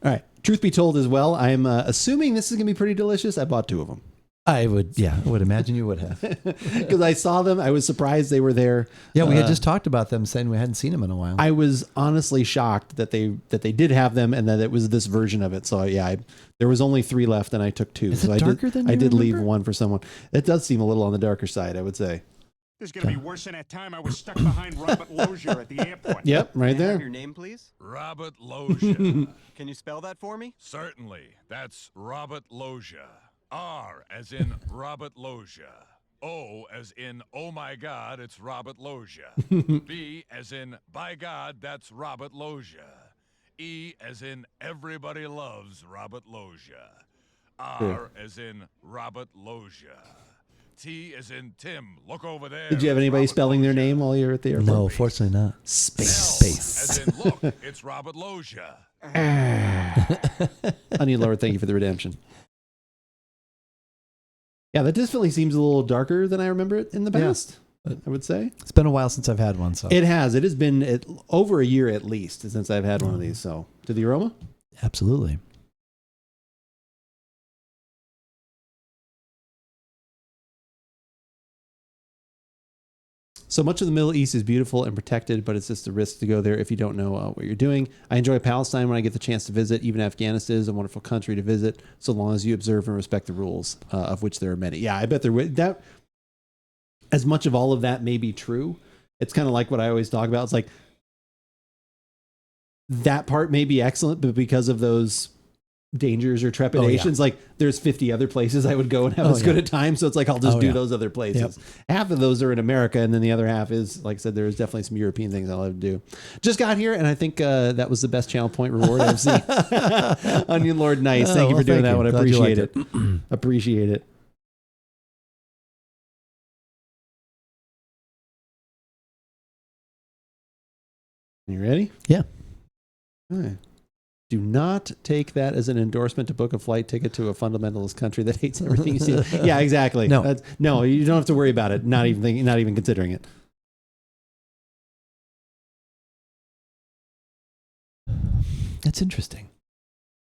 All right. Truth be told as well, I'm assuming this is going to be pretty delicious. I bought two of them. I would imagine you would have. Because I saw them. I was surprised they were there. Yeah, we had just talked about them, saying we hadn't seen them in a while. I was honestly shocked that they did have them and that it was this version of it. So there was only 3 left and I took 2. Is it darker than I you did leave remember? one for someone. It does seem a little on the darker side, I would say. This is going to be worse than that time I was stuck behind Robert Lozier at the airport. Yep, right May I have there. your name, please? Robert Lozier. Can you spell that for me? Certainly. That's Robert Lozier. R as in Robert Lozier. O as in, oh my God, it's Robert Lozier. B as in, by God, that's Robert Lozier. E as in, everybody loves Robert Lozier. R as in Robert Lozier. T as in Tim. Look over there. Did you have anybody Robert spelling their Lozier. name while you were at the airport? No, fortunately not. Space. As in, look, it's Robert Lozier. Onion Lord, thank you for the redemption. Yeah, that definitely seems a little darker than I remember it in the past. I would say It's been a while since I've had one. So it has. It has been over a year at least since I've had one of these. So, to the aroma, absolutely. so much of the Middle East is beautiful and protected, but it's just a risk to go there if you don't know what you're doing. I enjoy Palestine when I get the chance to visit. Even Afghanistan is a wonderful country to visit, so long as you observe and respect the rules, of which there are many. Yeah, I bet there would. That, as much of all of that may be true, it's kind of like what I always talk about. It's like that part may be excellent, but because of those dangers or trepidations, like there's 50 other places I would go and have as good a time. So it's like, I'll just do those other places. Half of those are in America. And then the other half is, like I said, there's definitely some European things I'll have to do. Just got here. And I think that was the best channel point reward I've seen. Onion Lord, nice. Thank you for doing that one. I appreciate it. Appreciate it. You ready? Yeah. All right. Do not take that as an endorsement to book a flight ticket to a fundamentalist country that hates everything you see. Yeah, exactly. No, no, you don't have to worry about it. Not even considering it. That's interesting.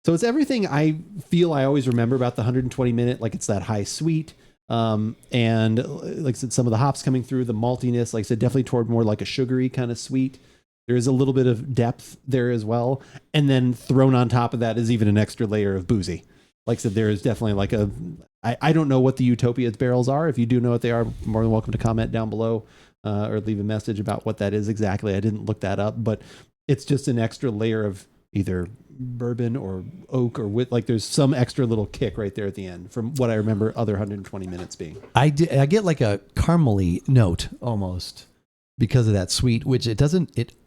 So it's everything I feel I always remember about the 120-minute. Like, it's that high sweet, and like I said, some of the hops coming through, the maltiness. Like I said, definitely toward more like a sugary kind of sweet. There is a little bit of depth there as well. And then thrown on top of that is even an extra layer of boozy. Like I said, there is definitely like I don't know what the Utopias barrels are. If you do know what they are, more than welcome to comment down below or leave a message about what that is exactly. I didn't look that up, but it's just an extra layer of either bourbon or oak or like there's some extra little kick right there at the end from what I remember other 120 minutes being. I get like a caramely note almost, because of that sweet, which it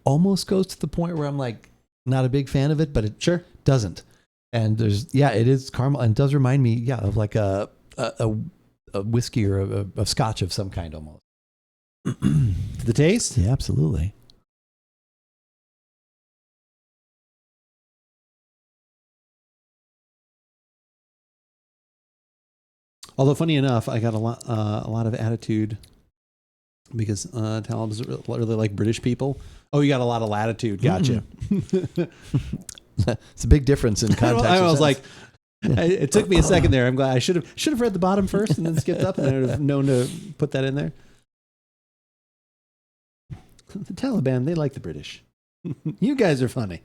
almost goes to the point where I'm like not a big fan of it, but it sure doesn't. And it is caramel, and it does remind me, of like a whiskey or a scotch of some kind almost. The taste? Yeah, absolutely. Although funny enough, I got a lot of attitude because Talibs really like British people. Oh, you got a lot of latitude. Gotcha. It's a big difference in context. I was like, it took me a second there. I'm glad I should have read the bottom first and then skipped up, and I would have known to put that in there. The Taliban, they like the British. You guys are funny.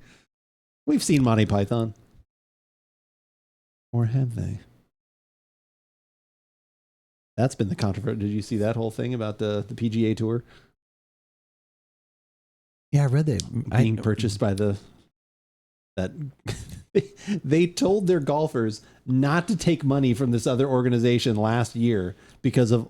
We've seen Monty Python. Or have they? That's been the controversy. Did you see that whole thing about the PGA Tour? Yeah, I read that. Being purchased by that they told their golfers not to take money from this other organization last year because of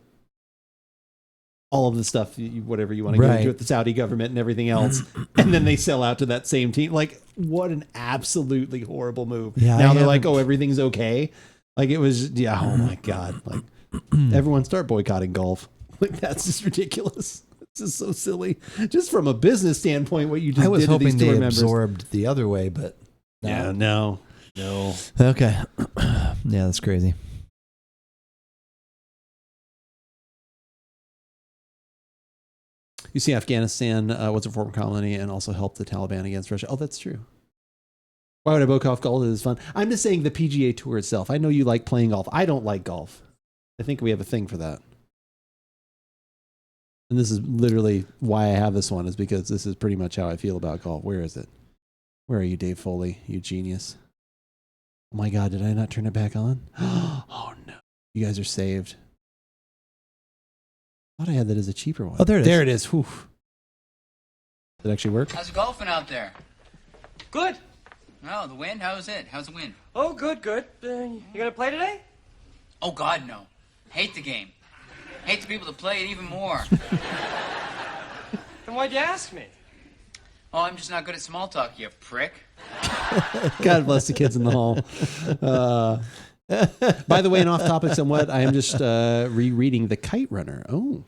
all of the stuff, whatever you want to get into with the Saudi government and everything else. And then they sell out to that same team. Like, what an absolutely horrible move. Yeah, now they're like, oh, everything's okay. Like, it was, oh my God. Like, everyone start boycotting golf. Like, that's just ridiculous. It's just so silly. Just from a business standpoint, what you just did to these tour members. I was hoping they absorbed the other way, but no. Okay. Yeah, that's crazy. You see, Afghanistan was a former colony and also helped the Taliban against Russia. Oh, that's true. Why would I boycott golf? It is fun. I'm just saying the PGA Tour itself. I know you like playing golf. I don't like golf. I think we have a thing for that. And this is literally why I have this one, is because this is pretty much how I feel about golf. Where is it? Where are you, Dave Foley? You genius. Oh my God, did I not turn it back on? Oh no. You guys are saved. I thought I had that as a cheaper one. Oh, there it is. There it is. Whew. Did it actually work? How's it golfing out there? Good. Oh, the wind? How's it? How's the wind? Oh, good. You gonna play today? Oh, God, no. Hate the game. Hate the people that play it even more. Then why'd you ask me? Oh, I'm just not good at small talk, you prick. God bless the kids in the hall. By the way, and off topic somewhat, I am just rereading The Kite Runner. Oh.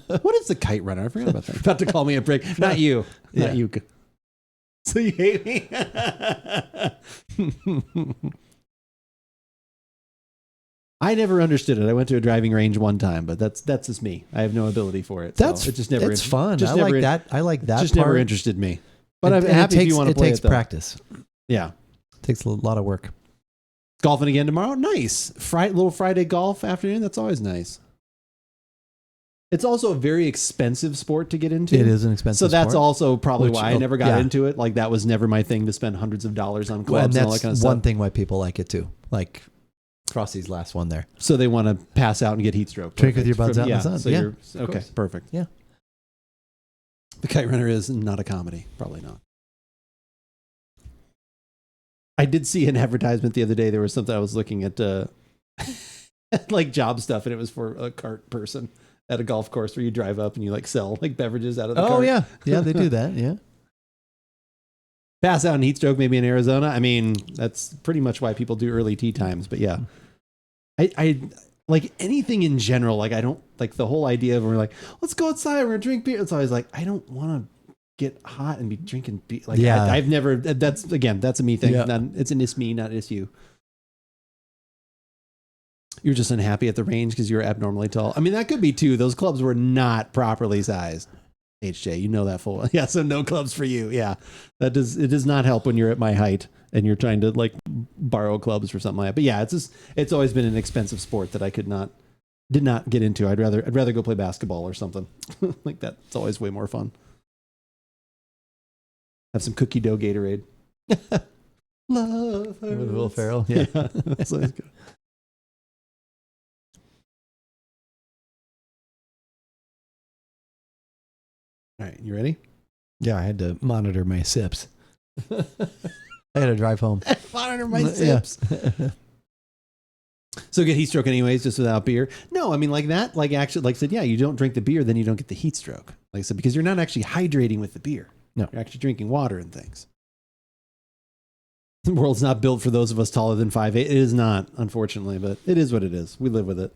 What is The Kite Runner? I forgot about that. About to call me a prick. Not you. Not you. So you hate me? I never understood it. I went to a driving range one time, but that's just me. I have no ability for it. That's so it just never. It's fun. Just I like that. I like that. Just part. never interested me. But I'm And happy if you want to play it. It takes practice. Yeah, it takes a lot of work. Golfing again tomorrow. Nice. Little Friday golf afternoon. That's always nice. It's also a very expensive sport to get into. It is an expensive sport. So that's sport. also probably why I never got yeah. into it. Like that was never my thing to spend hundreds of dollars on clubs Well, and that's all that kind of stuff. one thing why people like it too. Like Frosty's last one there. So they want to pass out and get heat stroke. Drink with your buds out in the sun. So yeah. you're, okay, perfect. Yeah. The Kite Runner is not a comedy. Probably not. I did see an advertisement the other day. There was something I was looking at, like job stuff, and it was for a cart person at a golf course where you drive up and you like sell like beverages out of the cart. Oh yeah, yeah, they do that. Yeah. Pass out and heat stroke maybe in Arizona. I mean, that's pretty much why people do early tea times. But yeah, I like anything in general. Like I don't like the whole idea of we're like, let's go outside, we're gonna drink beer. It's always like I don't want to get hot and be drinking beer. Like yeah. I've never. That's a me thing. Yeah. It's an it's me, not it's you. You're just unhappy at the range because you're abnormally tall. I mean, that could be too. Those clubs were not properly sized. HJ, you know that full well. Yeah, so no clubs for you. Yeah, it does not help when you're at my height and you're trying to like borrow clubs for something like that. But yeah, it's always been an expensive sport that I did not get into. I'd rather go play basketball or something like that. It's always way more fun. Have some cookie dough Gatorade. Love her. With Will Ferrell. Yeah. That's always good. All right, you ready? Yeah, I had to monitor my sips. I had to drive home. Monitor my sips. So get heat stroke anyways, just without beer? No, I mean like that, like actually, like I said, yeah, you don't drink the beer, then you don't get the heat stroke. Like I said, because you're not actually hydrating with the beer. No. You're actually drinking water and things. The world's not built for those of us taller than 5'8". It is not, unfortunately, but it is what it is. We live with it.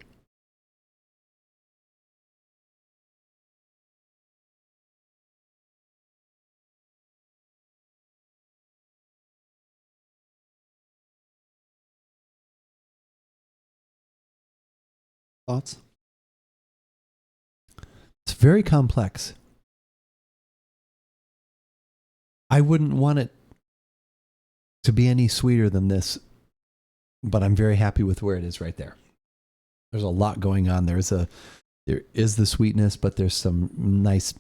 Thoughts? It's very complex. I wouldn't want it to be any sweeter than this, but I'm very happy with where it is right there. There's a lot going on. There is the sweetness, but there's some nice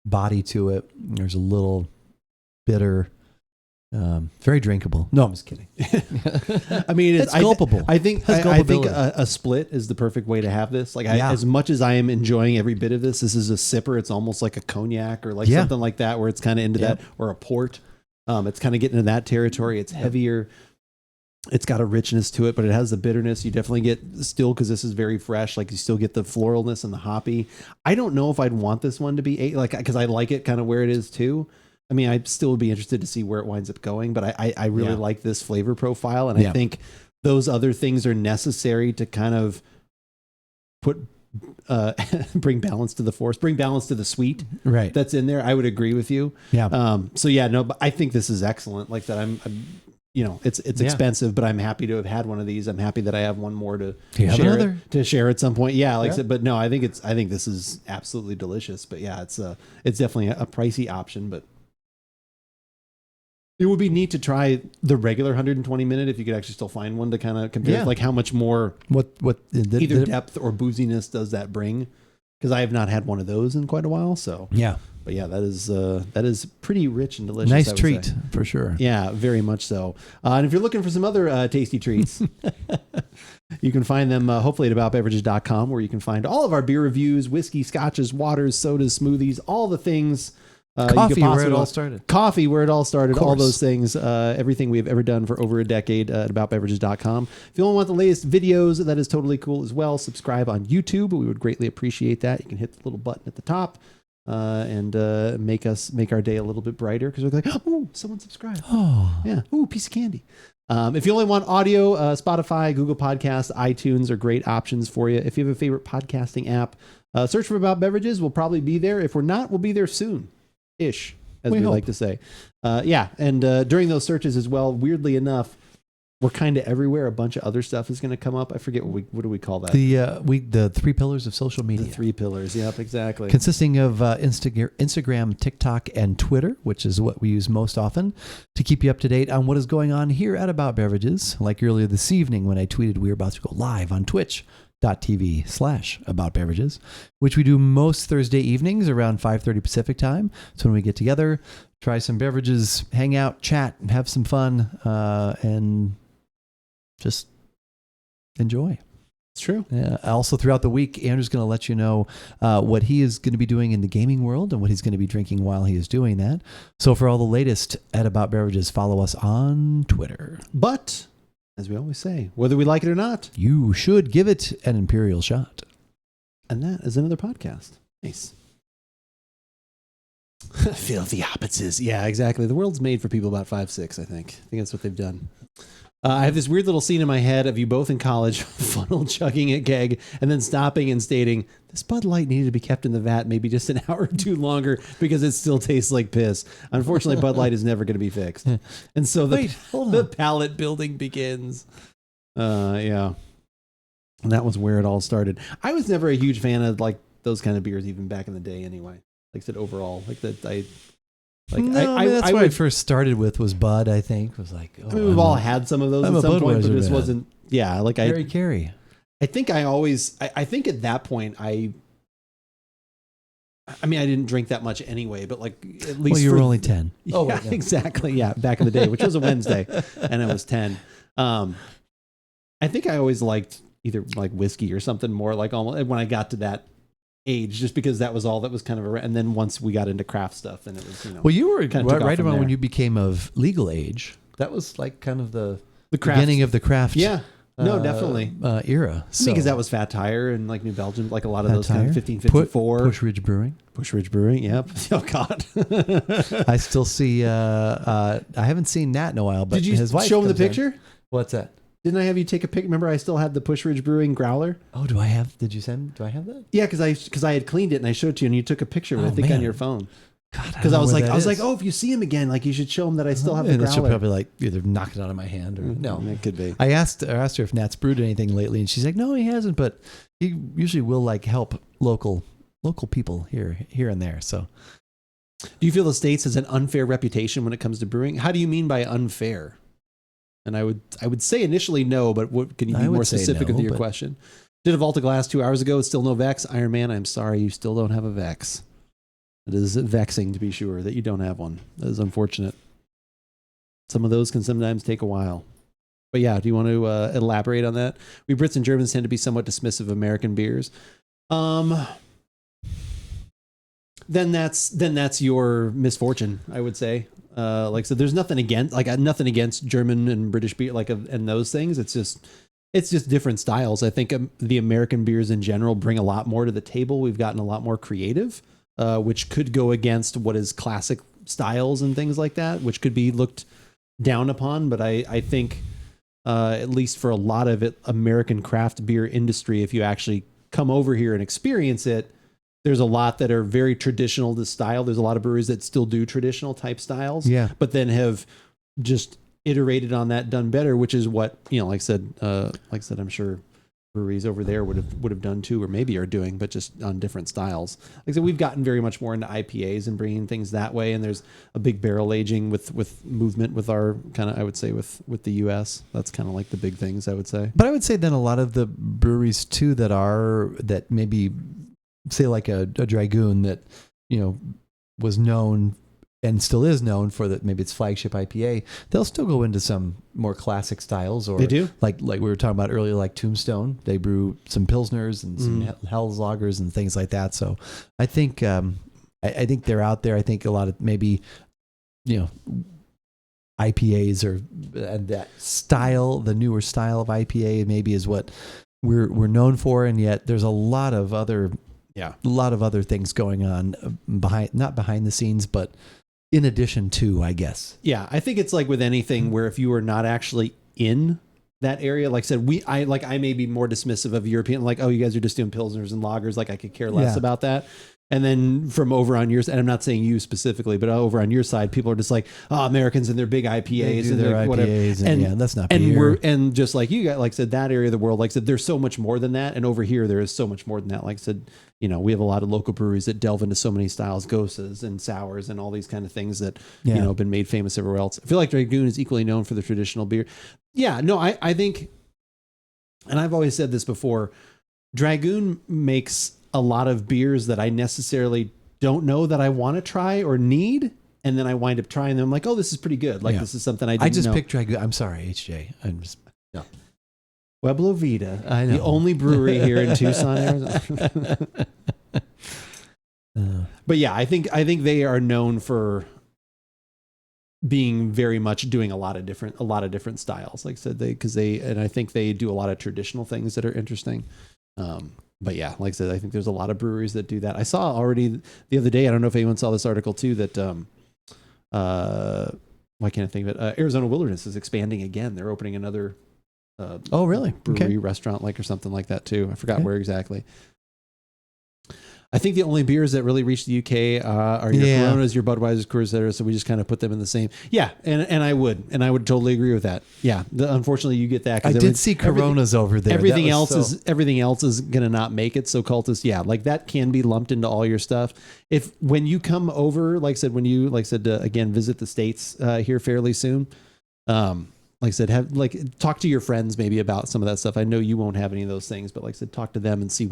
body to it. There's a little bitter. Very drinkable. No, I'm just kidding. I mean, it's gulpable. I think a split is the perfect way to have this. Like, as much as I am enjoying every bit of this, this is a sipper. It's almost like a cognac or like something like that, where it's kind of into that, or a port. It's kind of getting into that territory. It's heavier. It's got a richness to it, but it has the bitterness. You definitely get still, because this is very fresh. Like you still get the floralness and the hoppy. I don't know if I'd want this one to be 8, like because I like it kind of where it is too. I mean, I'd still be interested to see where it winds up going, but I really like this flavor profile, and I think those other things are necessary to kind of put bring balance to the force, bring balance to the sweet that's in there. I would agree with you. Yeah. So yeah, no, but I think this is excellent. Like that, I'm you know, it's expensive, but I'm happy to have had one of these. I'm happy that I have one more to share at some point. Yeah, like I said, but no, I think this is absolutely delicious. But yeah, it's definitely a pricey option, but it would be neat to try the regular 120 minute if you could actually still find one to kind of compare, like how much more either depth or booziness does that bring? Because I have not had one of those in quite a while. So yeah, but yeah, that is pretty rich and delicious. Nice treat for sure. Yeah, very much so. And if you're looking for some other tasty treats, you can find them hopefully at AboutBeverages.com, where you can find all of our beer reviews, whiskey, scotches, waters, sodas, smoothies, all all the things. Coffee, where it all started. Coffee, where it all started. All those things. Everything we've ever done for over a decade at AboutBeverages.com. If you don't want the latest videos, that is totally cool as well. Subscribe on YouTube. We would greatly appreciate that. You can hit the little button at the top and make our day a little bit brighter, because we're like, oh, someone subscribed. Oh, yeah. Ooh, piece of candy. If you only want audio, Spotify, Google Podcasts, iTunes are great options for you. If you have a favorite podcasting app, search for About Beverages. We'll probably be there. If we're not, we'll be there soon. Ish, as we like to say. And during those searches as well, weirdly enough, we're kind of everywhere. A bunch of other stuff is going to come up. I forget what do we call that? The 3 pillars of social media. The 3 pillars. Yep, exactly. Consisting of Instagram, TikTok, and Twitter, which is what we use most often to keep you up to date on what is going on here at About Beverages. Like earlier this evening when I tweeted we were about to go live on twitch.tv/AboutBeverages, which we do most Thursday evenings around 5:30 Pacific time. So when we get together, try some beverages, hang out, chat, and have some fun, and just enjoy. It's true. Yeah. Also, throughout the week, Andrew's going to let you know what he is going to be doing in the gaming world and what he's going to be drinking while he is doing that. So for all the latest at About Beverages, follow us on Twitter. But, as we always say, whether we like it or not, you should give it an Imperial shot. And that is another podcast. Nice. Filthy opposites. Yeah, exactly. The world's made for people about 5'6", I think. I think that's what they've done. I have this weird little scene in my head of you both in college funnel chugging a keg and then stopping and stating, this Bud Light needed to be kept in the vat maybe just an hour or two longer because it still tastes like piss. Unfortunately, Bud Light is never going to be fixed. And so the palate building begins. Yeah. And that was where it all started. I was never a huge fan of like those kind of beers even back in the day anyway. Like I said, overall, like that that's what I first started with was Bud, I think. Was like, I mean, we've all had some of those at some point, but this wasn't. Yeah, like Carry. I think I think at that point I mean, I didn't drink that much anyway, but like at least you were only 10. Oh, yeah, exactly. Yeah, back in the day, which was a Wednesday, and I was 10. I think I always liked either like whiskey or something more like almost when I got to that age, just because that was all that was kind of around. And then once we got into craft stuff, then it was, well, you were kind of right around when you became of legal age. That was like kind of the craft, beginning of the craft. Yeah, no, definitely era. So. Because that was Fat Tire and like New Belgium, like a lot of those kind of 1554. Push Ridge Brewing. Yep. Oh God. I still see. I haven't seen Nat in a while. But did you his wife show him the picture? What's that? Didn't I have you take a pic? Remember, I still had the Push Ridge Brewing growler. Oh, do I have? Did you send? Do I have that? Yeah, because I had cleaned it and I showed it to you and you took a picture of it. I think on your phone. God, because I was like, oh, if you see him again, like you should show him that I still have the growler. She'll probably like either knock it out of my hand or no. It could be. I asked her if Nat's brewed anything lately, and she's like, no, he hasn't, but he usually will like help local people here and there. So, do you feel the States has an unfair reputation when it comes to brewing? How do you mean by unfair? And I would say initially no, but can you be more specific with your question? Did a Volta glass 2 hours ago. It's still no Vex. Iron Man, I'm sorry, you still don't have a Vex. It is vexing to be sure that you don't have one. That is unfortunate. Some of those can sometimes take a while. But yeah, do you want to elaborate on that? We Brits and Germans tend to be somewhat dismissive of American beers. Then that's your misfortune, I would say. Like so, there's nothing against German and British beer, and those things. It's just different styles. I think the American beers in general bring a lot more to the table. We've gotten a lot more creative, which could go against what is classic styles and things like that, which could be looked down upon. But I think, at least for a lot of it, American craft beer industry, if you actually come over here and experience it, there's a lot that are very traditional to style. There's a lot of breweries that still do traditional type styles, but then have just iterated on that, done better, which is what, like I said, I'm sure breweries over there would have done too, or maybe are doing, but just on different styles. Like I said, we've gotten very much more into IPAs and bringing things that way. And there's a big barrel aging with movement with our kind of, I would say with the US, that's kind of like the big things I would say. But I would say then a lot of the breweries too that maybe say like a Dragoon that, was known and still is known for that, maybe it's flagship IPA, they'll still go into some more classic styles, or they do, like we were talking about earlier, like Tombstone. They brew some Pilsners and some Hell's Lagers and things like that. So I think I think they're out there. I think a lot of maybe IPAs or that style, the newer style of IPA, maybe is what we're known for, and yet there's a lot of other things going on not behind the scenes, but in addition to, I guess. Yeah, I think it's like with anything where if you are not actually in that area, like I said, I may be more dismissive of European, like, oh, you guys are just doing Pilsners and lagers, like I could care less about that. And then from over on your side, and I'm not saying you specifically, but over on your side, people are just like, oh, Americans and their big IPAs and their their whatever. IPAs and yeah, that's not and beer. and just like you got, like I said, that area of the world, like I said, there's so much more than that. And over here, there is so much more than that. Like I said, you know, we have a lot of local breweries that delve into so many styles, gosas and sours and all these kind of things that, you know, have been made famous everywhere else. I feel like Dragoon is equally known for the traditional beer. Yeah, no, I think, and I've always said this before, Dragoon makes a lot of beers that I necessarily don't know that I want to try or need, and then I wind up trying them. I'm like, oh, this is pretty good. Like this is something I didn't know. picked Dragoon. I'm sorry, HJ. I'm just Pueblo Vida, I know. the only brewery here in Tucson, Arizona. But yeah, I think they are known for being very much doing a lot of different styles. Like I said, and I think they do a lot of traditional things that are interesting. But yeah, like I said, I think there's a lot of breweries that do that. I saw already the other day, I don't know if anyone saw this article too, that why can't I think of it? Arizona Wilderness is expanding again. They're opening another oh really? brewery restaurant or something like that too. I forgot where exactly. I think the only beers that really reach the UK are your Coronas, your Budweiser's, Coors, etc. So we just kind of put them in the same. Yeah, and I would totally agree with that. Yeah, unfortunately you get that. I did see Coronas over there. Everything else is gonna not make it. So Cultist, yeah, like that can be lumped into all your stuff. If when you come over, like I said, again visit the States here fairly soon. Like I said, talk to your friends maybe about some of that stuff. I know you won't have any of those things, but like I said, talk to them and see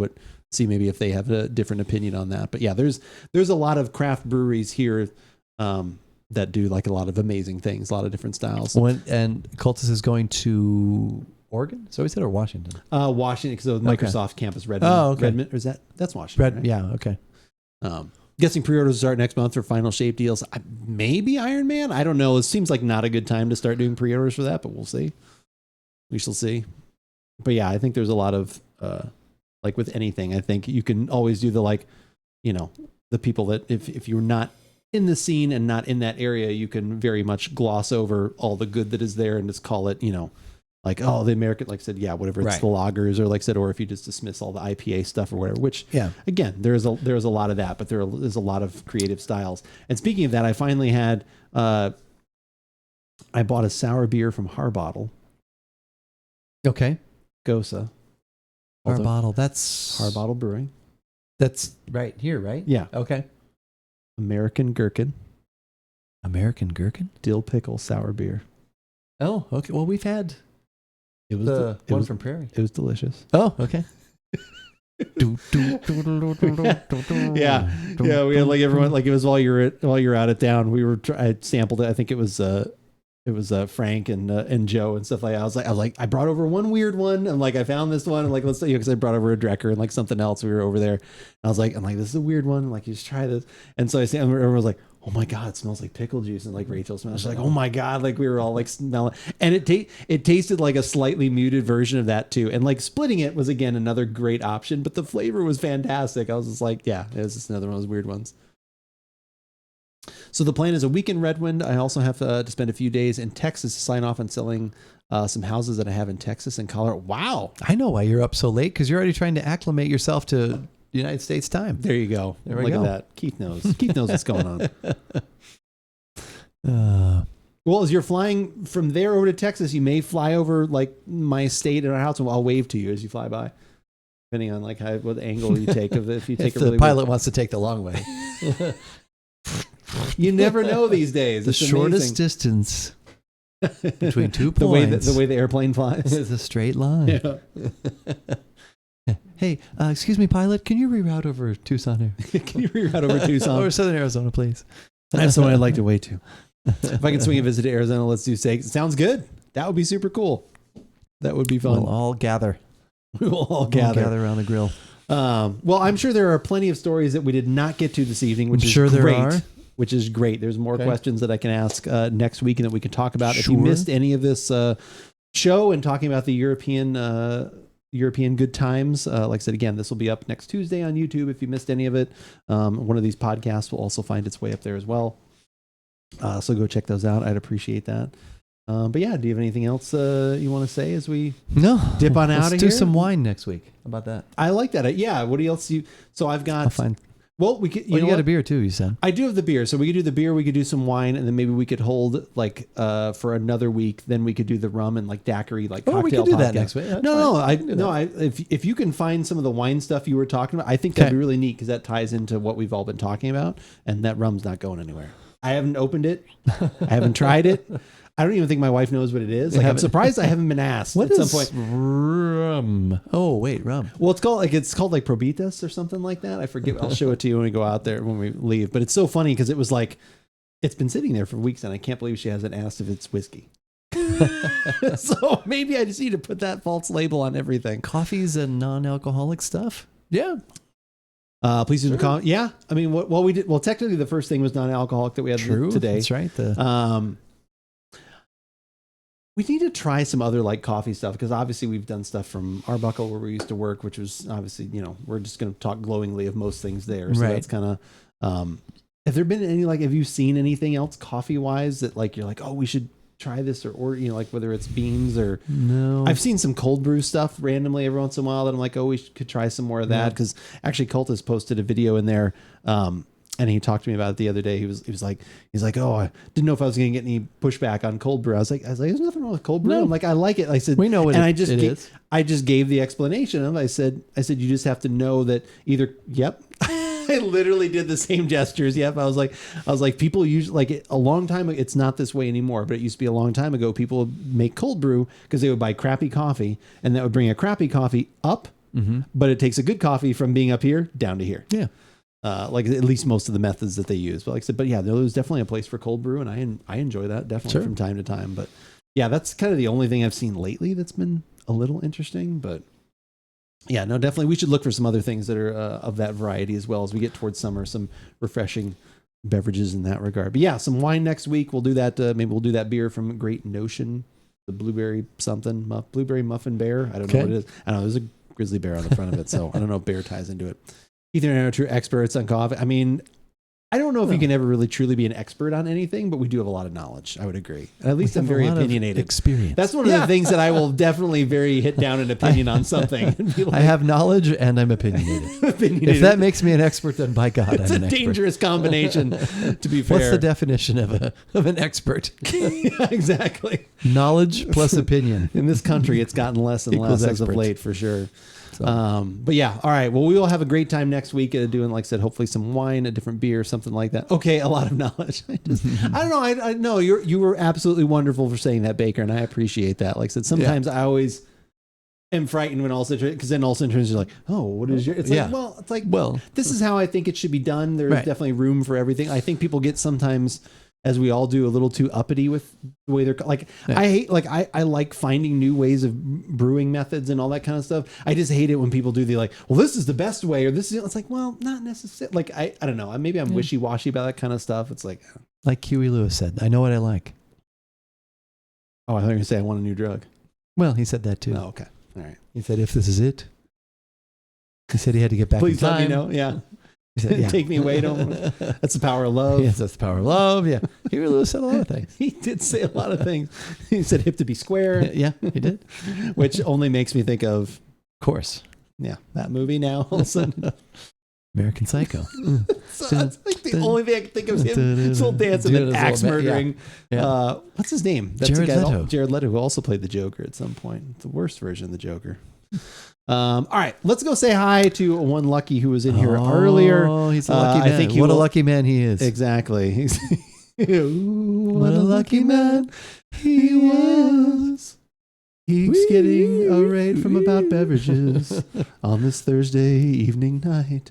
maybe if they have a different opinion on that. But yeah, there's a lot of craft breweries here that do like a lot of amazing things, a lot of different styles. And Cultist is going to Oregon? So we said, or Washington? Washington, because the Microsoft campus, Redmond. Oh, okay. Redmond, or that's Washington, right? Yeah, okay. Guessing pre-orders start next month for final shape deals. Maybe Iron Man. I don't know. It seems like not a good time to start doing pre-orders for that, but we'll see. We shall see. But yeah, I think there's a lot of like with anything. I think you can always do the people that if you're not in the scene and not in that area, you can very much gloss over all the good that is there and just call it, like, oh, the American, like I said, yeah, whatever, it's the lagers, or like I said, or if you just dismiss all the IPA stuff or whatever, which, again, there's a lot of that, but there's a lot of creative styles. And speaking of that, I finally had, I bought a sour beer from Harbottle. Okay. Gosa. Harbottle, that's... Harbottle Brewing. That's right here, right? Yeah. Okay. American Gherkin. American Gherkin? Dill pickle sour beer. Oh, okay. Well, we've had... It was one from Prairie. It was delicious. Oh, okay. Yeah. We had like everyone, like it was while you're out of town. I sampled it. I think it was Frank and Joe and stuff like that. I was like, I brought over one weird one. And like, I found this one. And like, let's say, because I brought over a Drecker and like something else. We were over there. And I was like, this is a weird one. Like, you just try this. And so everyone was like, oh my God, it smells like pickle juice. And like Rachel smelled, she's like, oh my God. Like we were all like smelling, and it tasted like a slightly muted version of that too. And like splitting it was again, another great option, but the flavor was fantastic. I was just like, yeah, it was just another one of those weird ones. So the plan is a week in Redwood. I also have to spend a few days in Texas to sign off on selling some houses that I have in Texas and Colorado. Wow. I know why you're up so late, because you're already trying to acclimate yourself to United States time. There you go. Look at that. Keith knows. Keith knows what's going on. Well, as you're flying from there over to Texas, you may fly over like my state and our house, and I'll wave to you as you fly by, depending on like what angle you take. If you take if the pilot wants to take the long way. You never know these days. The shortest distance between 2 points. The way the airplane flies is a straight line. Yeah. Hey, excuse me, pilot. Can you reroute over Tucson here? Can you reroute over Tucson? Or Southern Arizona, please? I have someone I'd like to wait to. If I can swing a visit to Arizona, let's do steaks. Sounds good. That would be super cool. That would be fun. We'll all gather. We will all gather around the grill. Well, I'm sure there are plenty of stories that we did not get to this evening, which is great. There are. Which is great. There's more questions that I can ask next week and that we can talk about. Sure. If you missed any of this show and talking about the European good times, like I said, again, this will be up next Tuesday on YouTube. If you missed any of it, one of these podcasts will also find its way up there as well. So go check those out. I'd appreciate that. But yeah, do you have anything else you want to say as we dip on out of here? Let's do some wine next week. How about that? I like that. Yeah. What else? So I've got... Well, we could. You know got what? a beer too, you said. I do have the beer, so we could do the beer. We could do some wine, and then maybe we could hold like for another week. Then we could do the rum and like daiquiri, like cocktail. We could do that podcast. next week. That's No, fine. if you can find some of the wine stuff you were talking about, I think that'd be really neat because that ties into what we've all been talking about, and that rum's not going anywhere. I haven't opened it. I haven't tried it. I don't even think my wife knows what it is. Like, I'm surprised I haven't been asked What at is some point. rum? Oh, wait, rum. Well, it's called like Probitas or something like that. I forget. I'll show it to you when we go out there when we leave. But it's so funny because it was like it's been sitting there for weeks, and I can't believe she hasn't asked if it's whiskey. So maybe I just need to put that false label on everything. Coffees and non-alcoholic stuff. Yeah. Please do comment. Yeah, I mean, we did. Well, technically, the first thing was non-alcoholic that we had today. That's right. We need to try some other like coffee stuff because obviously we've done stuff from Arbuckle where we used to work, which was obviously, we're just going to talk glowingly of most things there. So that's kind of, have there been any, like, have you seen anything else coffee wise that like, you're like, oh, we should try this or like whether it's beans or no, I've seen some cold brew stuff randomly every once in a while that I'm like, oh, we could try some more of that. Because actually Cultus posted a video in there. And he talked to me about it the other day. He was like, oh, I didn't know if I was going to get any pushback on cold brew. I was like, there's nothing wrong with cold brew. No. I'm like, I like it. I said, we know what and I just gave the explanation of. I said, you just have to know that either. Yep. I literally did the same gestures. Yep. I was like, people usually like a long time. It's not this way anymore, but it used to be a long time ago. People would make cold brew because they would buy crappy coffee, and that would bring a crappy coffee up. Mm-hmm. But it takes a good coffee from being up here down to here. Yeah. Like at least most of the methods that they use. But like I said, yeah, there's definitely a place for cold brew, and I enjoy that definitely from time to time. But yeah, that's kind of the only thing I've seen lately that's been a little interesting. But yeah, no, definitely we should look for some other things that are of that variety as well as we get towards summer, some refreshing beverages in that regard. But yeah, some wine next week. We'll do that. Maybe we'll do that beer from Great Notion, the blueberry something, blueberry muffin bear. I don't know what it is. I don't know. There's a grizzly bear on the front of it, so I don't know if bear ties into it. Ethan and I are true experts on coffee. I mean, I don't know if you can ever really truly be an expert on anything, but we do have a lot of knowledge. I would agree. At least I'm very opinionated. Experience. That's one of the things that I will definitely hit down an opinion on something. And be like, I have knowledge and I'm opinionated. If that makes me an expert, then by God, it's I'm an a expert. dangerous combination. To be fair, what's the definition of an expert? Yeah, exactly. Knowledge plus opinion. In this country, it's gotten less and less as of late, for sure. So. But yeah, all right. Well, we will have a great time next week doing, like I said, hopefully some wine, a different beer, something like that. Okay, a lot of knowledge. I don't know. I know you were absolutely wonderful for saying that, Baker, and I appreciate that. Like I said, sometimes I always am frightened when all situations, because then all situations you're like, oh, what is your? It's like, well, this is how I think it should be done. There's definitely room for everything. I think people get sometimes, as we all do, a little too uppity with the way they're like. Yeah. I hate I like finding new ways of brewing methods and all that kind of stuff. I just hate it when people do the like, well, this is the best way, or this is. It's like, well, not necessarily. Like I don't know. Maybe I'm wishy washy about that kind of stuff. It's like Huey Lewis said, I know what I like. Oh, I thought you were gonna say I want a new drug. Well, he said that too. Oh, okay, all right. He said, if this is it. He said he had to get back. Please in time. let me know. Yeah. Said, take me away. That's the power of love. Yes, that's the power of love. Yeah. Huey Lewis said a lot of things. He did say a lot of things. He said hip to be square. Yeah, he did. Which only makes me think of course. Yeah, that movie now. All of a sudden. American Psycho. So that's like the only thing I can think of is him. This little dance and then axe murdering. Yeah. What's his name? That's Jared Leto. Jared Leto, who also played the Joker at some point. The worst version of the Joker. All right, let's go say hi to one lucky who was in here earlier. Oh, he's a lucky man. I think what a lucky man he is. Exactly. What a lucky man he was. He's getting a raid from About Beverages on this Thursday evening night.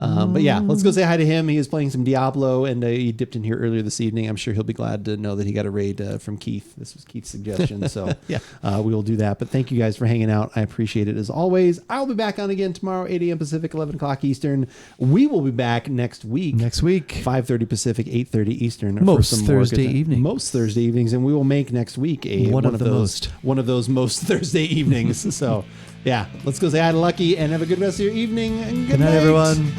But yeah, let's go say hi to him. He is playing some Diablo, and he dipped in here earlier this evening. I'm sure he'll be glad to know that he got a raid from Keith. This was Keith's suggestion, so we will do that. But thank you guys for hanging out. I appreciate it as always. I'll be back on again tomorrow, 8 a.m. Pacific, 11 o'clock Eastern. We will be back next week. 5:30 Pacific, 8:30 Eastern. Most Thursday evenings. Most Thursday evenings, and we will make next week one of those most Thursday evenings. So yeah, let's go say hi to Lucky and have a good rest of your evening. And good night, everyone.